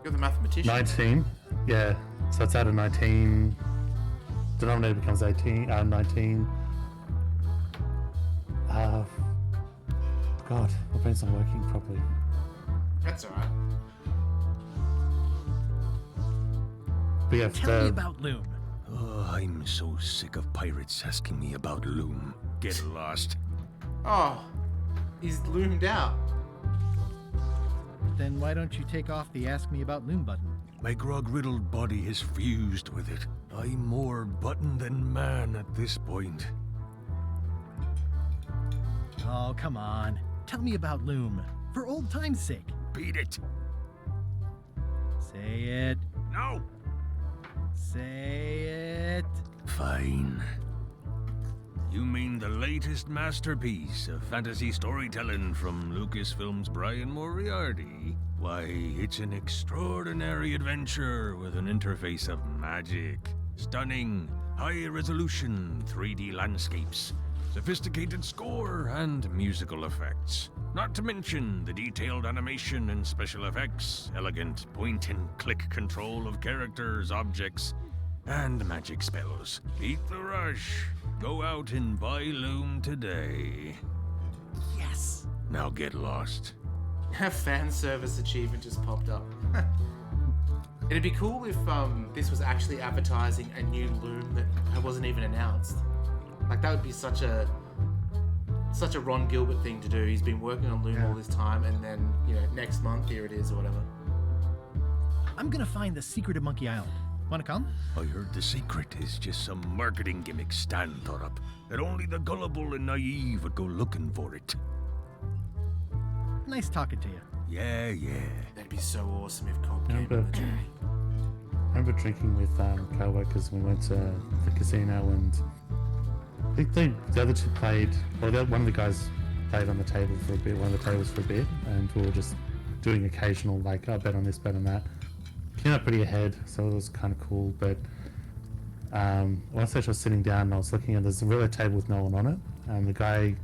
You're the mathematician. 19, yeah. So it's out of 19. Denominator becomes 19. God, my brain's not working properly. That's alright. But yeah, Tell me about Loom. Oh, I'm so sick of pirates asking me about Loom. Get lost. Oh, he's loomed out. Then why don't you take off the Ask Me About Loom button? My grog-riddled body has fused with it. I'm more button than man at this point. Oh, come on. Tell me about Loom. For old time's sake. Beat it. Say it. No. Say it. Fine. You mean the latest masterpiece of fantasy storytelling from Lucasfilm's Brian Moriarty? Why, it's an extraordinary adventure with an interface of magic. Stunning, high-resolution 3D landscapes, sophisticated score, and musical effects. Not to mention the detailed animation and special effects, elegant point-and-click control of characters, objects, and magic spells. Beat the rush. Go out and buy Loom today. Yes. Now get lost. A fan service achievement just popped up. It'd be cool if this was actually advertising a new Loom that wasn't even announced. Like, that would be such a Ron Gilbert thing to do. He's been working on Loom all this time, and then, next month, here it is, or whatever. I'm gonna find the secret of Monkey Island. Wanna come? I heard the secret is just some marketing gimmick Stan thought up, that only the gullible and naive would go looking for it. Nice talking to you. Yeah. That'd be so awesome if Cobb came on the journey. I remember drinking with co-workers when we went to the casino, and I think the other two played, one of the guys played on the table for a bit, one of the tables for a bit, and we were just doing occasional, like, I bet on this, bet on that. Came up pretty ahead, so it was kind of cool, but one stage I was sitting down and I was looking at, there's a really table with no one on it, and the guy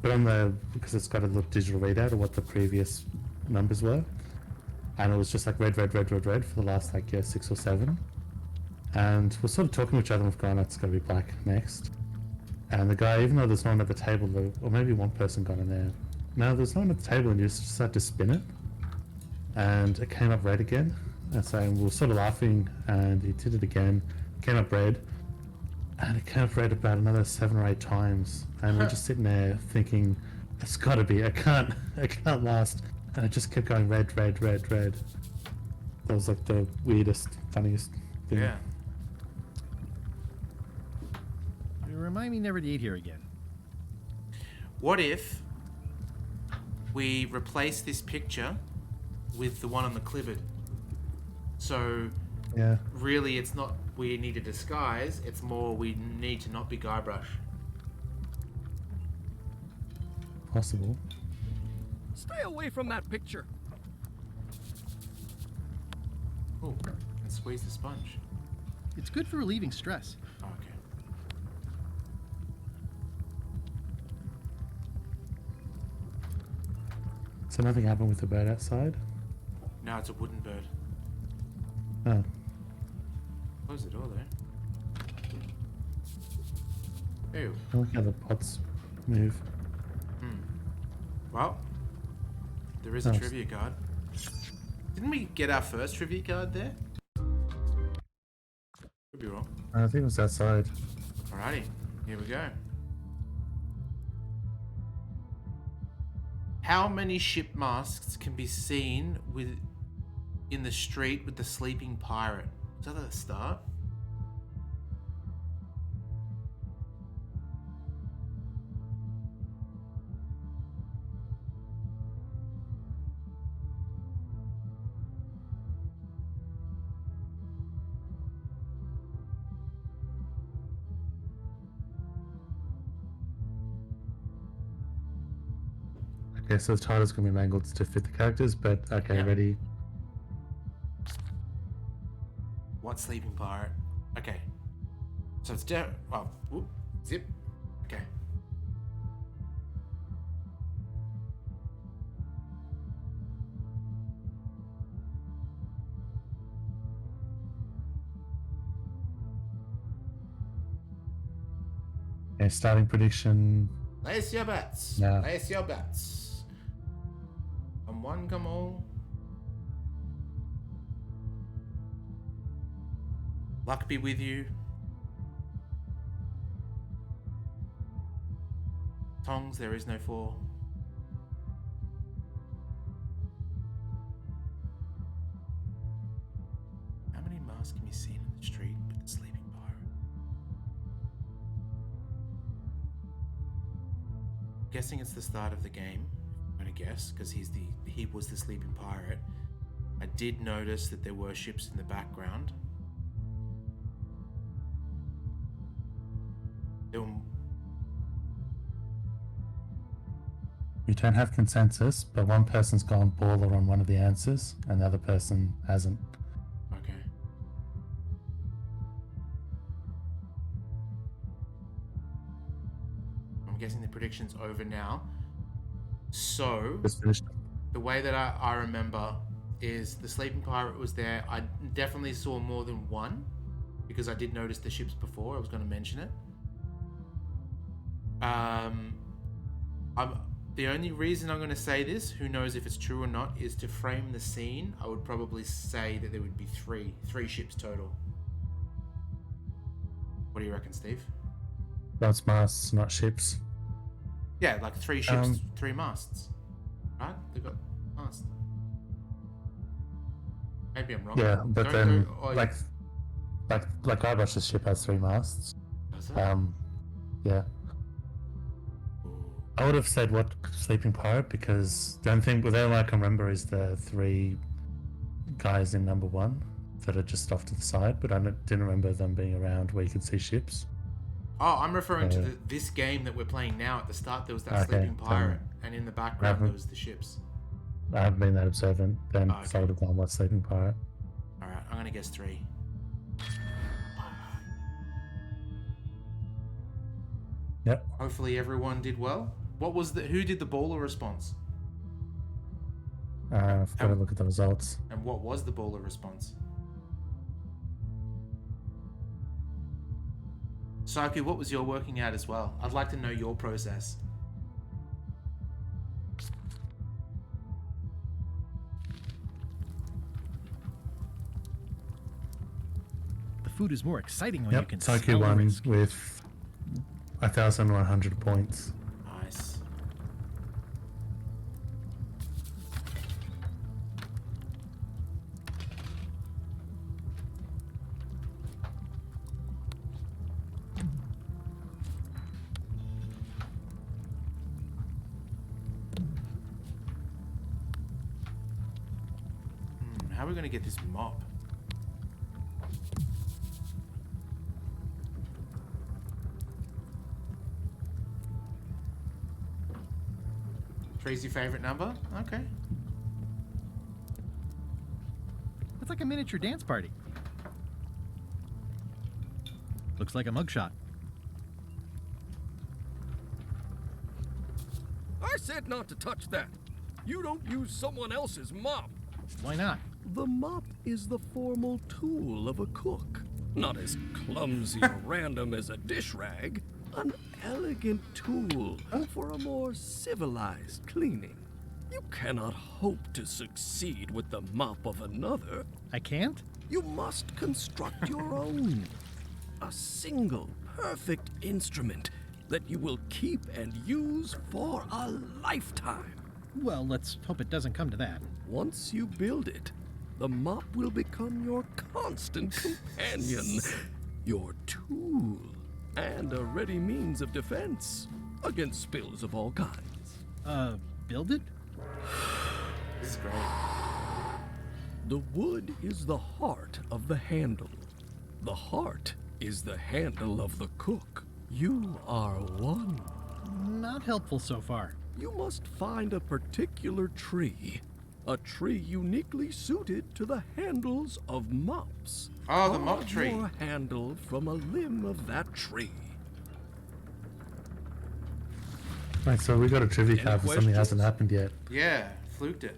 put on because it's got a little digital readout of what the previous numbers were, and it was just like red for the last 6 or 7, and we're sort of talking to each other and we've gone, it's going to be black next, and the guy, even though there's no one at the table, or maybe one person got in there, no, there's no one at the table, and you just had to spin it, and it came up red again. And so we were sort of laughing, and he did it again, came up red, and it came up red about another 7 or 8 times, and we're just sitting there thinking, it's gotta be, it can't last, and it just kept going red. That was like the weirdest, funniest thing. Yeah. You remind me never to eat here again. What if we replace this picture with the one on the clipboard? So, yeah, really, it's not we need a disguise, it's more we need to not be Guybrush. Possible. Stay away from that picture. Oh, and squeeze the sponge. It's good for relieving stress. Oh, okay. So nothing happened with the bird outside? No, it's a wooden bird. Oh. Close the door there. Ew. I like how the pots move. Well, there is a trivia card. Didn't we get our first trivia card there? Could be wrong. I think it was outside. Alrighty, here we go. How many ship masts can be seen in the street with the sleeping pirate? Is that at the start? Okay, so the title's gonna be mangled to fit the characters, but okay, Yep. ready. What sleeping pirate? Okay. So it's well, whoop, zip. Okay. Okay, starting prediction. Place your bets. No. Place your bets. Come one, come all. Luck be with you. Tongs, there is no fall. How many masks can be seen in the street with the sleeping pirate? Guessing it's the start of the game. I'm gonna guess because he was the sleeping pirate. I did notice that there were ships in the background. We don't have consensus, but one person's gone baller on one of the answers, and the other person hasn't. Okay. I'm guessing the prediction's over now. So, Just finished. the way that I remember is the sleeping pirate was there. I definitely saw more than one because I did notice the ships before. I was going to mention it. The only reason I'm going to say this, who knows if it's true or not, is to frame the scene. I would probably say that there would be three ships total. What do you reckon, Steve? That's masts, not ships. Yeah, like 3 ships, 3 masts. Right? They've got masts. Maybe I'm wrong. Yeah, but Don't then go- like Guybrush's ship has 3 masts. Does it? Yeah. I would have said what sleeping pirate because the only thing with all I can remember is the 3 guys in number 1 that are just off to the side, but I didn't remember them being around where you could see ships. Oh, I'm referring to this game that we're playing now. At the start, there was that sleeping pirate, and in the background, there was the ships. I haven't been that observant then, Okay. so I would have gone what sleeping pirate. Alright, I'm gonna guess 3. Yep. Hopefully everyone did well. Who did the baller response? I've got to look at the results. And what was the baller response? Psyche, what was your working out as well? I'd like to know your process. The food is more exciting when you can Psyche smell the won risk. with 1,100 points. Nice. How are we going to get this mop? Three's your favorite number? Okay. It's like a miniature dance party. Looks like a mugshot. I said not to touch that. You don't use someone else's mop. Why not? The mop is the formal tool of a cook. Not as clumsy or random as a dish rag. An elegant tool for a more civilized cleaning. You cannot hope to succeed with the mop of another. I can't? You must construct your own. A single, perfect instrument that you will keep and use for a lifetime. Well, let's hope it doesn't come to that. Once you build it, the mop will become your constant companion, your tool, and a ready means of defense against spills of all kinds. Build it? This is great. The wood is the heart of the handle. The heart is the handle of the cook. You are one. Not helpful so far. You must find a particular tree. A tree uniquely suited to the handles of mops. Oh, the mop tree. Your handle from a limb of that tree. Right, so we got a trivia card for something that hasn't happened yet. Yeah, fluked it.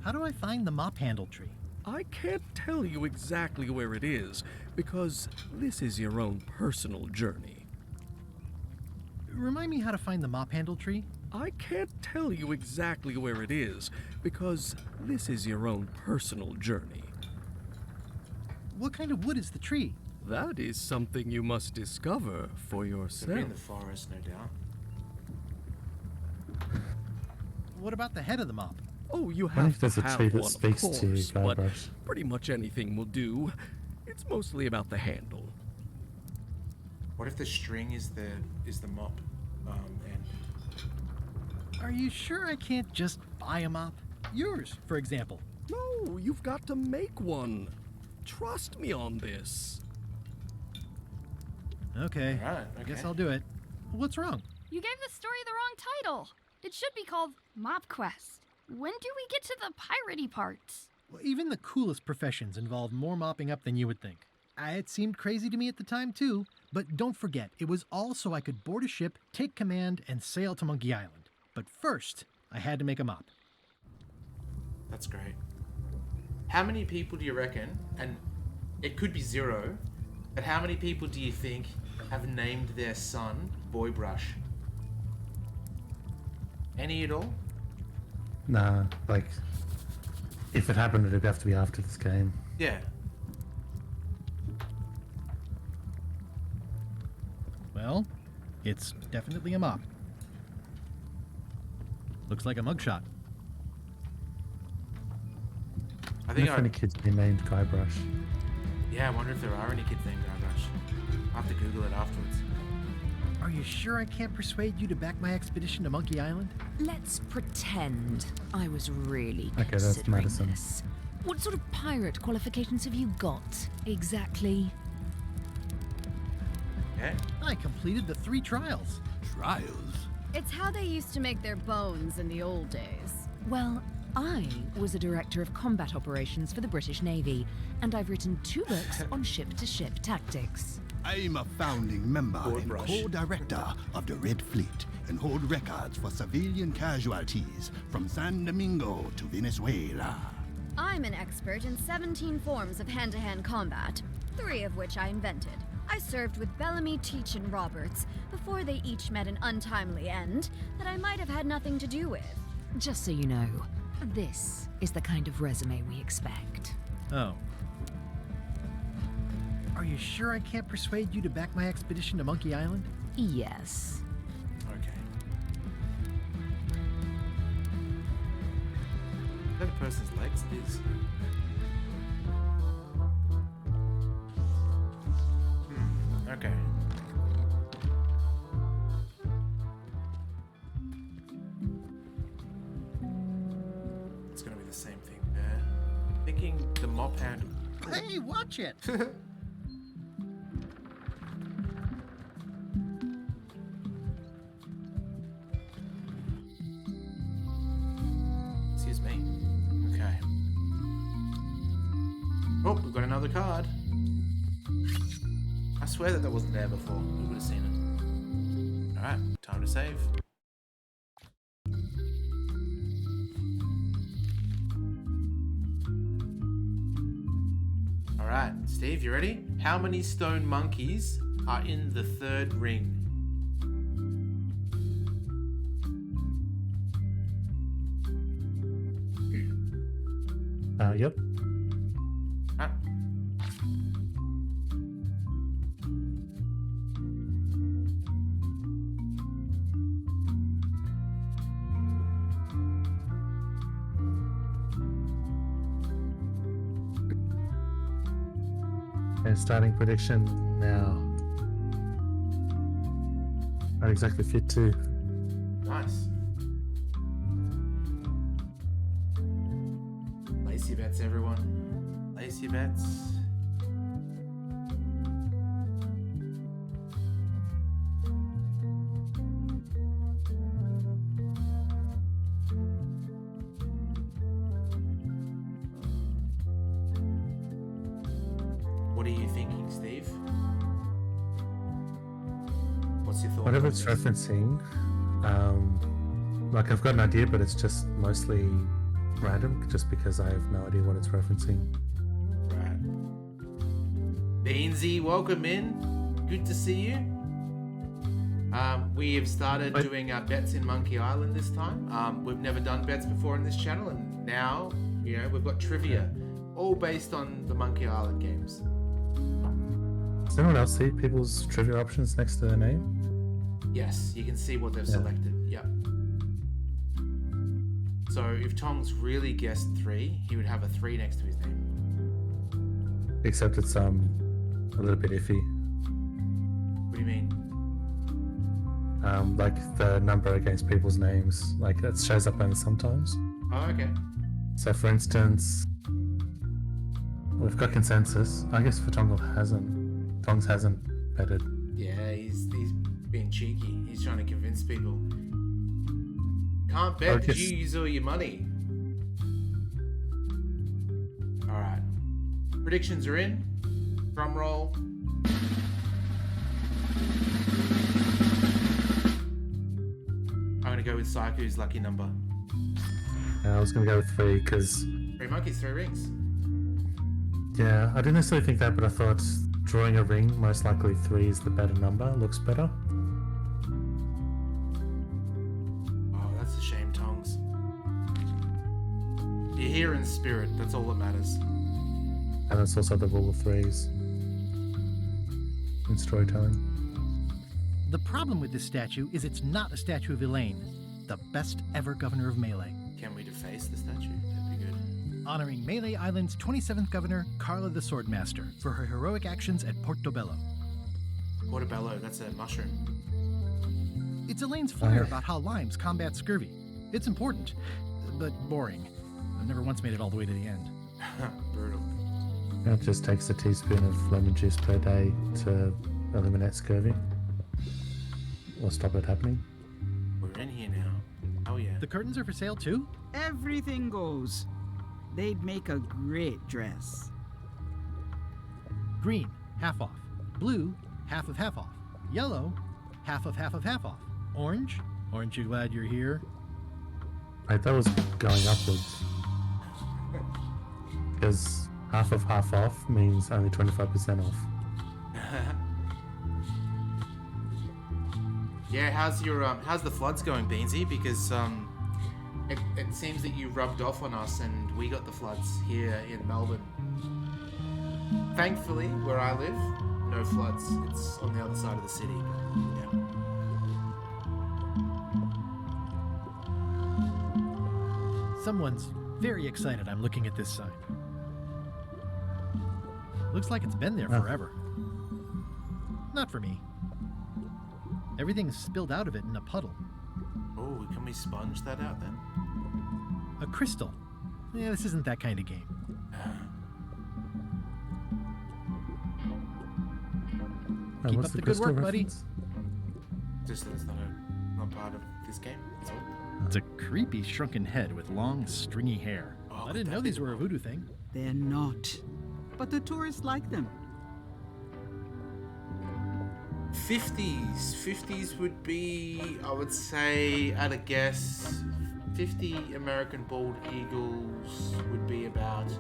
How do I find the mop handle tree? I can't tell you exactly where it is, because this is your own personal journey. Remind me how to find the mop handle tree? I can't tell you exactly where it is, because this is your own personal journey. What kind of wood is the tree? That is something you must discover for Could yourself. be in the forest, no doubt. What about the head of the mop? Oh, you I wonder have if there's to a have tree that one, speaks of to course, but Guybrush. pretty much anything will do. It's mostly about the handle. What if the string is the mop end? Are you sure I can't just buy a mop? Yours, for example. No, you've got to make one. Trust me on this. Okay. Alright, I guess okay. I'll do it. What's wrong? You gave the story the wrong title. It should be called Mop Quest. When do we get to the piratey parts? Well, even the coolest professions involve more mopping up than you would think. It seemed crazy to me at the time, too. But don't forget, it was all so I could board a ship, take command, and sail to Monkey Island. But first, I had to make a mop. That's great. How many people do you reckon, and it could be 0, but how many people do you think have named their son Boy Brush? Any at all? Nah, like, if it happened, it'd have to be after this game. Yeah. Well, it's definitely a mop. Looks like a mugshot. I think if any kids be named Guybrush. Yeah, I wonder if there are any kids named Guybrush. I'll have to Google it afterwards. Are you sure I can't persuade you to back my expedition to Monkey Island? Let's pretend I was really Okay, that's considering Madison. this. What sort of pirate qualifications have you got, exactly? Okay. I completed the 3 trials. Trials? It's how they used to make their bones in the old days. Well, I was a director of combat operations for the British Navy, and I've written 2 books on ship-to-ship tactics. I'm a founding member and Brush. co-director of the Red Fleet and hold records for civilian casualties from San Domingo to Venezuela. I'm an expert in 17 forms of hand-to-hand combat, 3 of which I invented. I served with Bellamy, Teach, and Roberts before they each met an untimely end that I might have had nothing to do with. Just so you know, this is the kind of resume we expect. Oh. Are you sure I can't persuade you to back my expedition to Monkey Island? Yes. Okay. Is that a person's legs? It is. Okay. It's gonna be the same thing there. Thinking the mop handle. Hey, watch it! Excuse me. Okay. Oh, we've got another card. I swear that wasn't there before. We would have seen it. Alright, time to save. Alright, Steve, you ready? How many stone monkeys are in the third ring. Yep. Ah. And starting prediction now. Not exactly fit too. Nice. Place your bets, everyone. Place your bets. What are you thinking, Steve? What's your thought? Whatever on it's this? referencing, like I've got an idea, but it's just mostly random, just because I have no idea what it's referencing. Right. Beansy, welcome in. Good to see you. We have started doing our bets in Monkey Island this time. We've never done bets before in this channel, and now, we've got trivia, all based on the Monkey Island games. Does anyone else see people's trivia options next to their name? Yes, you can see what they've Yeah. selected. Yeah. So if Tongs really guessed 3, he would have a 3 next to his name. Except it's a little bit iffy. What do you mean? Like the number against people's names, like it shows up only sometimes. Oh, okay. So for instance, we've got consensus. I guess for Tongs hasn't betted. Yeah, he's being cheeky. He's trying to convince people. Can't bet I guess- you use all your money. Alright. Predictions are in. Drum roll. I'm gonna go with Saiku's lucky number. I was gonna go with 3 because 3 monkeys, 3 rings. I didn't necessarily think that, but I thought drawing a ring, most likely 3 is the better number. Looks better. Oh, that's a shame, Tongs. You're here in spirit, that's all that matters. And it's also the rule of 3s in storytelling. The problem with this statue is it's not a statue of Elaine, the best ever governor of Melee. Can we deface the statue? That'd be good. Honoring Melee Island's 27th governor, Carla the Swordmaster, for her heroic actions at Portobello. Portobello, that's a mushroom. It's Elaine's flair about how limes combat scurvy. It's important, but boring. I've never once made it all the way to the end. Brutal. It just takes a teaspoon of lemon juice per day to eliminate scurvy. Or stop it happening. We're in here now. Oh yeah. The curtains are for sale too? Everything goes. They'd make a great dress. Green, half off. Blue, half of half off. Yellow, half of half of half off. Orange, aren't you glad you're here? Wait, that was going upwards. Because half of half off means only 25% off. Yeah, how's the floods going, Beansy? Because it seems that you rubbed off on us and we got the floods here in Melbourne. Thankfully, where I live, no floods. It's on the other side of the city. But, yeah. Someone's very excited I'm looking at this sign. Looks like it's been there forever. Not for me. Everything's spilled out of it in a puddle. Oh, can we sponge that out then? A crystal. Yeah, this isn't that kind of game. Keep what's up the the good crystal work, buddy. Just that it's not part of this game. That's all. It's a creepy shrunken head with long, stringy hair. I didn't know these were a voodoo thing. They're not. But the tourists like them. 50s. 50s would be, I would say, at a guess, 50 American bald eagles would be about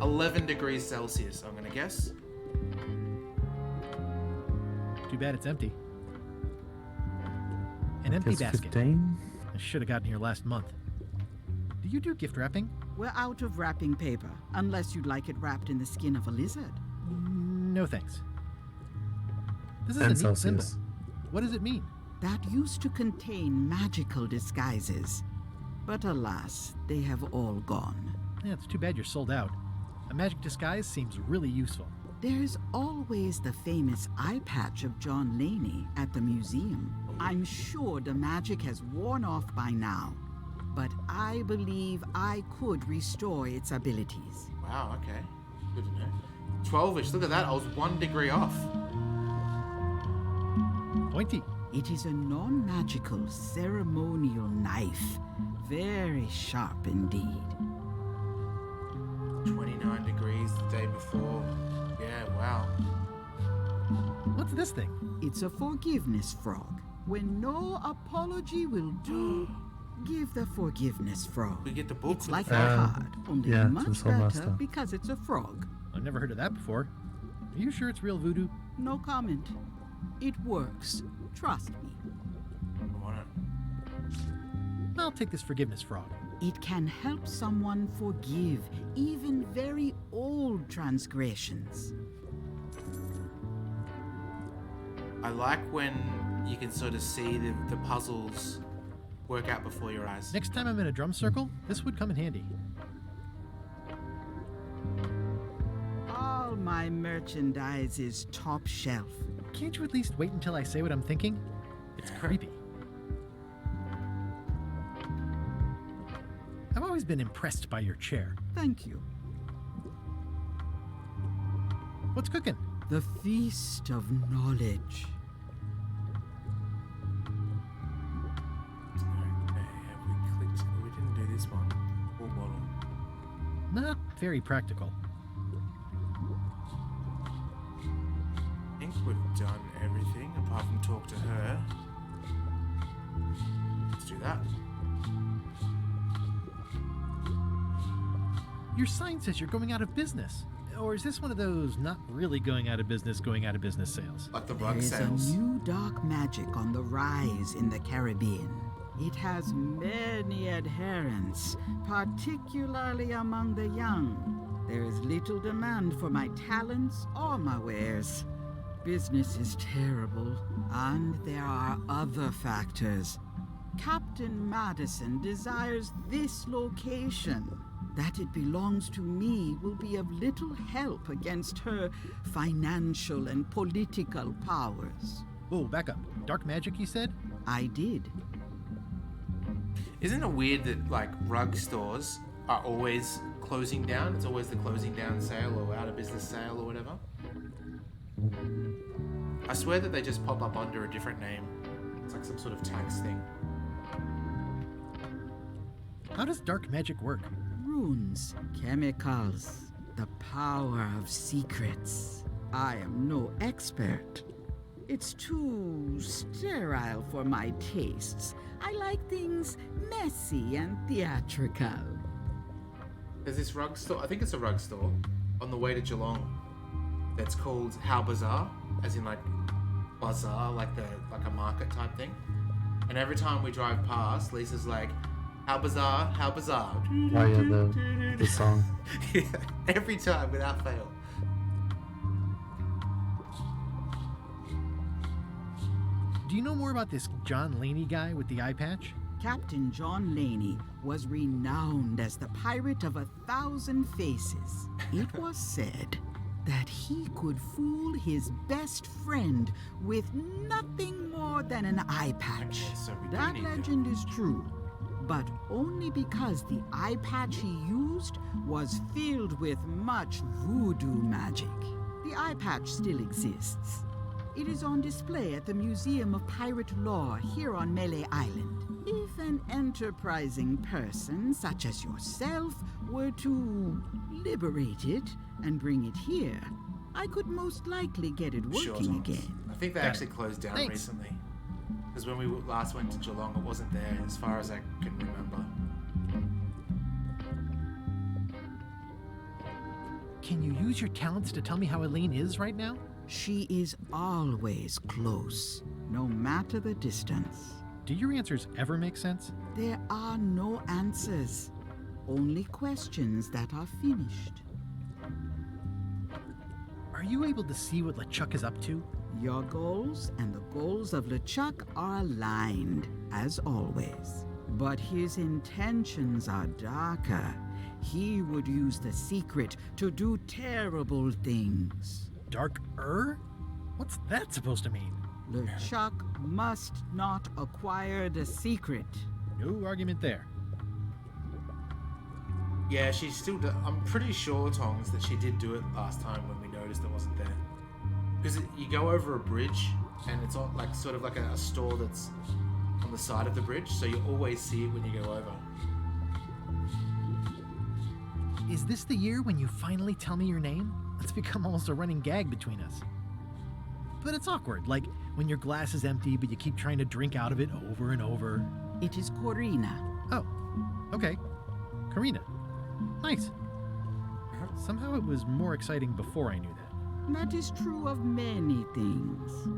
11 degrees Celsius, I'm going to guess. Too bad it's empty. An empty Guess basket. 15? I should have gotten here last month. Do you do gift wrapping? We're out of wrapping paper, unless you'd like it wrapped in the skin of a lizard. No thanks. This is 10 a neat symbol. Celsius. What does it mean? That used to contain magical disguises. But alas, they have all gone. Yeah, it's too bad you're sold out. A magic disguise seems really useful. There's always the famous eye patch of John Laney at the museum. I'm sure the magic has worn off by now, but I believe I could restore its abilities. Wow, okay. Good to know. 12-ish, look at that, I was 1 degree off. Pointy. It is a non-magical ceremonial knife. Very sharp indeed. 29 degrees the day before. Yeah, wow. What's this thing? It's a forgiveness frog. When no apology will do, give the forgiveness frog. We get the book. It's like a card, only yeah, much it's all better master. because it's a frog. I've never heard of that before. Are you sure it's real voodoo? No comment. It works. Trust me. I want it. I'll take this forgiveness frog. It can help someone forgive even very old transgressions. I like when you can sort of see the puzzles work out before your eyes. Next time I'm in a drum circle, this would come in handy. All my merchandise is top shelf. Can't you at least wait until I say what I'm thinking? It's creepy. I've always been impressed by your chair. Thank you. What's cooking? The feast of knowledge. Okay, have we clicked? Oh, we didn't do this one. Full bottle. Not very practical. I think we've done everything apart from talk to her. Let's do that. Your sign says you're going out of business. Or is this one of those not really going out of business sales? Like the There rug is sales. a new dark magic on the rise in the Caribbean. It has many adherents, particularly among the young. There is little demand for my talents or my wares. Business is terrible, and there are other factors. Captain Madison desires this location. That it belongs to me will be of little help against her financial and political powers. Oh, back up. Dark magic, you said? I did. Isn't it weird that like rug stores are always closing down? It's always the closing down sale or out of business sale or whatever. I swear that they just pop up under a different name. It's like some sort of tax thing. How does dark magic work? Runes, chemicals, the power of secrets. I am no expert. It's too sterile for my tastes. I like things messy and theatrical. There's this rug store, I think it's a rug store, on the way to Geelong that's called How Bazaar, as in like bazaar, like a market type thing. And every time we drive past, Lisa's like, how bizarre, how bizarre. Oh yeah, the song. Yeah, every time without fail. Do you know more about this John Laney guy with the eye patch? Captain John Laney was renowned as the pirate of 1,000 faces. It was said that he could fool his best friend with nothing more than an eye patch. Okay, so we do That need legend is true, but only because the eye patch he used was filled with much voodoo magic. The eye patch still exists. It is on display at the Museum of Pirate Lore here on Melee Island. If an enterprising person such as yourself were to liberate it and bring it here, I could most likely get it working Sure, Thomas. again. I think they actually closed down Thanks. recently. Because when we last went to Geelong, it wasn't there, as far as I can remember. Can you use your talents to tell me how Elaine is right now? She is always close, no matter the distance. Do your answers ever make sense? There are no answers, only questions that are finished. Are you able to see what LeChuck is up to? Your goals and the goals of LeChuck are aligned, as always. But his intentions are darker. He would use the secret to do terrible things. Darker? What's that supposed to mean? LeChuck must not acquire the secret. No argument there. Yeah, she still I'm pretty sure, Tongs, that she did do it last time when we noticed it wasn't there. Because you go over a bridge, and it's on, like, sort of like a store that's on the side of the bridge, so you always see it when you go over. Is this the year when you finally tell me your name? It's become almost a running gag between us. But it's awkward, like when your glass is empty but you keep trying to drink out of it over and over. It is Corina. Oh, okay. Karina. Nice. Somehow it was more exciting before I knew that. That is true of many things.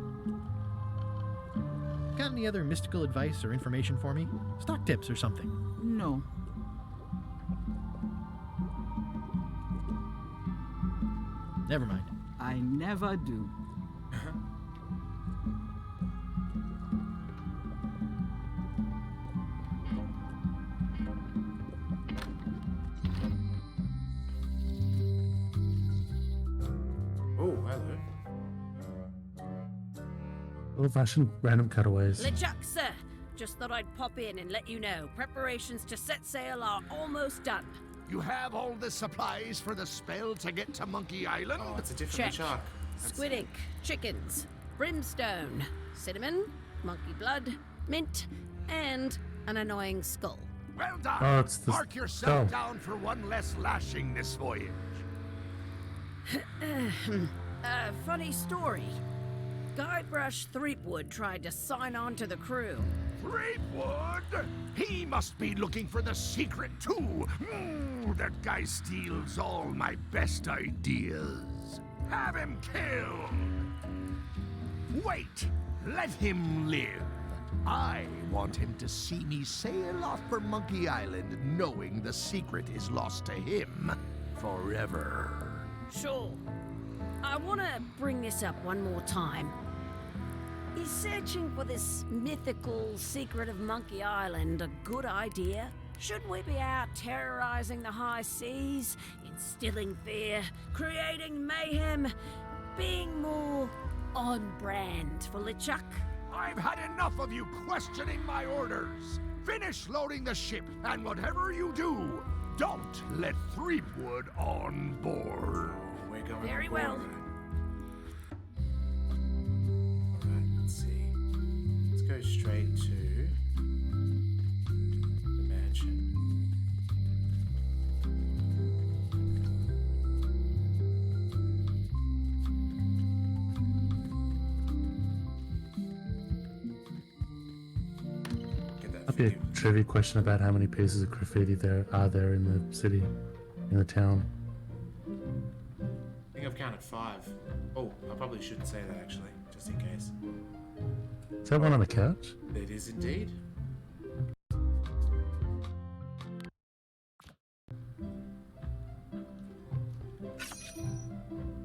Got any other mystical advice or information for me? Stock tips or something? No. Never mind. I never do. Oh, hello. Old-fashioned random cutaways. LeChuck, sir. Just thought I'd pop in and let you know. Preparations to set sail are almost done. You have all the supplies for the spell to get to Monkey Island? Oh, it's a different Check. LeChuck. Squid ink, chickens, brimstone, cinnamon, monkey blood, mint, and an annoying skull. Well done. Oh, it's the Mark yourself skull. down for one less lashing this voyage. Funny story. Guybrush Threepwood tried to sign on to the crew. Threepwood? He must be looking for the secret too. That guy steals all my best ideas. Have him killed. Wait, let him live. I want him to see me sail off for Monkey Island knowing the secret is lost to him forever. Sure. I want to bring this up one more time. Is searching for this mythical secret of Monkey Island a good idea? Shouldn't we be out terrorizing the high seas, instilling fear, creating mayhem, being more on brand for LeChuck? I've had enough of you questioning my orders. Finish loading the ship, and whatever you do, don't let Threepwood on board. We're going Very on board. well. Alright, let's see. Let's go straight to the mansion. That'd be a trivia question about how many pieces of graffiti there are in the city, in the town. I think I've counted 5. Oh, I probably shouldn't say that actually, just in case. Is that one on the couch? It is indeed.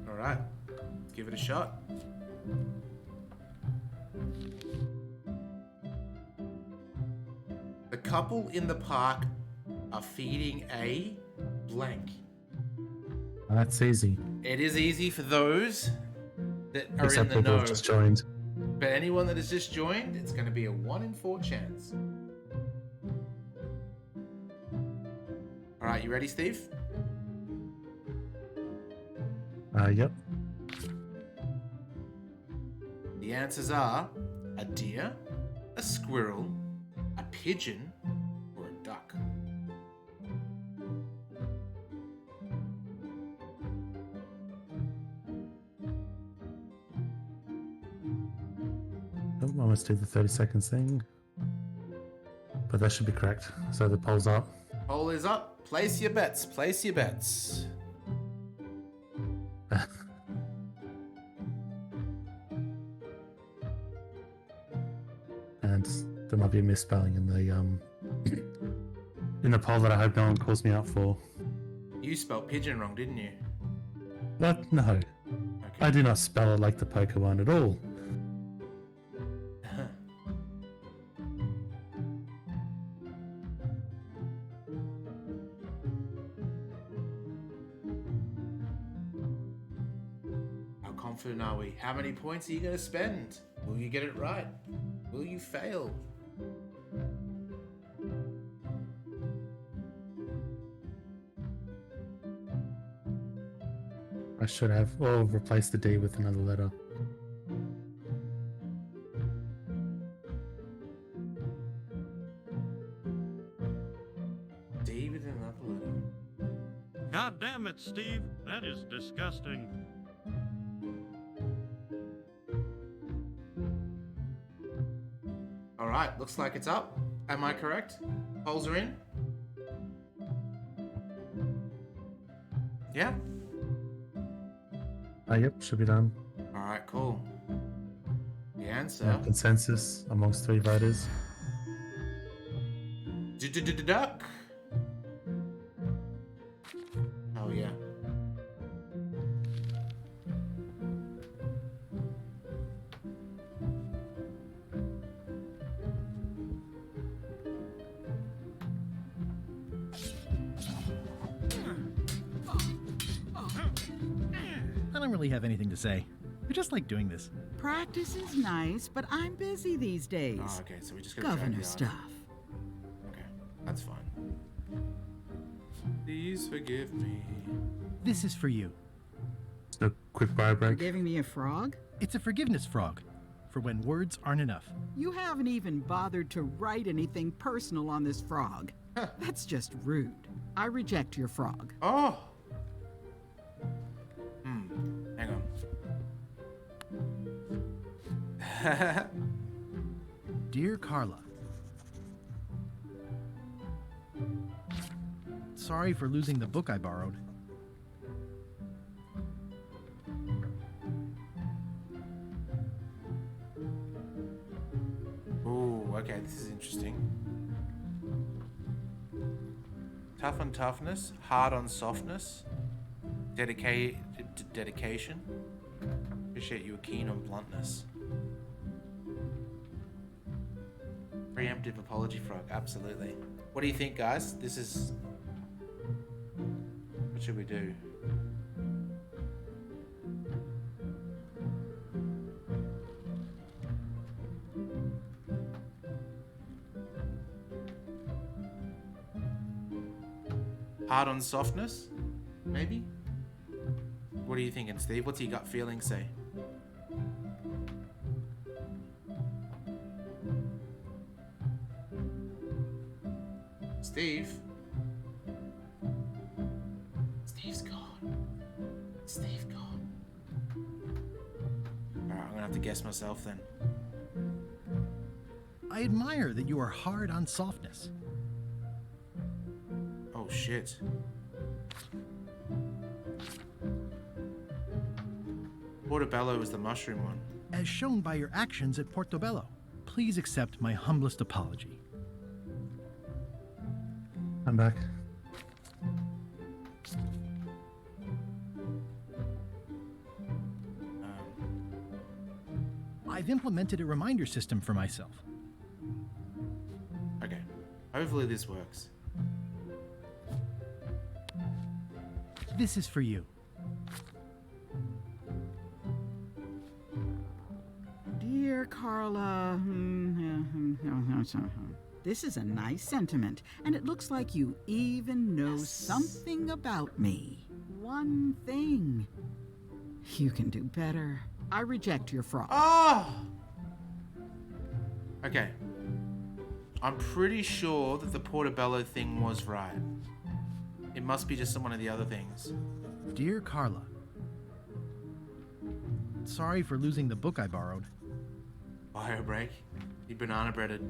Alright, let's give it a shot. The couple in the park are feeding a blank. That's easy. It is easy for those that are Except in the people know. have just joined. But anyone that has just joined, it's going to be a 1 in 4 chance. Alright, you ready, Steve? Yep. The answers are a deer, a squirrel, a pigeon, or a duck. Oh, I must do the 30 seconds thing. But that should be correct. So the poll's up. Poll is up. Place your bets. Place your bets. There might be a misspelling in the in the poll that I hope no one calls me out for. You spelled pigeon wrong, didn't you? What? No. I do not spell it like the poker one at all. How confident are we? How many points are you going to spend? Will you get it right? Will you fail? I should have, or replace the D with another letter. D with another letter. God damn it, Steve. That is disgusting. Alright, looks like it's up. Am I correct? Polls are in? Yeah? Yep, should be done. Alright, cool. The answer... Consensus amongst 3 voters. Duck. Oh yeah. I don't really have anything to say. I just like doing this. Practice is nice, but I'm busy these days. Oh, okay, so we just gotta drag Governor the stuff. Okay, that's fine. Please forgive me. This is for you. It's no quick bio break. Giving me a frog? It's a forgiveness frog, for when words aren't enough. You haven't even bothered to write anything personal on this frog. That's just rude. I reject your frog. Oh! Hang on. Dear Carla, sorry for losing the book I borrowed. Ooh, okay, this is interesting. Tough on toughness, hard on softness, dedication. Appreciate you were keen on bluntness. Preemptive apology frog, absolutely. What do you think, guys? This is... What should we do? Hard on softness? Maybe? What are you thinking, Steve? What's your gut feeling say? Steve? Steve's gone. Steve gone. Alright, I'm gonna have to guess myself then. I admire that you are hard on softness. Oh shit. Portobello is the mushroom one. As shown by your actions at Portobello, please accept my humblest apology. I'm back. I've implemented a reminder system for myself. Okay. Hopefully this works. This is for you. Dear Carla, this is a nice sentiment, and it looks like you even know something about me. One thing. You can do better. I reject your frog. Oh! Okay. I'm pretty sure that the Portobello thing was right. It must be just one of the other things. Dear Carla, sorry for losing the book I borrowed. Bio break. You banana breaded.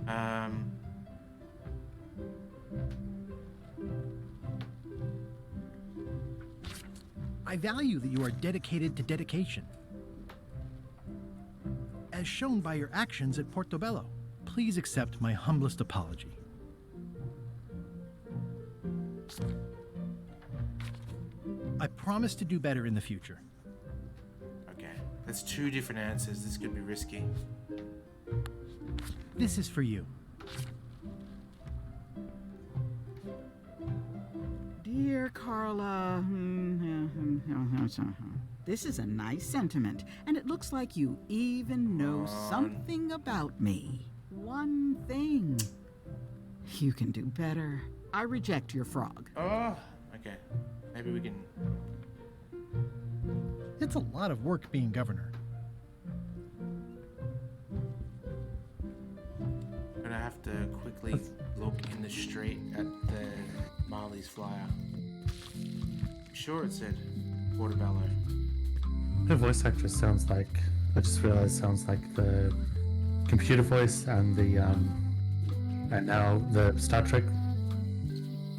I value that you are dedicated to dedication. As shown by your actions at Portobello, Please accept my humblest apology. I promise to do better in the future. Okay, that's 2 different answers. This could be risky. This is for you. Dear Carla, this is a nice sentiment, and it looks like you even know something about me. One thing. You can do better. I reject your frog. Oh, okay. Maybe we can... It's a lot of work being governor. I'm gonna have to quickly look in the street at the Marley's flyer. Sure, it said Portobello. Her voice actress sounds like, I just realized, sounds like the computer voice and the and now the Star Trek,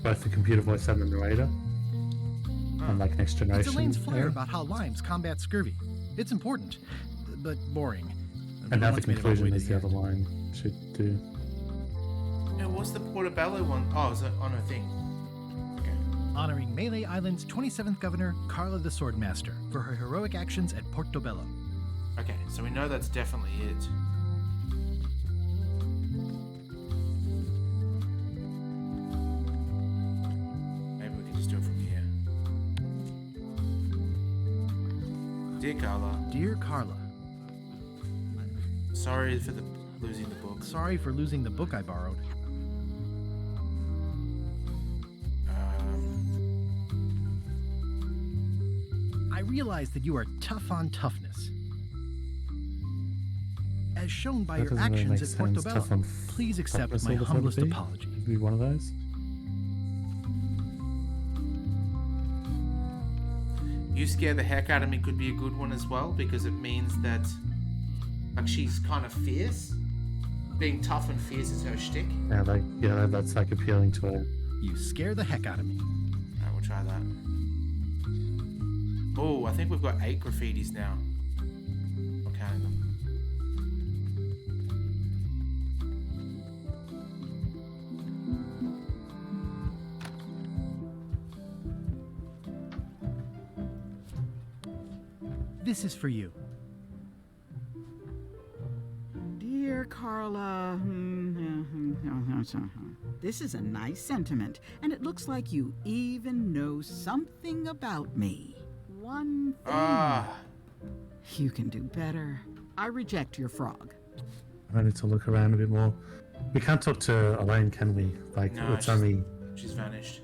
both the computer voice and the narrator, on like Next Generation. It's Elaine's flyer about how limes combat scurvy. It's important, but boring. And now the conclusion is the other line should do. Yeah, what's the Portobello one? Oh, is it on her thing? Honoring Melee Island's 27th governor, Carla the Swordmaster, for her heroic actions at Portobello. Okay, so we know that's definitely it. Maybe we can just do it from here. Dear Carla. Dear Carla. Sorry for losing the book. Sorry for losing the book I borrowed. I realize that you are tough on toughness. As shown by your actions at Portobello, please accept my humblest apology. Be one of those. You scare the heck out of me could be a good one as well, because it means that like she's kind of fierce. Being tough and fierce is her shtick. Yeah, that's like appealing to her. You scare the heck out of me. Alright, we'll try that. Oh, I think we've got 8 graffitis now. I'm counting them. This is for you. Dear Carla, this is a nice sentiment, and it looks like you even know something about me. One thing. You can do better. I reject your frog. I need to look around a bit more. We can't talk to Elaine, can we? Like, no, it's only... She's vanished.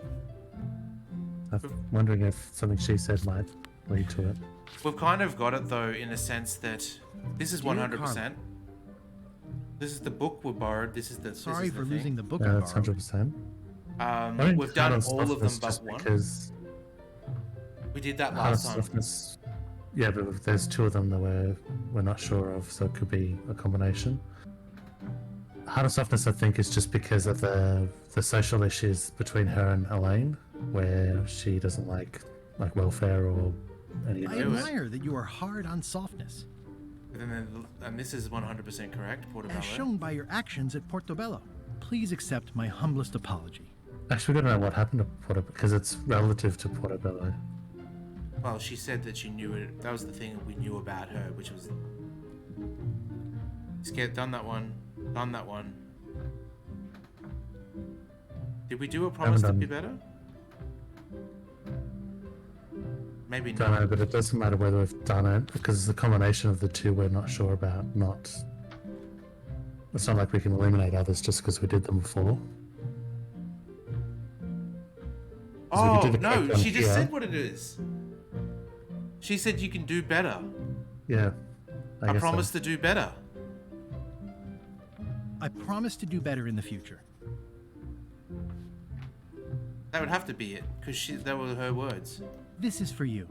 I'm wondering if something she said might lead to it. We've kind of got it, though, in a sense that this is 100%. This is the book we borrowed. This is the Sorry for losing the book. Yeah, that's 100%. We've done all of them but one. Because we did that last time. Yeah, but there's 2 of them that we're not sure of, so it could be a combination. Heart of Softness, I think, is just because of the social issues between her and Elaine, where she doesn't like welfare or any of I admire that you are hard on softness. And this is 100% correct, Portobello. As shown by your actions at Portobello, please accept my humblest apology. Actually, we don't know what happened to Portobello because it's relative to Portobello. Well, she said that she knew it. That was the thing we knew about her, which was... Done that one. Done that one. Did we do a promise to be better? Maybe not. Don't know, but it doesn't matter whether we've done it because it's the combination of the 2 we're not sure about. It's not like we can eliminate others just because we did them before. Oh, no, she just said what it is. She said you can do better. Yeah. I promise to do better. I promise to do better in the future. That would have to be it, because that were her words. This is for you.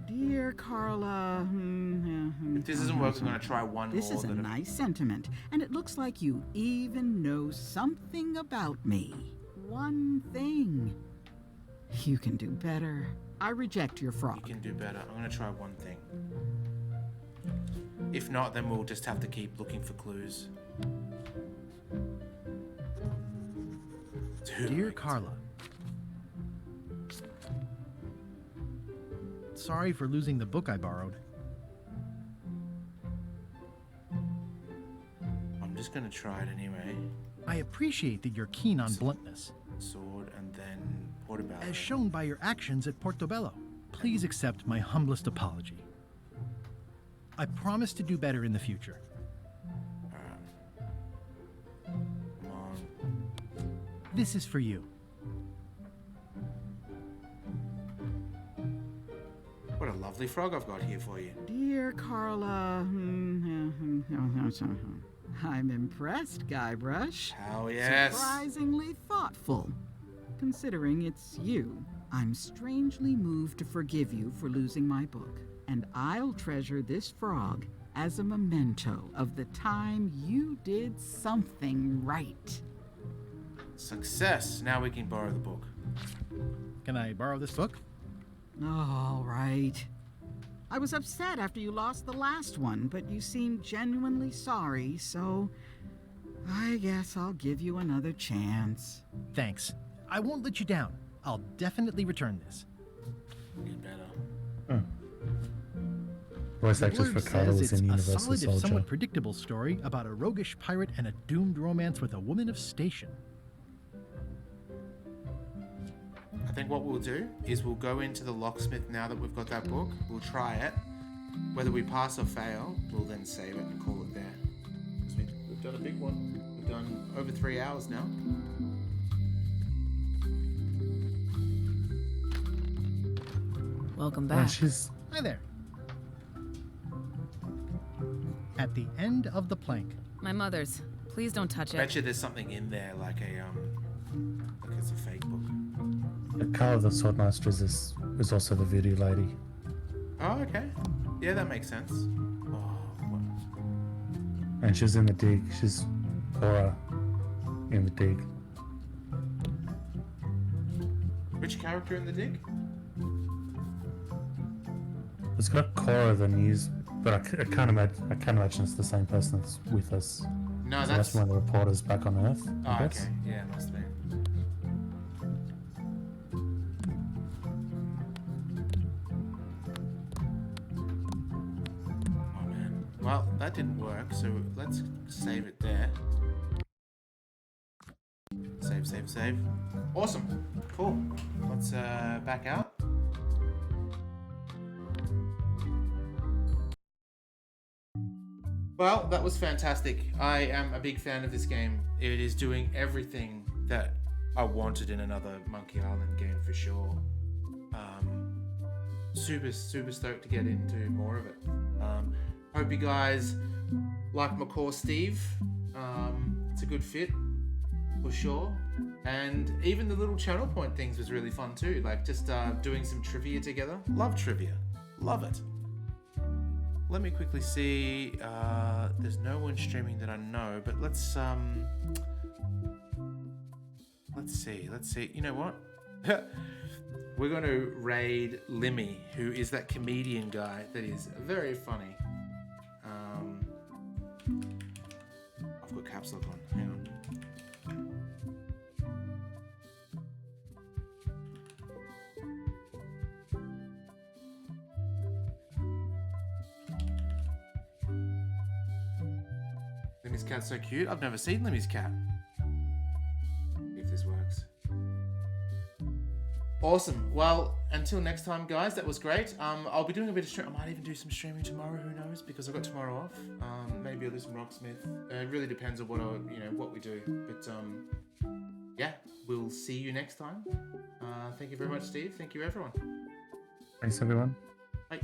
Dear Carla, if this isn't working, I'm going to try one more. This is a nice sentiment, and it looks like you even know something about me. One thing. You can do better. I reject your frog. You can do better. I'm going to try one thing. If not, then we'll just have to keep looking for clues. Dear Carla, sorry for losing the book I borrowed. I'm just gonna try it anyway. I appreciate that you're keen on bluntness. Sword and then Portobello. As shown by your actions at Portobello, please accept my humblest apology. I promise to do better in the future. Come on. This is for you. What a lovely frog I've got here for you. Dear Carla, I'm impressed, Guybrush. Oh, yes. Surprisingly thoughtful. Considering it's you, I'm strangely moved to forgive you for losing my book. And I'll treasure this frog as a memento of the time you did something right. Success. Now we can borrow the book. Can I borrow this book? All right. I was upset after you lost the last one, but you seemed genuinely sorry, so I guess I'll give you another chance. Thanks. I won't let you down. I'll definitely return this. You better. Voice actors for Carla was in Universal a solid, Soldier. if somewhat predictable story about a roguish pirate and a doomed romance with a woman of station. I think what we'll do is we'll go into the locksmith now that we've got that book. We'll try it. Whether we pass or fail, we'll then save it and call it there. Because we've done a big one. We've done over 3 hours now. Welcome back. Hi there. At the end of the plank. My mother's. Please don't touch I it. bet you there's something in there, like it's a fake book. Carla the Swordmaster is also the voodoo lady. Oh, okay. Yeah, that makes sense. And she's in the dig. She's Cora in the dig. Which character in the dig? It's got Cora the news, but I can't imagine it's the same person that's with us. No, So that's one of the reporters back on Earth. I Oh, guess. okay. Yeah, it must be. Oh man. Well, that didn't work, so let's save it there. Save. Awesome. Cool. Let's back out. Well, that was fantastic. I am a big fan of this game. It is doing everything that I wanted in another Monkey Island game for sure. Super stoked to get into more of it. Hope you guys like McCaw Steve. It's a good fit for sure. And even the little channel point things was really fun too. Like just doing some trivia together. Love trivia. Love it. Let me quickly see. There's no one streaming that I know, but let's see. You know what? We're going to raid Limmy, who is that comedian guy that is very funny. I've got caps lock on. Hang on. Limmy's cat's so cute. I've never seen Limmy's cat. If this works. Awesome. Well, until next time, guys, that was great. I'll be doing a bit of stream. I might even do some streaming tomorrow. Who knows? Because I've got tomorrow off. Maybe I'll do some Rocksmith. It really depends on what we do. But yeah, we'll see you next time. Thank you very much, Steve. Thank you, everyone. Thanks, everyone. Bye.